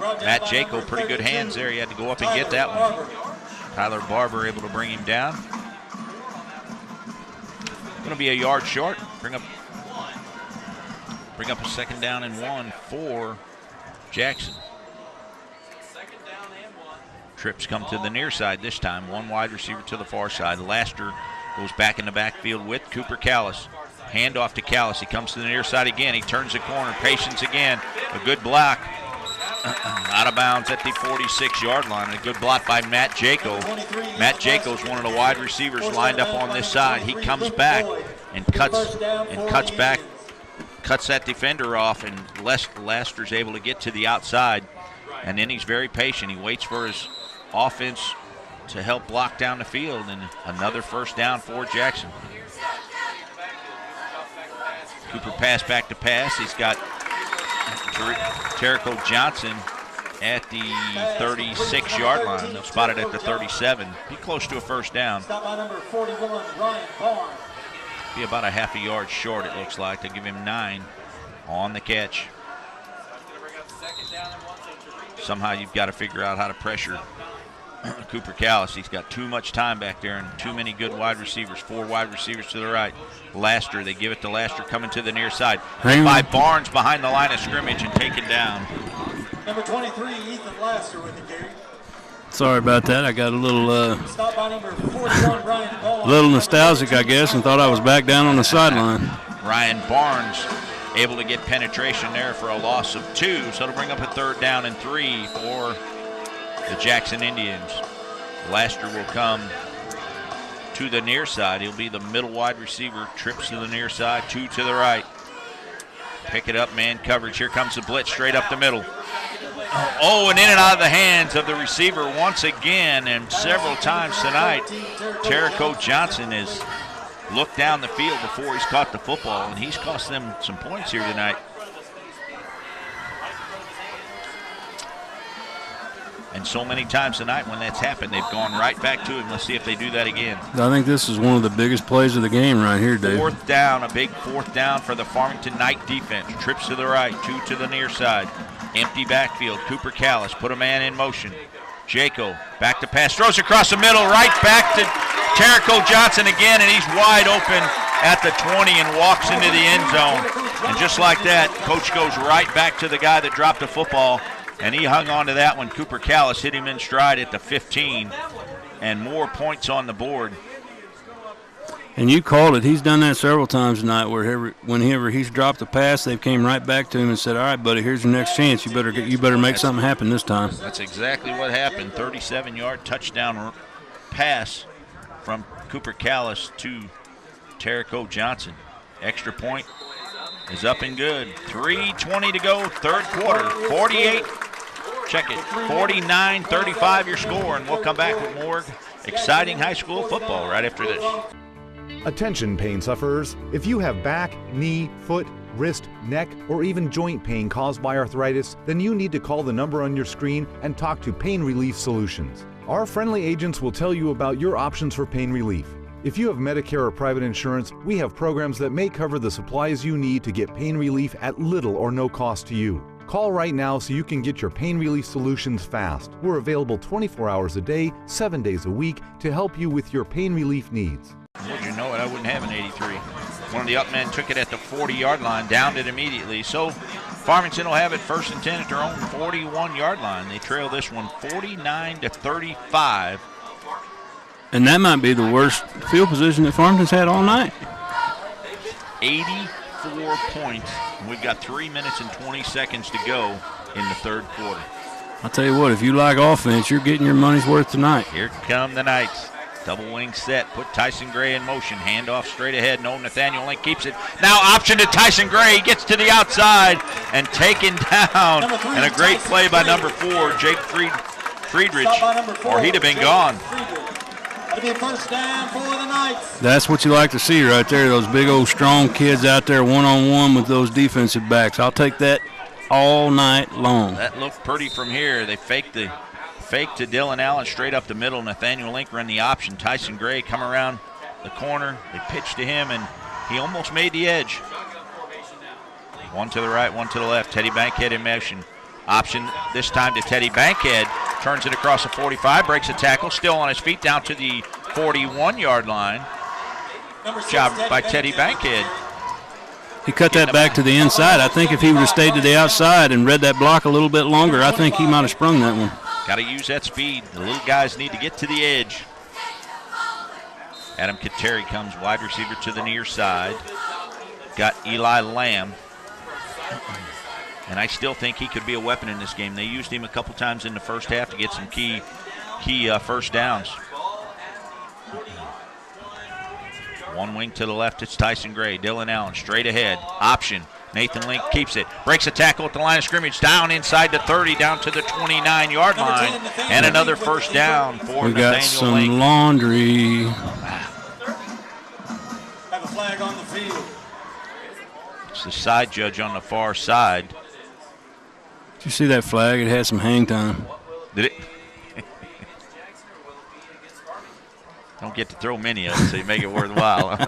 Matt Jaco, pretty good hands there. He had to go up and get that one. Tyler Barber able to bring him down. Going to be a yard short. Bring up bring up a 2nd down and 1 for Jackson. Trips come to the near side this time. 1 wide receiver to the far side. Laster goes back in the backfield with Cooper Callis. Handoff to Callis. He comes to the near side again. He turns the corner. Patience again. A good block. Out of bounds at the 46-yard line. A good block by Matt Jaco. Matt Jaco is one of the wide receivers lined up on this side. He comes back and cuts that defender off, and Laster's able to get to the outside. And then he's very patient. He waits for his offense to help block down the field, and another 1st down for Jackson. Cooper pass back to pass. He's got Terrico Johnson at the 36-yard line. They'll spot it at the 37. Be close to a 1st down. Stop by number 41, Ryan Barnes. Be about a half a yard short, it looks like. They give him 9 on the catch. Somehow you've got to figure out how to pressure Cooper Callis. He's got too much time back there and too many good wide receivers. 4 wide receivers to the right. Laster, they give it to Laster coming to the near side. By Barnes behind the line of scrimmage and taken down. Number 23, Ethan Laster with the carry. Sorry about that. I got a little Stop by number 41, Ryan Barnes. little nostalgic, I guess, and thought I was back down on the sideline. Ryan Barnes able to get penetration there for a loss of 2, so it'll bring up a 3rd down and 3 for the Jackson Indians. Laster will come to the near side. He'll be the middle wide receiver. Trips to the near side, 2 to the right. Pick it up, man coverage. Here comes the blitz straight up the middle. Oh, and in and out of the hands of the receiver once again, and several times tonight. Terrico Johnson has looked down the field before he's caught the football, and he's cost them some points here tonight. And so many times tonight when that's happened, they've gone right back to him. Let's see if they do that again. I think this is one of the biggest plays of the game right here, Dave. 4th down, a big 4th down for the Farmington Knight defense. Trips to the right, 2 to the near side. Empty backfield. Cooper Callis put a man in motion. Jaco back to pass, throws across the middle, right back to Terrico Johnson again, and he's wide open at the 20 and walks into the end zone. And just like that, coach goes right back to the guy that dropped the football, and he hung on to that one. Cooper Callis hit him in stride at the 15, and more points on the board. And you called it. He's done that several times tonight where whenever he's dropped a pass, they've came right back to him and said, all right, buddy, here's your next chance. You better make something happen this time. That's exactly what happened. 37-yard touchdown pass from Cooper Callis to Terrico Johnson. Extra point is up and good. 3:20 to go, 3rd quarter. 48, check it, 49-35 your score, and we'll come back with more exciting high school football right after this. Attention pain sufferers, if you have back, knee, foot, wrist, neck, or even joint pain caused by arthritis, then you need to call the number on your screen and talk to Pain Relief Solutions. Our friendly agents will tell you about your options for pain relief. If you have Medicare or private insurance, we have programs that may cover the supplies you need to get pain relief at little or no cost to you. Call right now so you can get your pain relief solutions fast. We're available 24 hours a day, 7 days a week to help you with your pain relief needs. Would you know it, I wouldn't have an 83. One of the up men took it at the 40-yard line, downed it immediately. So Farmington will have it 1st and 10 at their own 41-yard line. They trail this one 49-35. And that might be the worst field position that Farmington's had all night. 84 points. We've got 3 minutes and 20 seconds to go in the 3rd quarter. I'll tell you what, if you like offense, you're getting your money's worth tonight. Here come the Knights. Double wing set, put Tyson Gray in motion, handoff straight ahead, no Nathaniel Link keeps it. Now option to Tyson Gray, gets to the outside and taken down. And a great play by number 4, Jake Friedrich, or he'd have been gone. That'll be a 1st down for the Knights. That's what you like to see right there, those big old strong kids out there one-on-one with those defensive backs. I'll take that all night long. That looked pretty from here. They faked to Dylan Allen straight up the middle. Nathaniel Link run the option. Tyson Gray come around the corner. They pitched to him, and he almost made the edge. One to the right, one to the left. Teddy Bankhead in motion. Option this time to Teddy Bankhead. Turns it across the 45, breaks a tackle, still on his feet down to the 41-yard line. Job by Teddy Bankhead. He cut that back to the inside. I think if he would have stayed to the outside and read that block a little bit longer, I think he might have sprung that one. Got to use that speed. The little guys need to get to the edge. Adam Kateri comes wide receiver to the near side. Got Eli Lamb. And I still think he could be a weapon in this game. They used him a couple times in the first half to get some key first downs. One wing to the left, it's Tyson Gray. Dylan Allen straight ahead. Option. Nathan Link keeps it. Breaks a tackle at the line of scrimmage. Down inside the 30, down to the 29-yard line. And another first down for Nathaniel Link. We got some laundry. Have a flag on the field. It's the side judge on the far side. Did you see that flag? It had some hang time. Did it? Don't get to throw many of them, so you make it worthwhile.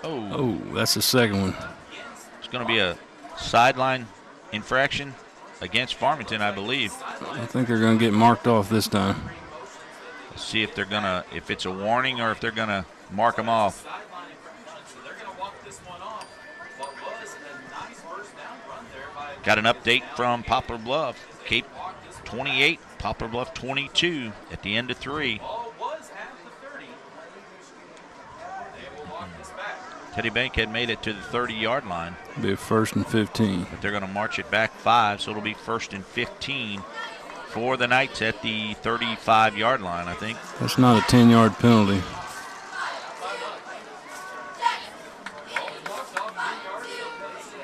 Oh, that's the second one. It's going to be a sideline infraction against Farmington, I believe. I think they're going to get marked off this time. Let's see if they're going to, if it's a warning or if they're going to mark them off. Got an update from Poplar Bluff. Cape 28, Poplar Bluff 22 at the end of 3. Teddy Bankhead made it to the 30-yard line. It'll be a 1st and 15. But they're going to march it back 5, so it'll be 1st and 15 for the Knights at the 35-yard line, I think. That's not a 10-yard penalty.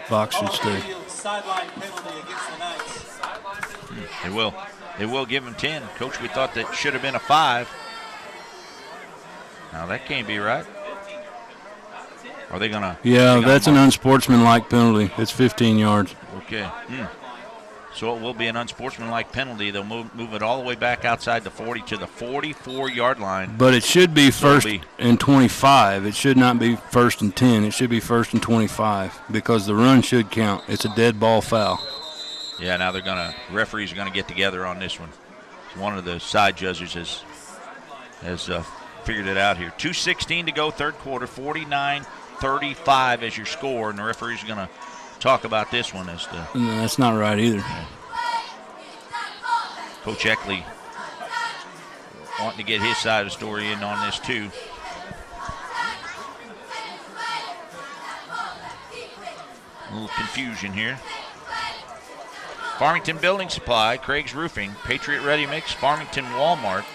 Box should stay. Sideline penalty against the Knights. They will. They will give him 10. Coach, we thought that should have been a 5. Now that can't be right. Are they gonna? Yeah, that's an unsportsmanlike penalty. It's 15 yards. Okay. So it will be an unsportsmanlike penalty. They'll move it all the way back outside the 40 to the 44-yard line. But it should be 1st and 25. It should not be 1st and 10. It should be 1st and 25 because the run should count. It's a dead ball foul. Yeah, now referees are gonna get together on this one. One of the side judges has figured it out here. 2:16 to go, third quarter, 49-35 as your score, and the referees are gonna talk about this one as the. No, that's not right either. Coach Eckley wanting to get his side of the story in on this too. A little confusion here. Farmington Building Supply, Craig's Roofing, Patriot Ready Mix, Farmington Walmart,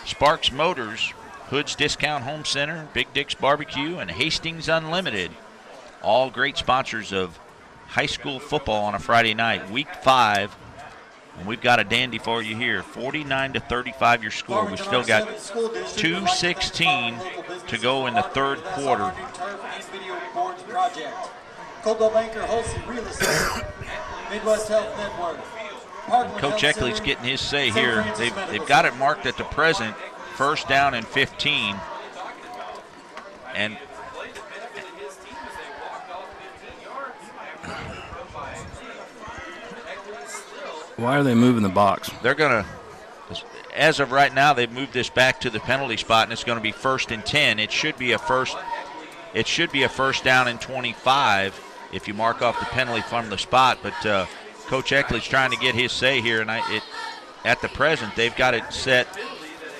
Sparks Motors, Hood's Discount Home Center, Big Dick's Barbecue, and Hastings Unlimited. All great sponsors of high school football on a Friday night, week 5. And we've got a dandy for you here. 49-35 your score. We've still got 2:16 to go in the third quarter. Coldwell Banker Holsey Real Estate, Midwest Health Network. Coach Eckley's getting his say here. They've got it marked at the present, 1st down and 15. And why are they moving the box? They're going to, as of right now, they've moved this back to the penalty spot, and it's going to be 1st and 10. It should be a first down and 25 if you mark off the penalty from the spot. But Coach Eckley's trying to get his say here, and at the present they've got it set.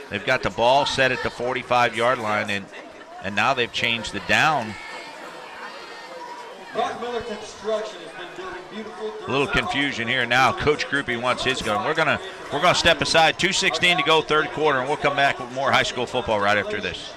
They've got the ball set at the 45-yard line, and now they've changed the down. Brock Miller Construction has been building beautiful. A little confusion here now. Coach Groupie wants his gun. We're gonna step aside. 2:16 to go, third quarter, and we'll come back with more high school football right after this.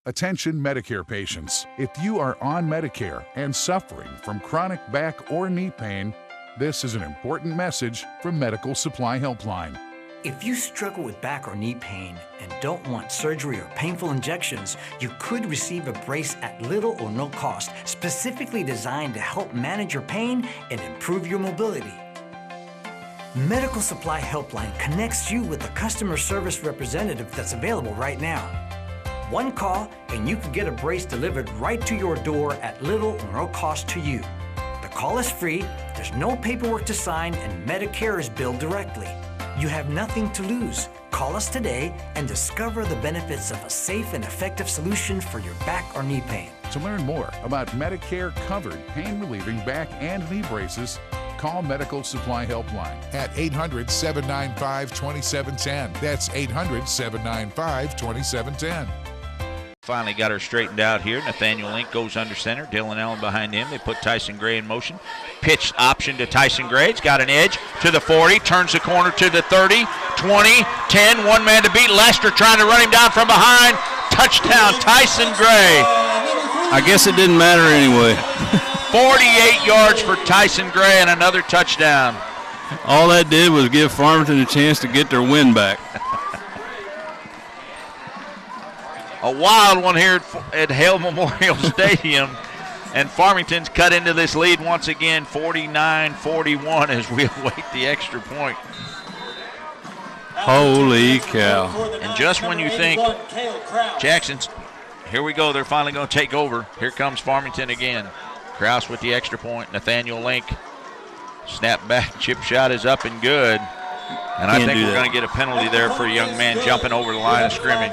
Attention Medicare patients. If you are on Medicare and suffering from chronic back or knee pain, this is an important message from Medical Supply Helpline. If you struggle with back or knee pain and don't want surgery or painful injections, you could receive a brace at little or no cost, specifically designed to help manage your pain and improve your mobility. Medical Supply Helpline connects you with a customer service representative that's available right now. One call and you can get a brace delivered right to your door at little or no cost to you. The call is free, there's no paperwork to sign, and Medicare is billed directly. You have nothing to lose. Call us today and discover the benefits of a safe and effective solution for your back or knee pain. To learn more about Medicare-covered pain-relieving back and knee braces, call Medical Supply Helpline at 800-795-2710. That's 800-795-2710. Finally got her straightened out here. Nathaniel Link goes under center. Dylan Allen behind him. They put Tyson Gray in motion. Pitch option to Tyson Gray. He's got an edge to the 40. Turns the corner to the 30, 20, 10. One man to beat. Lester trying to run him down from behind. Touchdown, Tyson Gray. I guess it didn't matter anyway. 48 yards for Tyson Gray and another touchdown. All that did was give Farmington a chance to get their win back. A wild one here at Hale Memorial Stadium. And Farmington's cut into this lead once again, 49-41 as we await the extra point. Holy cow. And just when you think Jackson's, here we go, they're finally going to take over. Here comes Farmington again. Kraus with the extra point. Nathaniel Link. Snap back, chip shot is up and good. And I think we're going to get a penalty there for a young man jumping over the line of scrimmage.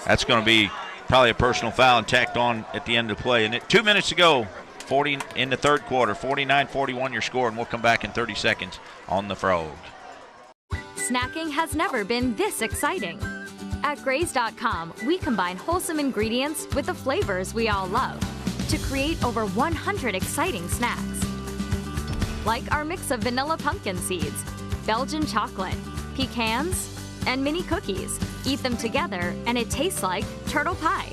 That's going to be probably a personal foul and tacked on at the end of the play. And 2 minutes to go, 40 in the third quarter, 49-41 your score, and we'll come back in 30 seconds on the Frog. Snacking has never been this exciting. At Graze.com, we combine wholesome ingredients with the flavors we all love to create over 100 exciting snacks. Like our mix of vanilla pumpkin seeds, Belgian chocolate, pecans, and mini cookies. Eat them together and it tastes like turtle pie.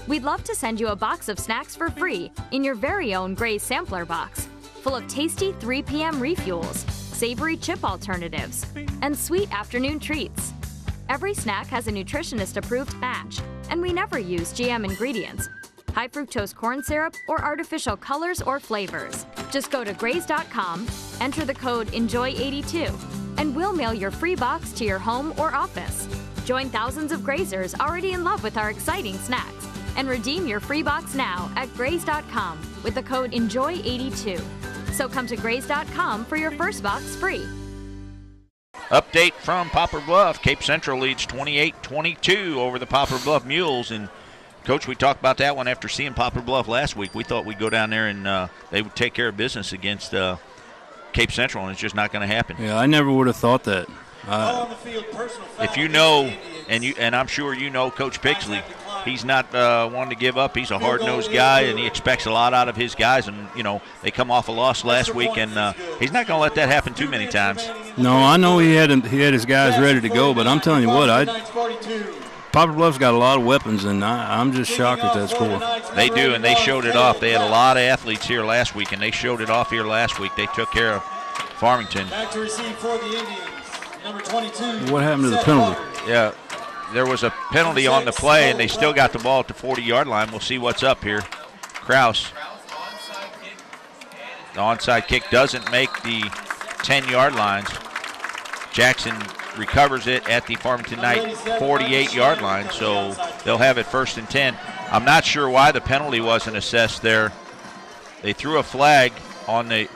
We'd love to send you a box of snacks for free in your very own Graze sampler box, full of tasty 3 p.m. refuels, savory chip alternatives, and sweet afternoon treats. Every snack has a nutritionist-approved match, and we never use GM ingredients, high fructose corn syrup, or artificial colors or flavors. Just go to Graze.com, enter the code ENJOY82, and we'll mail your free box to your home or office. Join thousands of Grazers already in love with our exciting snacks and redeem your free box now at Graze.com with the code ENJOY82. So come to Graze.com for your first box free. Update from Poplar Bluff. Cape Central leads 28-22 over the Poplar Bluff Mules. And, Coach, we talked about that one after seeing Poplar Bluff last week. We thought we'd go down there and they would take care of business against Cape Central, and it's just not going to happen. Yeah, I never would have thought that. If you know, and I'm sure you know Coach Pixley, he's not one to give up. He's a hard-nosed guy, and he expects a lot out of his guys. And, you know, they come off a loss last week, and he's not going to let that happen too many times. No, I know he had his guys ready to go, but I'm telling you what, Poplar Bluff's got a lot of weapons, and I'm just shocked at that score. They do, and they showed it off. They had a lot of athletes here last week, and they showed it off here last week. They took care of Farmington. Back to receive for the Indians, number 22. What happened to the penalty? Yeah, there was a penalty on the play, and they still got the ball at the 40-yard line. We'll see what's up here. Kraus. The onside kick doesn't make the 10-yard lines. Jackson recovers it at the Farmington Knight 48-yard line, so they'll have it 1st and 10. I'm not sure why the penalty wasn't assessed there. They threw a flag on the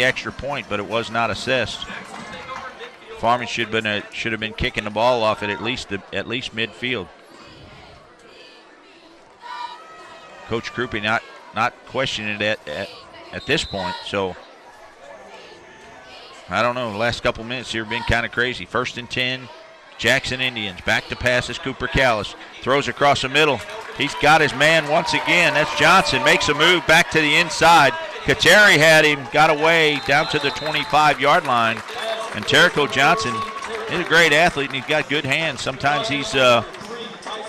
extra point, but it was not assessed. Farmington should have been kicking the ball off at least midfield. Coach Krupe not questioning it at this point, so I don't know. The last couple minutes here have been kind of crazy. 1st and 10, Jackson Indians. Back to pass is Cooper Callis. Throws across the middle. He's got his man once again. That's Johnson. Makes a move back to the inside. Kateri had him, got away down to the 25-yard line. And Terrico Johnson is a great athlete, and he's got good hands. Sometimes he's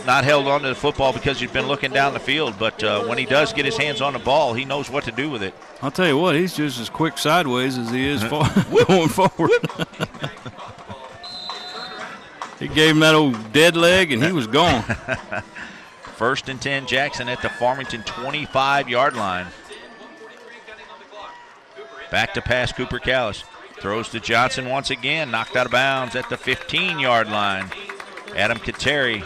not held onto the football because he's been looking down the field, but when he does get his hands on the ball, he knows what to do with it. I'll tell you what, he's just as quick sideways as he is going forward. He gave him that old dead leg, and he was gone. 1st and 10, Jackson at the Farmington 25-yard line. Back to pass, Cooper Callis. Throws to Johnson once again, knocked out of bounds at the 15-yard line. Adam Kateri.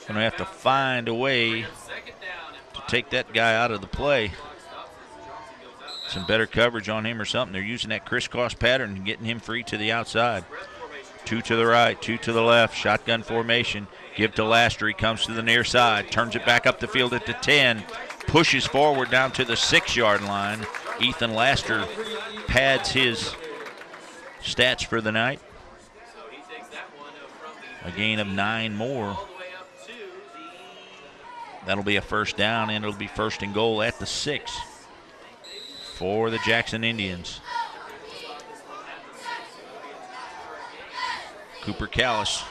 Going to have to find a way to take that guy out of the play. some better coverage on him or something. They're using that crisscross pattern and getting him free to the outside. 2 to the right, 2 to the left, shotgun formation. Give to Laster, he comes to the near side, turns it back up the field at the 10, pushes forward down to the 6-yard line. Ethan Laster pads his stats for the night. A gain of 9 more. That'll be a first down, and it'll be first and goal at the 6 for the Jackson Indians. Cooper Callis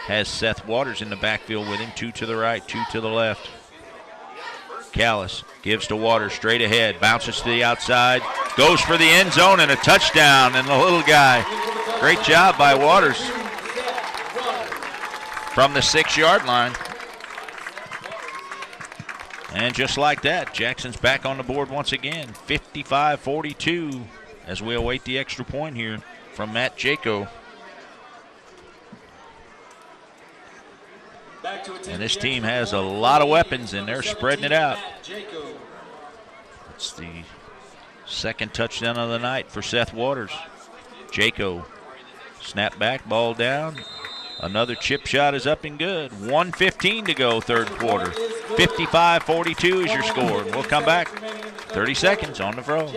has Seth Waters in the backfield with him. 2 to the right, 2 to the left. Callis gives to Waters straight ahead, bounces to the outside, goes for the end zone and a touchdown. And the little guy, great job by Waters from the 6-yard line. And just like that, Jackson's back on the board once again, 55-42, as we await the extra point here from Matt Jaco. And this team has a lot of weapons, and they're spreading it out. It's the second touchdown of the night for Seth Waters. Jaco, snap back, ball down. Another chip shot is up and good. 1:15 to go, third quarter. 55-42 is your score. We'll come back. 30 seconds on the throw.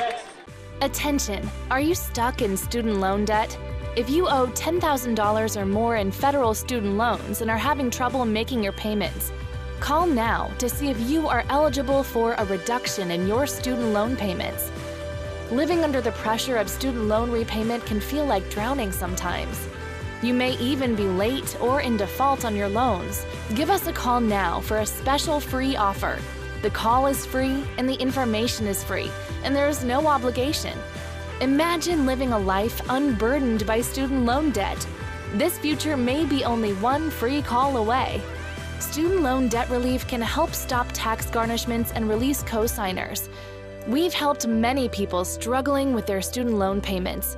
Attention, are you stuck in student loan debt? If you owe $10,000 or more in federal student loans and are having trouble making your payments, call now to see if you are eligible for a reduction in your student loan payments. Living under the pressure of student loan repayment can feel like drowning sometimes. You may even be late or in default on your loans. Give us a call now for a special free offer. The call is free and the information is free, and there is no obligation. Imagine living a life unburdened by student loan debt. This future may be only one free call away. Student loan debt relief can help stop tax garnishments and release co-signers. We've helped many people struggling with their student loan payments.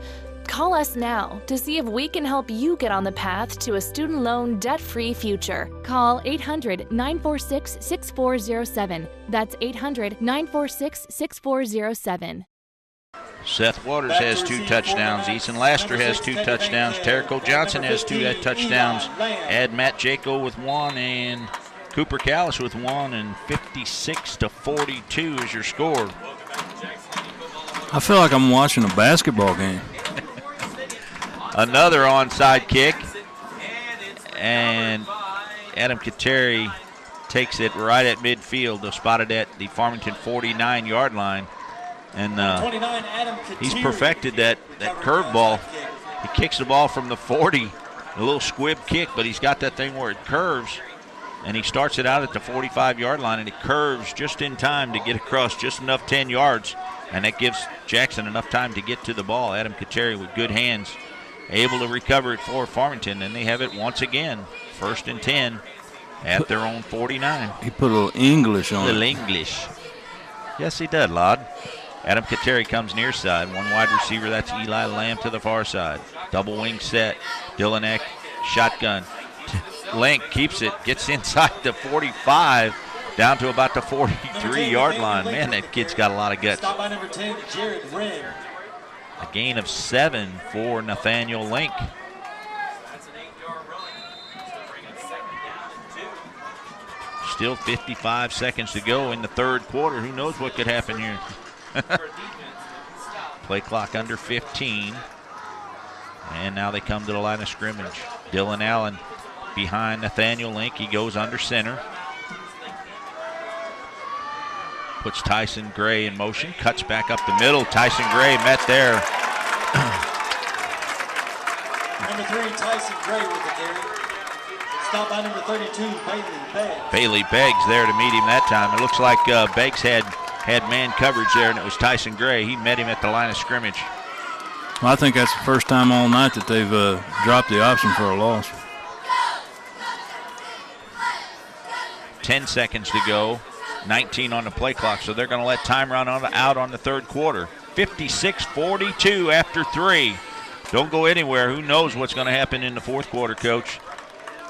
Call us now to see if we can help you get on the path to a student loan debt-free future. Call 800-946-6407. That's 800-946-6407. Seth Waters has 2 touchdowns. Ethan Laster has 2 touchdowns. Terrico Johnson has 2 touchdowns. Add Matt Jaco with 1 and Cooper Callis with 1, and 56-42 is your score. I feel like I'm watching a basketball game. Another onside kick, and Adam Kateri takes it right at midfield. They're spotted at the Farmington 49-yard line. And he's perfected that curveball. He kicks the ball from the 40, a little squib kick, but he's got that thing where it curves, and he starts it out at the 45-yard line, and it curves just in time to get across just enough 10 yards, and that gives Jackson enough time to get to the ball. Adam Kateri with good hands, able to recover it for Farmington, and they have it once again, 1st and 10 at their own 49. He put a little English on it. A little English. Yes, he did, Lod. Adam Kateri comes near side. One wide receiver, that's Eli Lamb to the far side. Double wing set. Dylan Eck, shotgun. Link keeps it, gets inside the 45, down to about the 43-yard line. Man, that kid's got a lot of guts. Stop by number 10, Jared Wren. A gain of 7 for Nathaniel Link. Still 55 seconds to go in the third quarter. Who knows what could happen here? Play clock under 15. And now they come to the line of scrimmage. Dylan Allen behind Nathaniel Link. He goes under center. Puts Tyson Gray in motion. Cuts back up the middle. Tyson Gray met there. Number 3, Tyson Gray with the carry. Stop by number 32, Bailey Beggs. Bailey Beggs there to meet him that time. It looks like Beggs had man coverage there, and it was Tyson Gray. He met him at the line of scrimmage. Well, I think that's the first time all night that they've dropped the option for a loss. 10 seconds to go, 19 on the play clock, so they're going to let time run out on the third quarter. 56-42 after 3. Don't go anywhere. Who knows what's going to happen in the fourth quarter, Coach?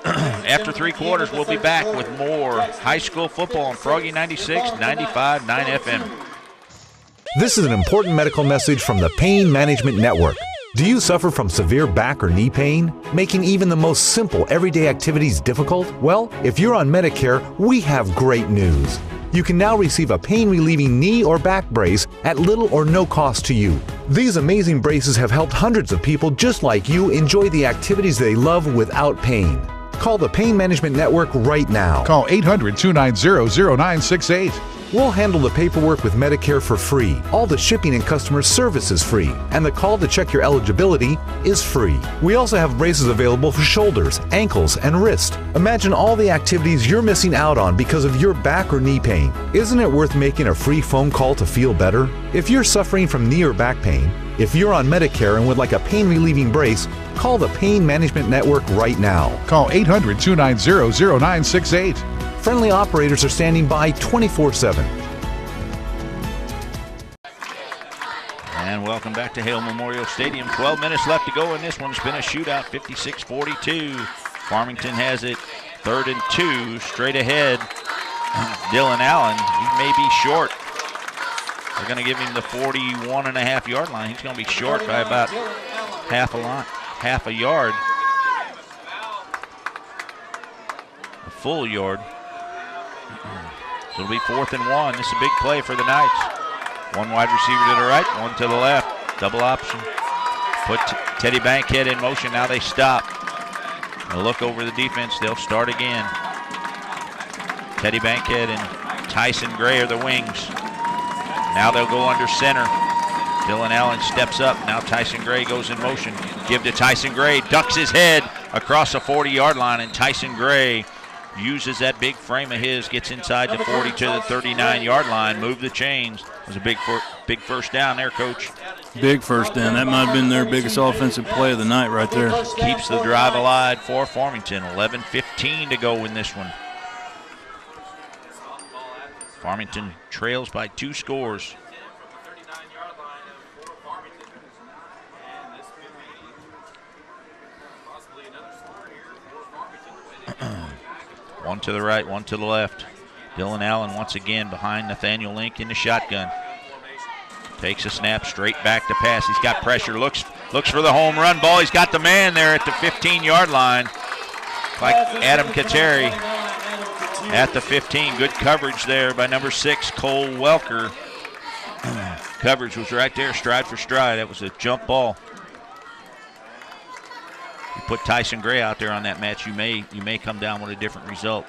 After 3 quarters, we'll be back with more high school football on Froggy 96, 95, 9 FM. This is an important medical message from the Pain Management Network. Do you suffer from severe back or knee pain, making even the most simple everyday activities difficult? Well, if you're on Medicare, we have great news. You can now receive a pain-relieving knee or back brace at little or no cost to you. These amazing braces have helped hundreds of people just like you enjoy the activities they love without pain. Call the Pain Management Network right now. Call 800-290-0968. We'll handle the paperwork with Medicare for free. All the shipping and customer service is free. And the call to check your eligibility is free. We also have braces available for shoulders, ankles, and wrist. Imagine all the activities you're missing out on because of your back or knee pain. Isn't it worth making a free phone call to feel better? If you're suffering from knee or back pain, if you're on Medicare and would like a pain-relieving brace, call the Pain Management Network right now. Call 800-290-0968. Friendly operators are standing by 24/7. And welcome back to Hale Memorial Stadium. 12 minutes left to go in this one. It's been a shootout, 56-42. Farmington has it 3rd and 2, straight ahead. Dylan Allen, he may be short. They're going to give him the 41.5-yard line. He's going to be short by about half a yard. A full yard. So it'll be 4th and 1. This is a big play for the Knights. One wide receiver to the right, one to the left. Double option. Put Teddy Bankhead in motion. Now they stop. They'll look over the defense. They'll start again. Teddy Bankhead and Tyson Gray are the wings. Now they'll go under center. Dylan Allen steps up. Now Tyson Gray goes in motion. Give to Tyson Gray. Ducks his head across the 40-yard line, and Tyson Gray uses that big frame of his, gets inside the 40 to the 39-yard line, move the chains. It was a big first down there, Coach. Big first down. That might have been their biggest offensive play of the night right there. Keeps the drive alive for Farmington. 11:15 to go in this one. Farmington trails by 2 scores. One to the right, one to the left. Dylan Allen once again behind Nathaniel Link in the shotgun. Takes a snap, straight back to pass. He's got pressure, looks for the home run ball. He's got the man there at the 15-yard line. Like Adam Kateri at the 15. Good coverage there by number 6, Cole Welker. Coverage was right there, stride for stride. That was a jump ball. You put Tyson Gray out there on that match, you may come down with a different result.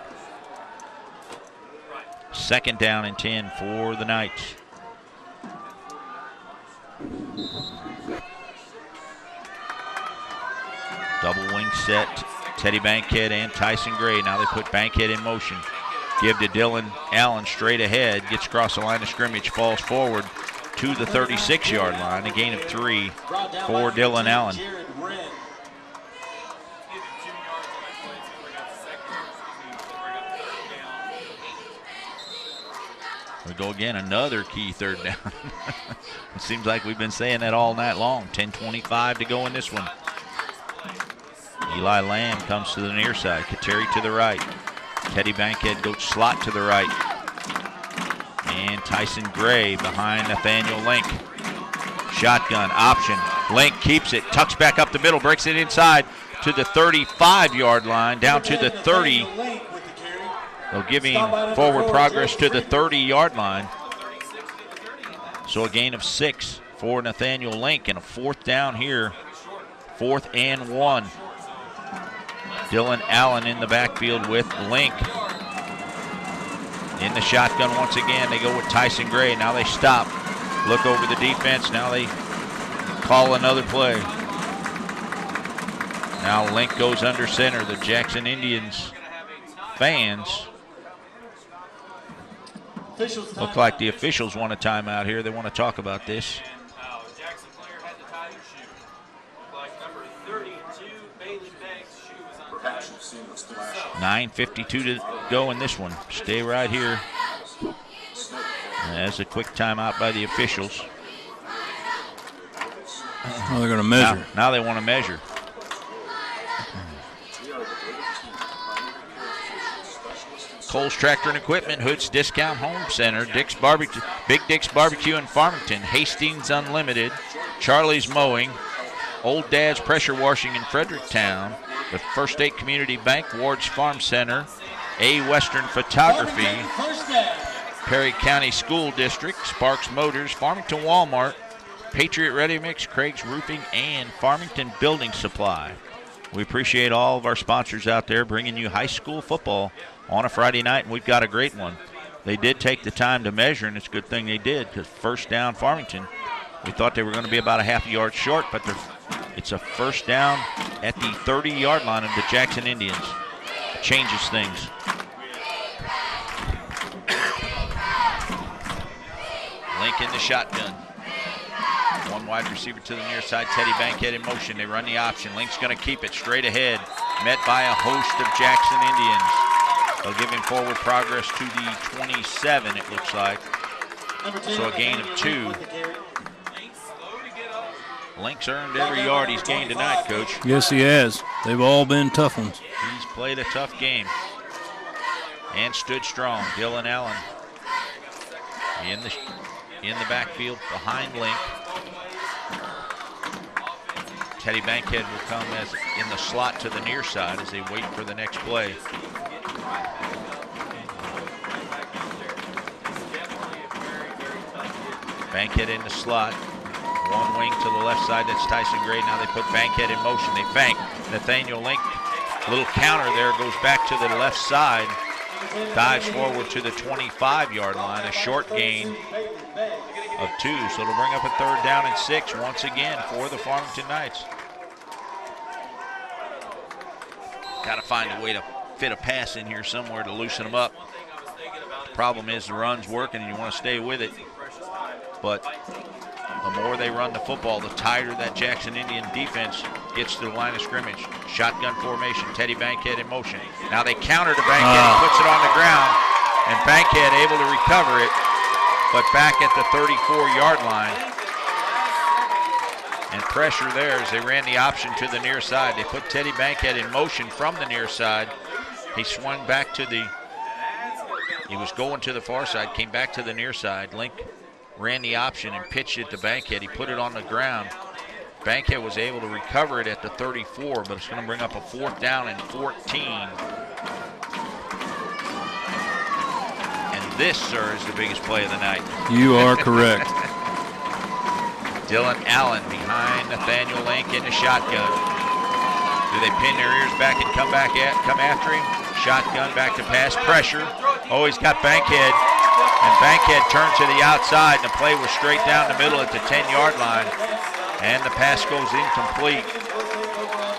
2nd down and 10 for the Knights. Double wing set, Teddy Bankhead and Tyson Gray. Now they put Bankhead in motion. Give to Dylan Allen straight ahead, gets across the line of scrimmage, falls forward to the 36-yard line. A gain of 3 for Dylan Allen. We go again, another key 3rd down. It seems like we've been saying that all night long. 10:25 to go in this one. Eli Lamb comes to the near side. Kateri to the right. Teddy Bankhead goes slot to the right. And Tyson Gray behind Nathaniel Link. Shotgun option. Link keeps it, tucks back up the middle, breaks it inside to the 35-yard line, down to the 30. They'll give him forward progress to the 30-yard line. So a gain of 6 for Nathaniel Link, and a 4th down here. 4th and 1. Dylan Allen in the backfield with Link. In the shotgun once again, they go with Tyson Gray. Now they stop, look over the defense. Now they call another play. Now Link goes under center. The Jackson Indians fans look like the officials want a timeout here. They want to talk about this. 9:52 to go in this one. Stay right here. That's a quick timeout by the officials. Well, they're going to measure. Now they want to measure. Coles Tractor and Equipment, Hood's Discount Home Center, Dick's Barbecue, Big Dick's Barbecue in Farmington, Hastings Unlimited, Charlie's Mowing, Old Dad's Pressure Washing in Fredericktown, the First State Community Bank, Ward's Farm Center, A Western Photography, Perry County School District, Sparks Motors, Farmington Walmart, Patriot Ready Mix, Craig's Roofing, and Farmington Building Supply. We appreciate all of our sponsors out there bringing you high school football on a Friday night, and we've got a great one. They did take the time to measure, and it's a good thing they did, because first down Farmington, we thought they were going to be about a half a yard short, but it's a first down at the 30-yard line of the Jackson Indians. It changes things. Link in the shotgun. One wide receiver to the near side. Teddy Bankhead in motion. They run the option. Link's going to keep it straight ahead. Met by a host of Jackson Indians. They'll give him forward progress to the 27, it looks like. So a gain of 2. Link's earned every yard he's gained tonight, Coach. Yes, he has. They've all been tough ones. He's played a tough game and stood strong. Dylan Allen in the backfield behind Link. Teddy Bankhead will come as in the slot to the near side as they wait for the next play. Bankhead in the slot. One wing to the left side, that's Tyson Gray. Now they put Bankhead in motion. They bank. Nathaniel Link, a little counter there, goes back to the left side. Dives forward to the 25-yard line, a short gain of 2. So it'll bring up a 3rd down and 6 once again for the Farmington Knights. Got to find a way to fit a pass in here somewhere to loosen them up. The problem is the run's working and you want to stay with it. But the more they run the football, the tighter that Jackson Indian defense gets to the line of scrimmage. Shotgun formation, Teddy Bankhead in motion. Now they counter to Bankhead, he puts it on the ground, and Bankhead able to recover it, but back at the 34-yard line. And pressure there as they ran the option to the near side. They put Teddy Bankhead in motion from the near side. He swung back to he was going to the far side, came back to the near side. Link ran the option and pitched it to Bankhead. He put it on the ground. Bankhead was able to recover it at the 34, but it's going to bring up a 4th down and 14. And this, sir, is the biggest play of the night. You are correct. Dylan Allen behind Nathaniel Link in the shotgun. Do they pin their ears back and come after him? Shotgun, back to pass, pressure. Oh, he's got Bankhead. And Bankhead turned to the outside, and the play was straight down the middle at the 10-yard line. And the pass goes incomplete.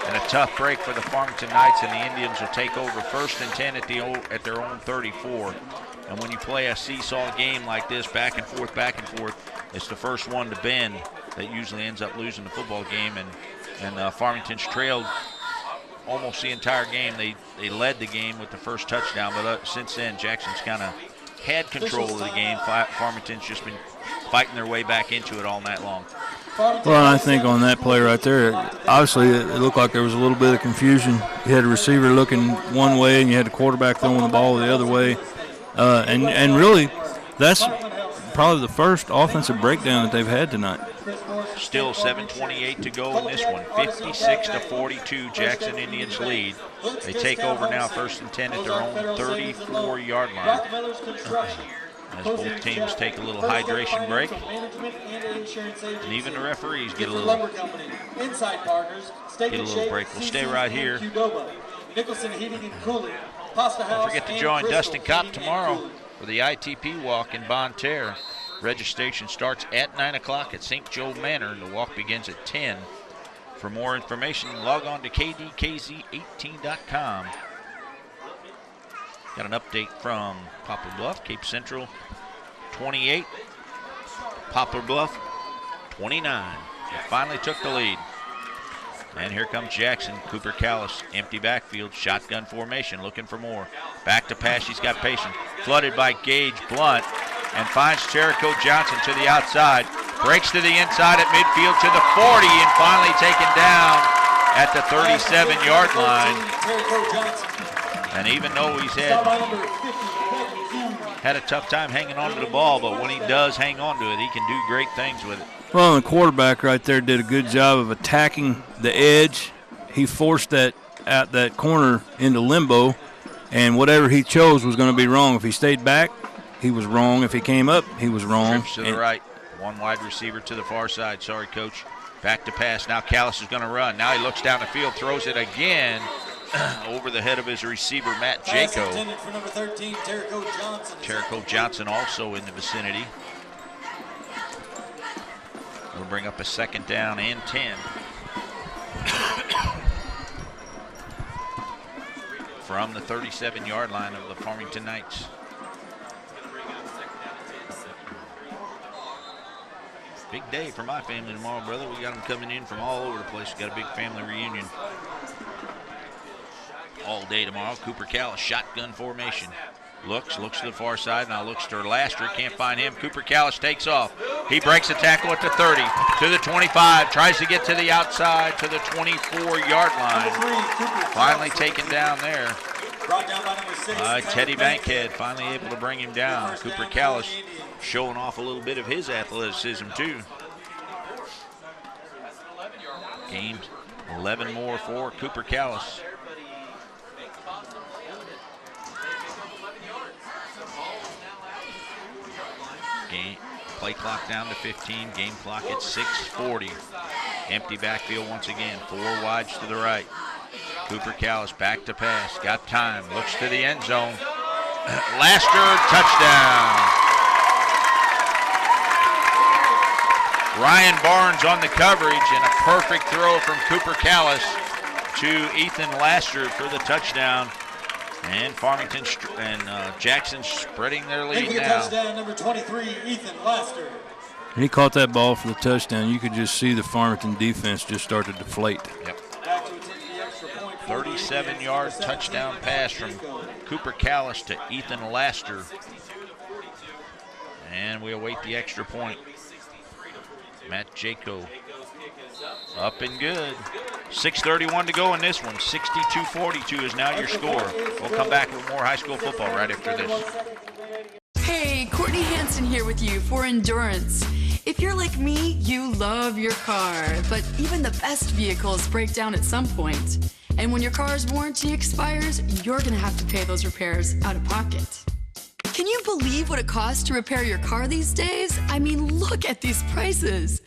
And a tough break for the Farmington Knights, and the Indians will take over 1st and 10 at their own 34. And when you play a seesaw game like this, back and forth, it's the first one to bend that usually ends up losing the football game. And Farmington's trailed almost the entire game. They led the game with the first touchdown, but since then, Jackson's kind of had control of the game. Farmington's just been fighting their way back into it all night long. Well, I think on that play right there, obviously it looked like there was a little bit of confusion. You had a receiver looking one way, and you had the quarterback throwing the ball the other way. And really, that's probably the first offensive breakdown that they've had tonight. Still 7:28 to go in this one. 56-42, Jackson Indians lead. They take over now 1st and 10 at their own 34-yard line. As both teams take a little hydration break. And even the referees get a little break. We'll stay right here. Don't forget to join Dustin Kopp tomorrow for the ITP walk in Bonne Terre. Registration starts at 9 o'clock at St. Joe Manor, and the walk begins at 10. For more information, log on to kdkz18.com. Got an update from Poplar Bluff, Cape Central 28, Poplar Bluff 29. They finally took the lead. And here comes Jackson. Cooper Callis, empty backfield, shotgun formation, looking for more. Back to pass, he's got patience. Flooded by Gage Blunt, and finds Jericho Johnson to the outside. Breaks to the inside at midfield to the 40, and finally taken down at the 37-yard line. And even though he's had a tough time hanging on to the ball, but when he does hang on to it, he can do great things with it. Well, the quarterback right there did a good job of attacking the edge. He forced that corner into limbo, and whatever he chose was going to be wrong. If he stayed back, he was wrong. If he came up, he was wrong. Trips to the right. One wide receiver to the far side. Sorry, Coach. Back to pass. Now Callis is going to run. Now he looks down the field, throws it again over the head of his receiver, Matt Jaco. For number 13, Terrico Johnson. Terrico Johnson also in the vicinity. We'll bring up a 2nd down and 10. From the 37-yard line of the Farmington Knights. Big day for my family tomorrow, brother. We got them coming in from all over the place. We got a big family reunion all day tomorrow. Cooper Callis, shotgun formation. Looks to the far side, now looks to Laster, can't find him. Cooper Callis takes off. He breaks a tackle at the 30, to the 25, tries to get to the outside, to the 24-yard line. Finally taken down there by Teddy Bankhead, finally able to bring him down. Cooper Callis showing off a little bit of his athleticism too. Gained 11 more for Cooper Callis. Play clock down to 15, game clock at 6:40. Empty backfield once again, 4 wides to the right. Cooper Callis back to pass, got time, looks to the end zone. Laster, touchdown. Ryan Barnes on the coverage and a perfect throw from Cooper Callis to Ethan Laster for the touchdown. And Farmington and Jackson spreading their lead Making a now. touchdown, number 23, Ethan Laster. He caught that ball for the touchdown. You could just see the Farmington defense just start to deflate. Yep. 37-yard touchdown pass from Cooper Callis to Ethan Laster. And we await the extra point. Matt Jaco up and good. 6:31 to go in this one. 62-42 is now your score. We'll come back with more high school football right after this. Hey, Courtney Hansen here with you for Endurance. If you're like me, you love your car, but even the best vehicles break down at some point. And when your car's warranty expires, you're gonna have to pay those repairs out of pocket. Can you believe what it costs to repair your car these days? I mean, look at these prices.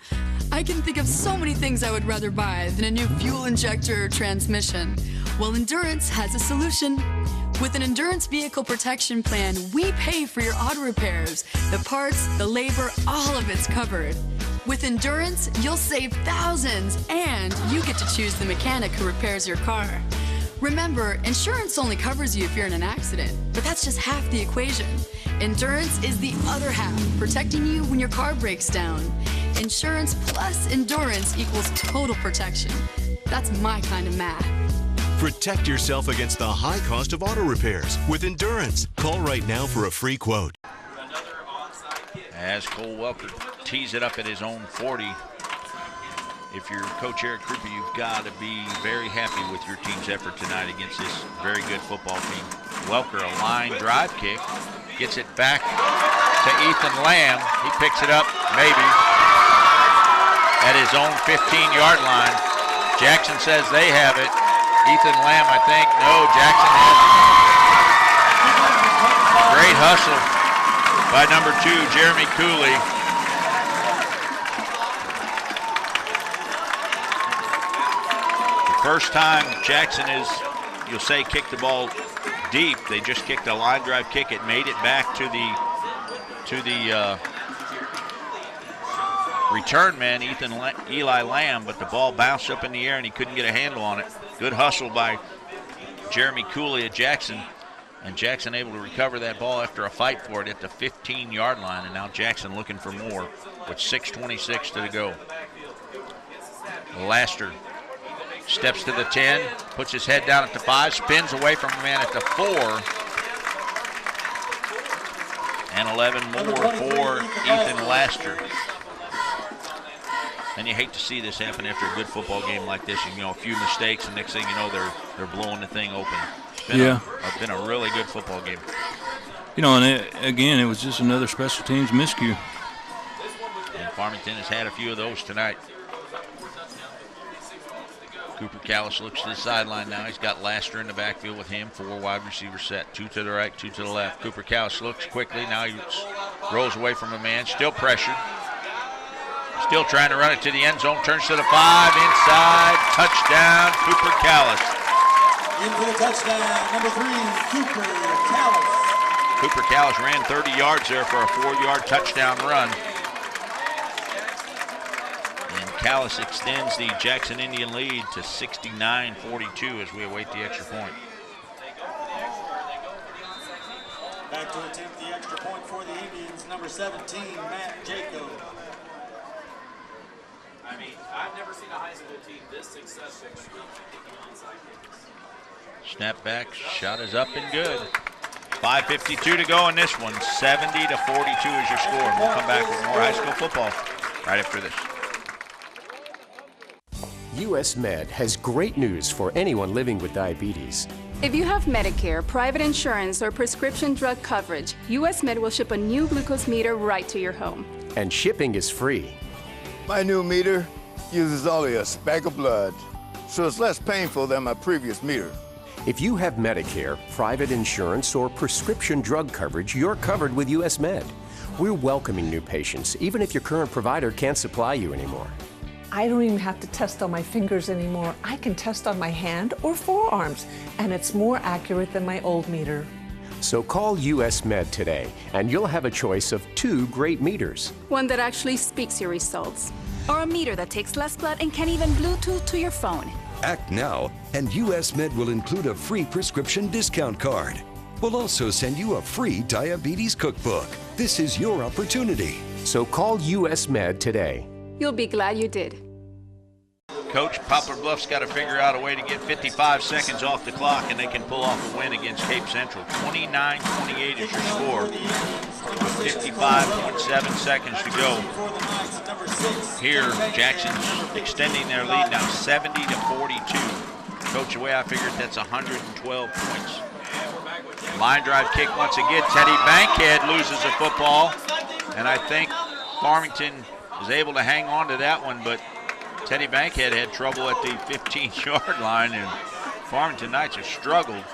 I can think of so many things I would rather buy than a new fuel injector or transmission. Well, Endurance has a solution. With an Endurance Vehicle Protection Plan, we pay for your auto repairs. The parts, the labor, all of it's covered. With Endurance, you'll save thousands, and you get to choose the mechanic who repairs your car. Remember, insurance only covers you if you're in an accident, but that's just half the equation. Endurance is the other half, protecting you when your car breaks down. Insurance plus endurance equals total protection. That's my kind of math. Protect yourself against the high cost of auto repairs with Endurance. Call right now for a free quote. As Cole Welker tees it up at his own 40. If you're Coach Eric Krupa, you've got to be very happy with your team's effort tonight against this very good football team. Welker, a line drive kick, gets it back to Ethan Lamb. He picks it up, maybe, at his own 15-yard line. Jackson says they have it. Ethan Lamb, I think. No, Jackson has it. Great hustle by number 2, Jeremy Cooley. First time Jackson is, you'll say, kicked the ball deep. They just kicked a line drive kick. It made it back to the return man, Eli Lamb, but the ball bounced up in the air and he couldn't get a handle on it. Good hustle by Jeremy Cooley at Jackson, and Jackson able to recover that ball after a fight for it at the 15-yard line, and now Jackson looking for more with 6:26 to go. Laster steps to the 10, puts his head down at the 5, spins away from a man at the 4. And 11 more for Ethan Laster. And you hate to see this happen after a good football game like this. You know, a few mistakes, and next thing you know, they're blowing the thing open. It's been a really good football game. You know, and again, it was just another special teams miscue. And Farmington has had a few of those tonight. Cooper Callis looks to the sideline now. He's got Laster in the backfield with him. 4 wide receivers set. 2 to the right, 2 to the left. Cooper Callis looks quickly. Now he rolls away from a man. Still pressured. Still trying to run it to the end zone. Turns to the 5. Inside. Touchdown, Cooper Callis. In for the touchdown, number 3, Cooper Callis. Cooper Callis ran 30 yards there for a 4-yard touchdown run. Callis extends the Jackson Indian lead to 69-42 as we await the extra point. Back to attempt the extra point for the Indians, number 17, Matt Jacob. I mean, I've never seen a high school team this successful kicking onside kicks. Snap back, shot is up and good. 5:52 to go in this one. 70-42 is your score. And we'll come back with more high school football right after this. US Med has great news for anyone living with diabetes. If you have Medicare, private insurance, or prescription drug coverage, US Med will ship a new glucose meter right to your home. And shipping is free. My new meter uses only a speck of blood, so it's less painful than my previous meter. If you have Medicare, private insurance, or prescription drug coverage, you're covered with US Med. We're welcoming new patients, even if your current provider can't supply you anymore. I don't even have to test on my fingers anymore. I can test on my hand or forearms, and it's more accurate than my old meter. So call US Med today, and you'll have a choice of 2 great meters. One that actually speaks your results. Or a meter that takes less blood and can even Bluetooth to your phone. Act now, and US Med will include a free prescription discount card. We'll also send you a free diabetes cookbook. This is your opportunity. So call US Med today. You'll be glad you did. Coach, Poplar Bluff's got to figure out a way to get 55 seconds off the clock, and they can pull off a win against Cape Central. 29-28 is your score. 55.7 seconds to go. Here, Jackson's extending their lead now 70-42. Coach, the way I figured, that's 112 points. Line drive kick once again. Teddy Bankhead loses the football, and I think Farmington was able to hang on to that one, but Teddy Bankhead had trouble at the 15-yard line, and Farmington Knights have struggled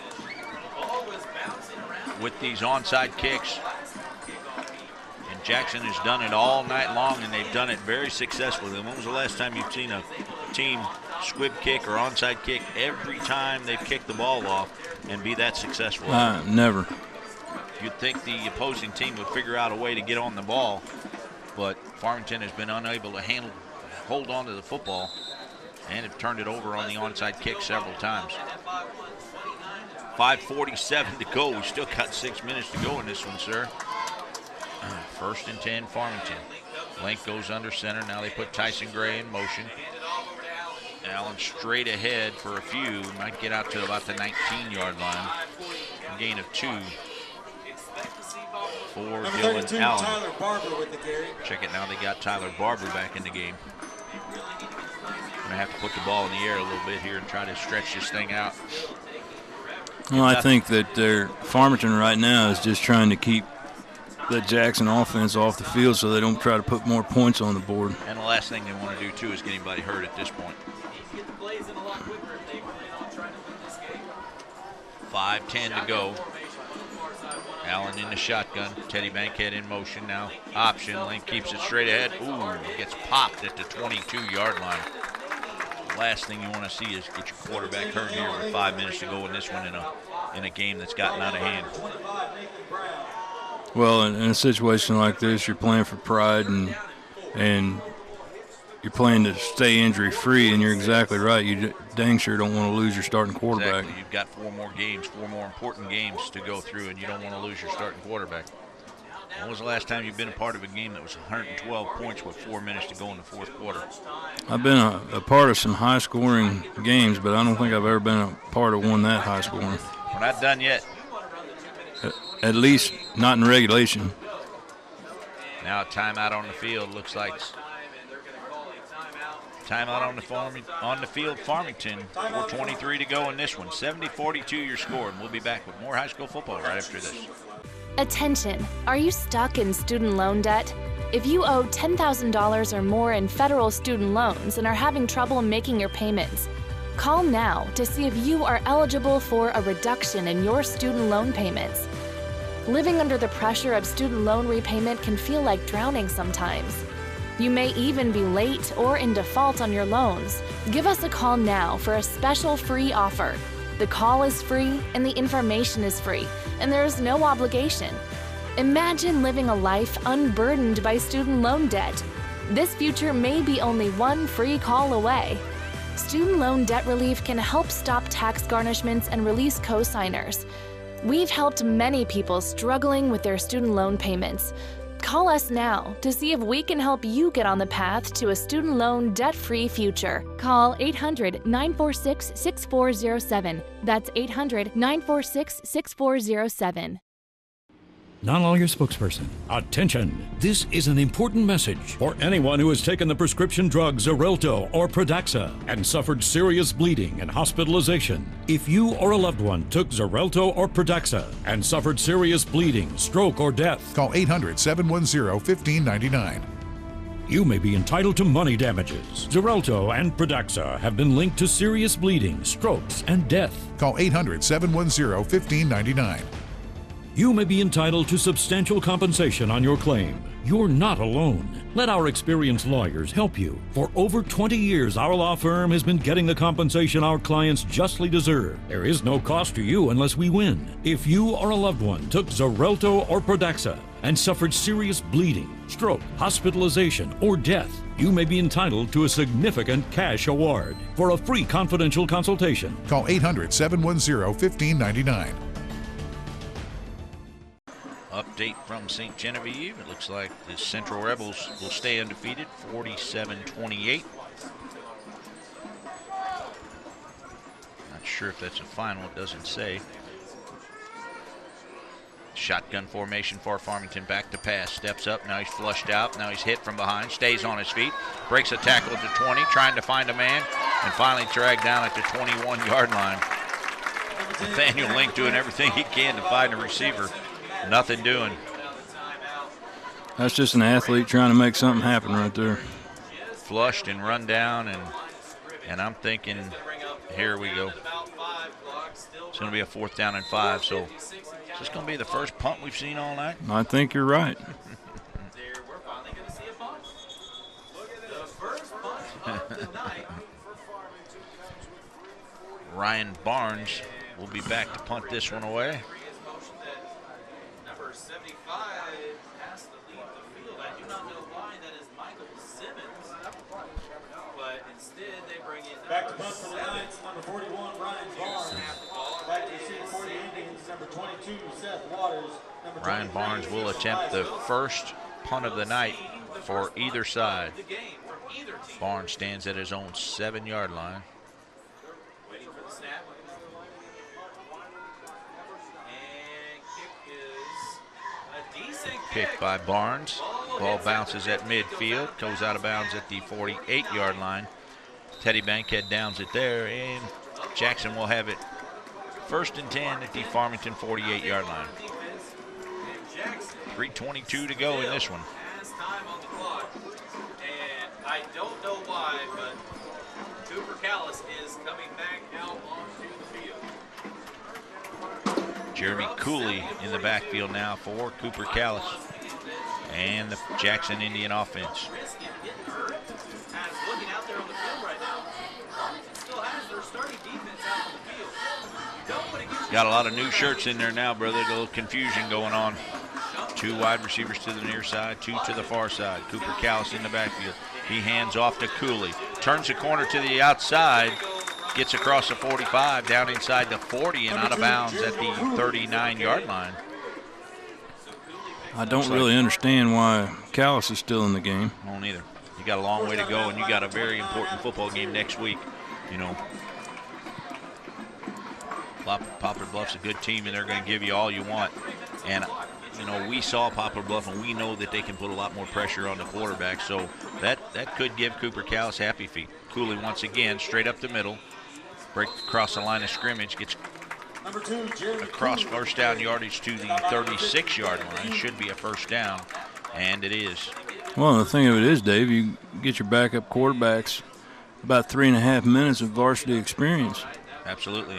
with these onside kicks. And Jackson has done it all night long, and they've done it very successfully. When was the last time you've seen a team squib kick or onside kick every time they've kicked the ball off and be that successful? Never. You'd think the opposing team would figure out a way to get on the ball, but Farmington has been unable to hold on to the football and have turned it over on the onside kick several times. 5:47 to go. We still got 6 minutes to go in this one, sir. 1st and 10, Farmington. Link goes under center. Now they put Tyson Gray in motion. Allen straight ahead for a few. Might get out to about the 19-yard line. A gain of 2 for Dylan Allen. Tyler Barber with the carry. Check it now. They got Tyler Barber back in the game. Going to have to put the ball in the air a little bit here and try to stretch this thing out. Well, I think that Farmington right now is just trying to keep the Jackson offense off the field so they don't try to put more points on the board. And the last thing they want to do, too, is get anybody hurt at this point. 5:10 to go. Allen in the shotgun. Teddy Bankhead in motion now. Option. Link keeps it straight ahead. Ooh, gets popped at the 22-yard line. The last thing you want to see is get your quarterback hurt here with 5 minutes to go in this one in a game that's gotten out of hand. Well, in a situation like this, you're playing for pride and you're playing to stay injury-free, and you're exactly right. You dang sure don't want to lose your starting quarterback. Exactly. You've got 4 more games, 4 more important games to go through, and you don't want to lose your starting quarterback. When was the last time you've been a part of a game that was 112 points with 4 minutes to go in the 4th quarter? I've been a part of some high-scoring games, but I don't think I've ever been a part of one that high-scoring. We're not done yet. At least not in regulation. Now a timeout on the field. Looks like Timeout on the field, Farmington. 4:23 to go in this one. 70-42 your score, and we'll be back with more high school football right after this. Attention! Are you stuck in student loan debt? If you owe $10,000 or more in federal student loans and are having trouble making your payments, call now to see if you are eligible for a reduction in your student loan payments. Living under the pressure of student loan repayment can feel like drowning sometimes. You may even be late or in default on your loans. Give us a call now for a special free offer. The call is free and the information is free, and there is no obligation. Imagine living a life unburdened by student loan debt. This future may be only one free call away. Student loan debt relief can help stop tax garnishments and release co-signers. We've helped many people struggling with their student loan payments. Call us now to see if we can help you get on the path to a student loan debt-free future. Call 800-946-6407. That's 800-946-6407. Non-lawyer spokesperson. Attention! This is an important message for anyone who has taken the prescription drug Xarelto or Pradaxa and suffered serious bleeding and hospitalization. If you or a loved one took Xarelto or Pradaxa and suffered serious bleeding, stroke, or death, call 800-710-1599. You may be entitled to money damages. Xarelto and Pradaxa have been linked to serious bleeding, strokes, and death. Call 800-710-1599. You may be entitled to substantial compensation on your claim. You're not alone. Let our experienced lawyers help you. For over 20 years, our law firm has been getting the compensation our clients justly deserve. There is no cost to you unless we win. If you or a loved one took Xarelto or Pradaxa and suffered serious bleeding, stroke, hospitalization, or death, you may be entitled to a significant cash award. For a free confidential consultation, call 800-710-1599. Update from St. Genevieve. It looks like the Central Rebels will stay undefeated, 47-28. Not sure if that's a final, it doesn't say. Shotgun formation for Farmington, back to pass, steps up, now he's flushed out, now he's hit from behind, stays on his feet, breaks a tackle at the 20, trying to find a man, and finally dragged down at the 21-yard line. Nathaniel Link doing everything he can to find a receiver. Nothing doing. That's just an athlete trying to make something happen right there. Flushed and run down, and I'm thinking, here we go. It's going to be a 4th down and 5, so is this going to be the first punt we've seen all night? I think you're right. Ryan Barnes will be back to punt this one away. Number 75 has to leave the field. I do not know why that is Michael Simmons, but instead they bring in back to punt for the Knights, number 41, Ryan Barnes. Back to receive for the Indians, number 22, Seth Waters. Ryan Barnes will attempt the first punt of the night for either side. Barnes stands at his own 7-yard line. Waiting for the snap. And kick is a decent Pick by Barnes. Ball bounces at midfield, goes out of bounds at the 48-yard line. Teddy Bankhead downs it there, and Jackson will have it 1st and 10 at the Farmington 48-yard line. 3:22 to go in this one. Has time on the clock. And I don't know why, but Cooper Callis is coming back out onto the field. Jeremy Cooley in the backfield now for Cooper Callis and the Jackson Indian offense. Looking out there on the field right now, still has their starting defense out on the field. Got a lot of new shirts in there now, brother. A little confusion going on. 2 wide receivers to the near side, 2 to the far side. Cooper Callis in the backfield. He hands off to Cooley. Turns the corner to the outside. Gets across the 45, down inside the 40, and out of bounds at the 39-yard line. I don't really understand why Callis is still in the game. I don't either. You got a long way to go, and you got a very important football game next week. You know, Poplar Bluff's a good team, and they're going to give you all you want. And we saw Poplar Bluff, and we know that they can put a lot more pressure on the quarterback. So that could give Cooper Callis happy feet. Cooley once again straight up the middle, break across the line of scrimmage, gets across first down yardage to the 36-yard line. Should be a first down, and it is. Well, the thing of it is, Dave, you get your backup quarterbacks about 3.5 minutes of varsity experience. Absolutely,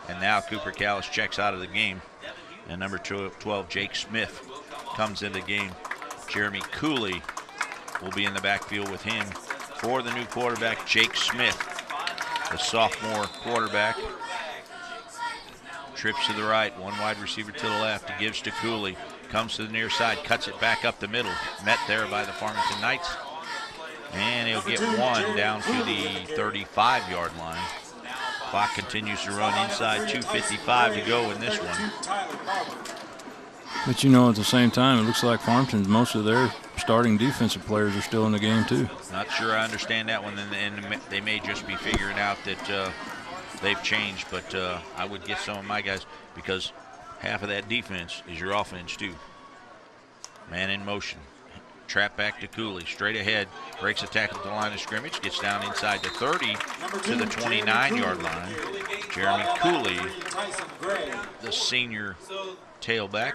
and now Cooper Callis checks out of the game, and number 12, Jake Smith, comes into the game. Jeremy Cooley will be in the backfield with him for the new quarterback, Jake Smith, the sophomore quarterback. Trips to the right, one wide receiver to the left. He gives to Cooley, comes to the near side, cuts it back up the middle. Met there by the Farmington Knights. And he'll get one down to the 35-yard line. Clock continues to run inside, 2:55 to go in this one. But at the same time, it looks like Farmington, most of their starting defensive players are still in the game too. Not sure I understand that one, and they may just be figuring out that they've changed, but I would get some of my guys, because half of that defense is your offense too. Man in motion. Trap back to Cooley, straight ahead, breaks a tackle at the line of scrimmage, gets down inside the 30 to the 29-yard line. Jeremy Cooley, the senior tailback.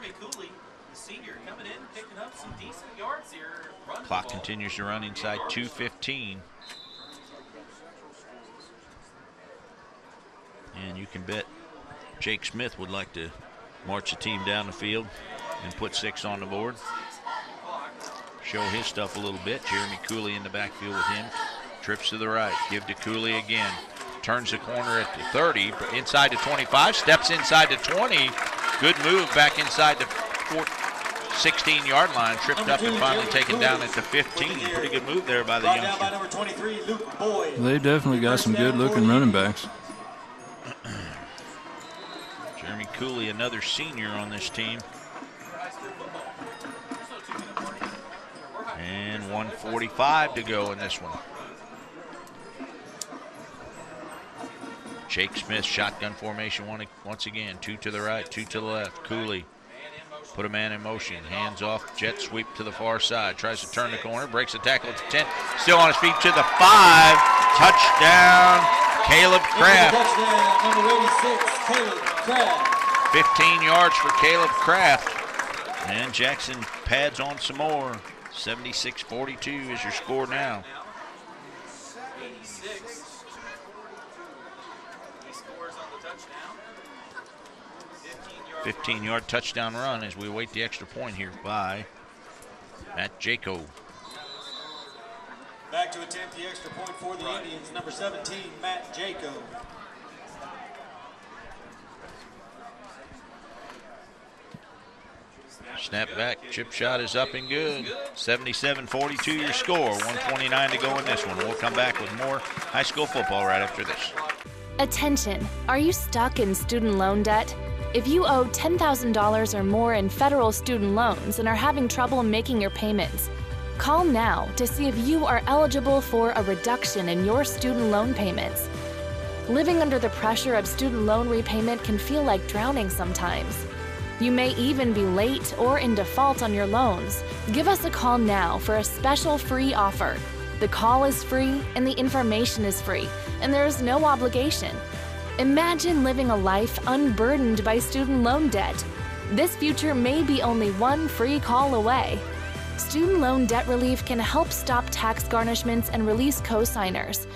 Clock continues to run inside, 2:15. And you can bet Jake Smith would like to march the team down the field and put 6 on the board. Show his stuff a little bit. Jeremy Cooley in the backfield with him. Trips to the right. Give to Cooley again. Turns the corner at the 30. Inside the 25. Steps inside the 20. Good move back inside the 16-yard line. Tripped up and finally taken down at the 15. Pretty good move there by the youngster. They definitely got some good-looking running backs. Jeremy Cooley, another senior on this team. And 1:45 to go in this one. Jake Smith, shotgun formation once again. 2 to the right, 2 to the left. Cooley, put a man in motion. Hands off, jet sweep to the far side. Tries to turn the corner, breaks the tackle at the 10. Still on his feet to the 5. Touchdown, Caleb Kraft. Caleb Kraft. 15 yards for Caleb Kraft. And Jackson pads on some more. 76-42 is your score now. 86. He scores on the touchdown. 15-yard touchdown run as we await the extra point here by Matt Jaco. Back to attempt the extra point for the Indians, number 17, Matt Jaco. Snap back, chip shot is up and good. 77-42 your score. 1:29 to go in this one. We'll come back with more high school football right after this. Attention, are you stuck in student loan debt? If you owe $10,000 or more in federal student loans and are having trouble making your payments, call now to see if you are eligible for a reduction in your student loan payments. Living under the pressure of student loan repayment can feel like drowning sometimes. You may even be late or in default on your loans. Give us a call now for a special free offer. The call is free and the information is free, and there is no obligation. Imagine living a life unburdened by student loan debt. This future may be only one free call away. Student loan debt relief can help stop tax garnishments and release co-signers.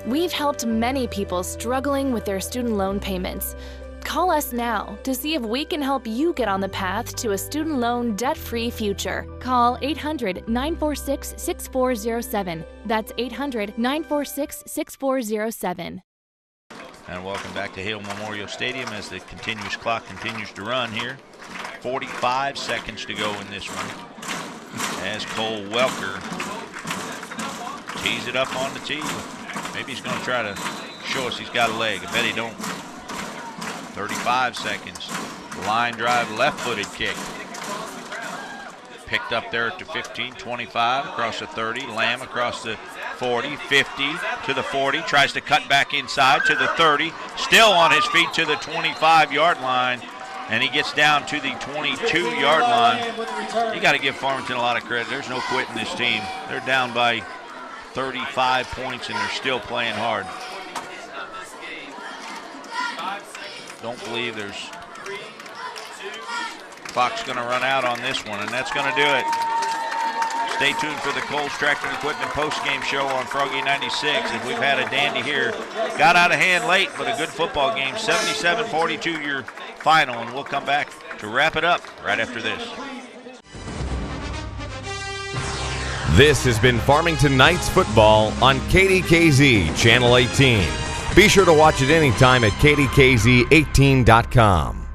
We've helped many people struggling with their student loan payments. Call us now to see if we can help you get on the path to a student loan debt-free future. Call 800-946-6407. That's 800-946-6407. And welcome back to Hale Memorial Stadium as the continuous clock continues to run here. 45 seconds to go in this one. As Cole Welker tees it up on the tee. Maybe he's going to try to show us he's got a leg. I bet he don't. 35 seconds. Line drive, left-footed kick. Picked up there at the 15, 25, across the 30. Lamb across the 40, 50, to the 40. Tries to cut back inside to the 30. Still on his feet to the 25-yard line. And he gets down to the 22-yard line. You got to give Farmington a lot of credit. There's no quitting this team. They're down by 35 points, and they're still playing hard. Don't believe there's clock's going to run out on this one, and that's going to do it. Stay tuned for the Kohl's Tractor and Equipment post-game show on Froggy 96. If we've had a dandy here, got out of hand late, but a good football game. 77-42 your final, and we'll come back to wrap it up right after this. This has been Farmington Knights football on KDKZ Channel 18. Be sure to watch it anytime at kdkz18.com.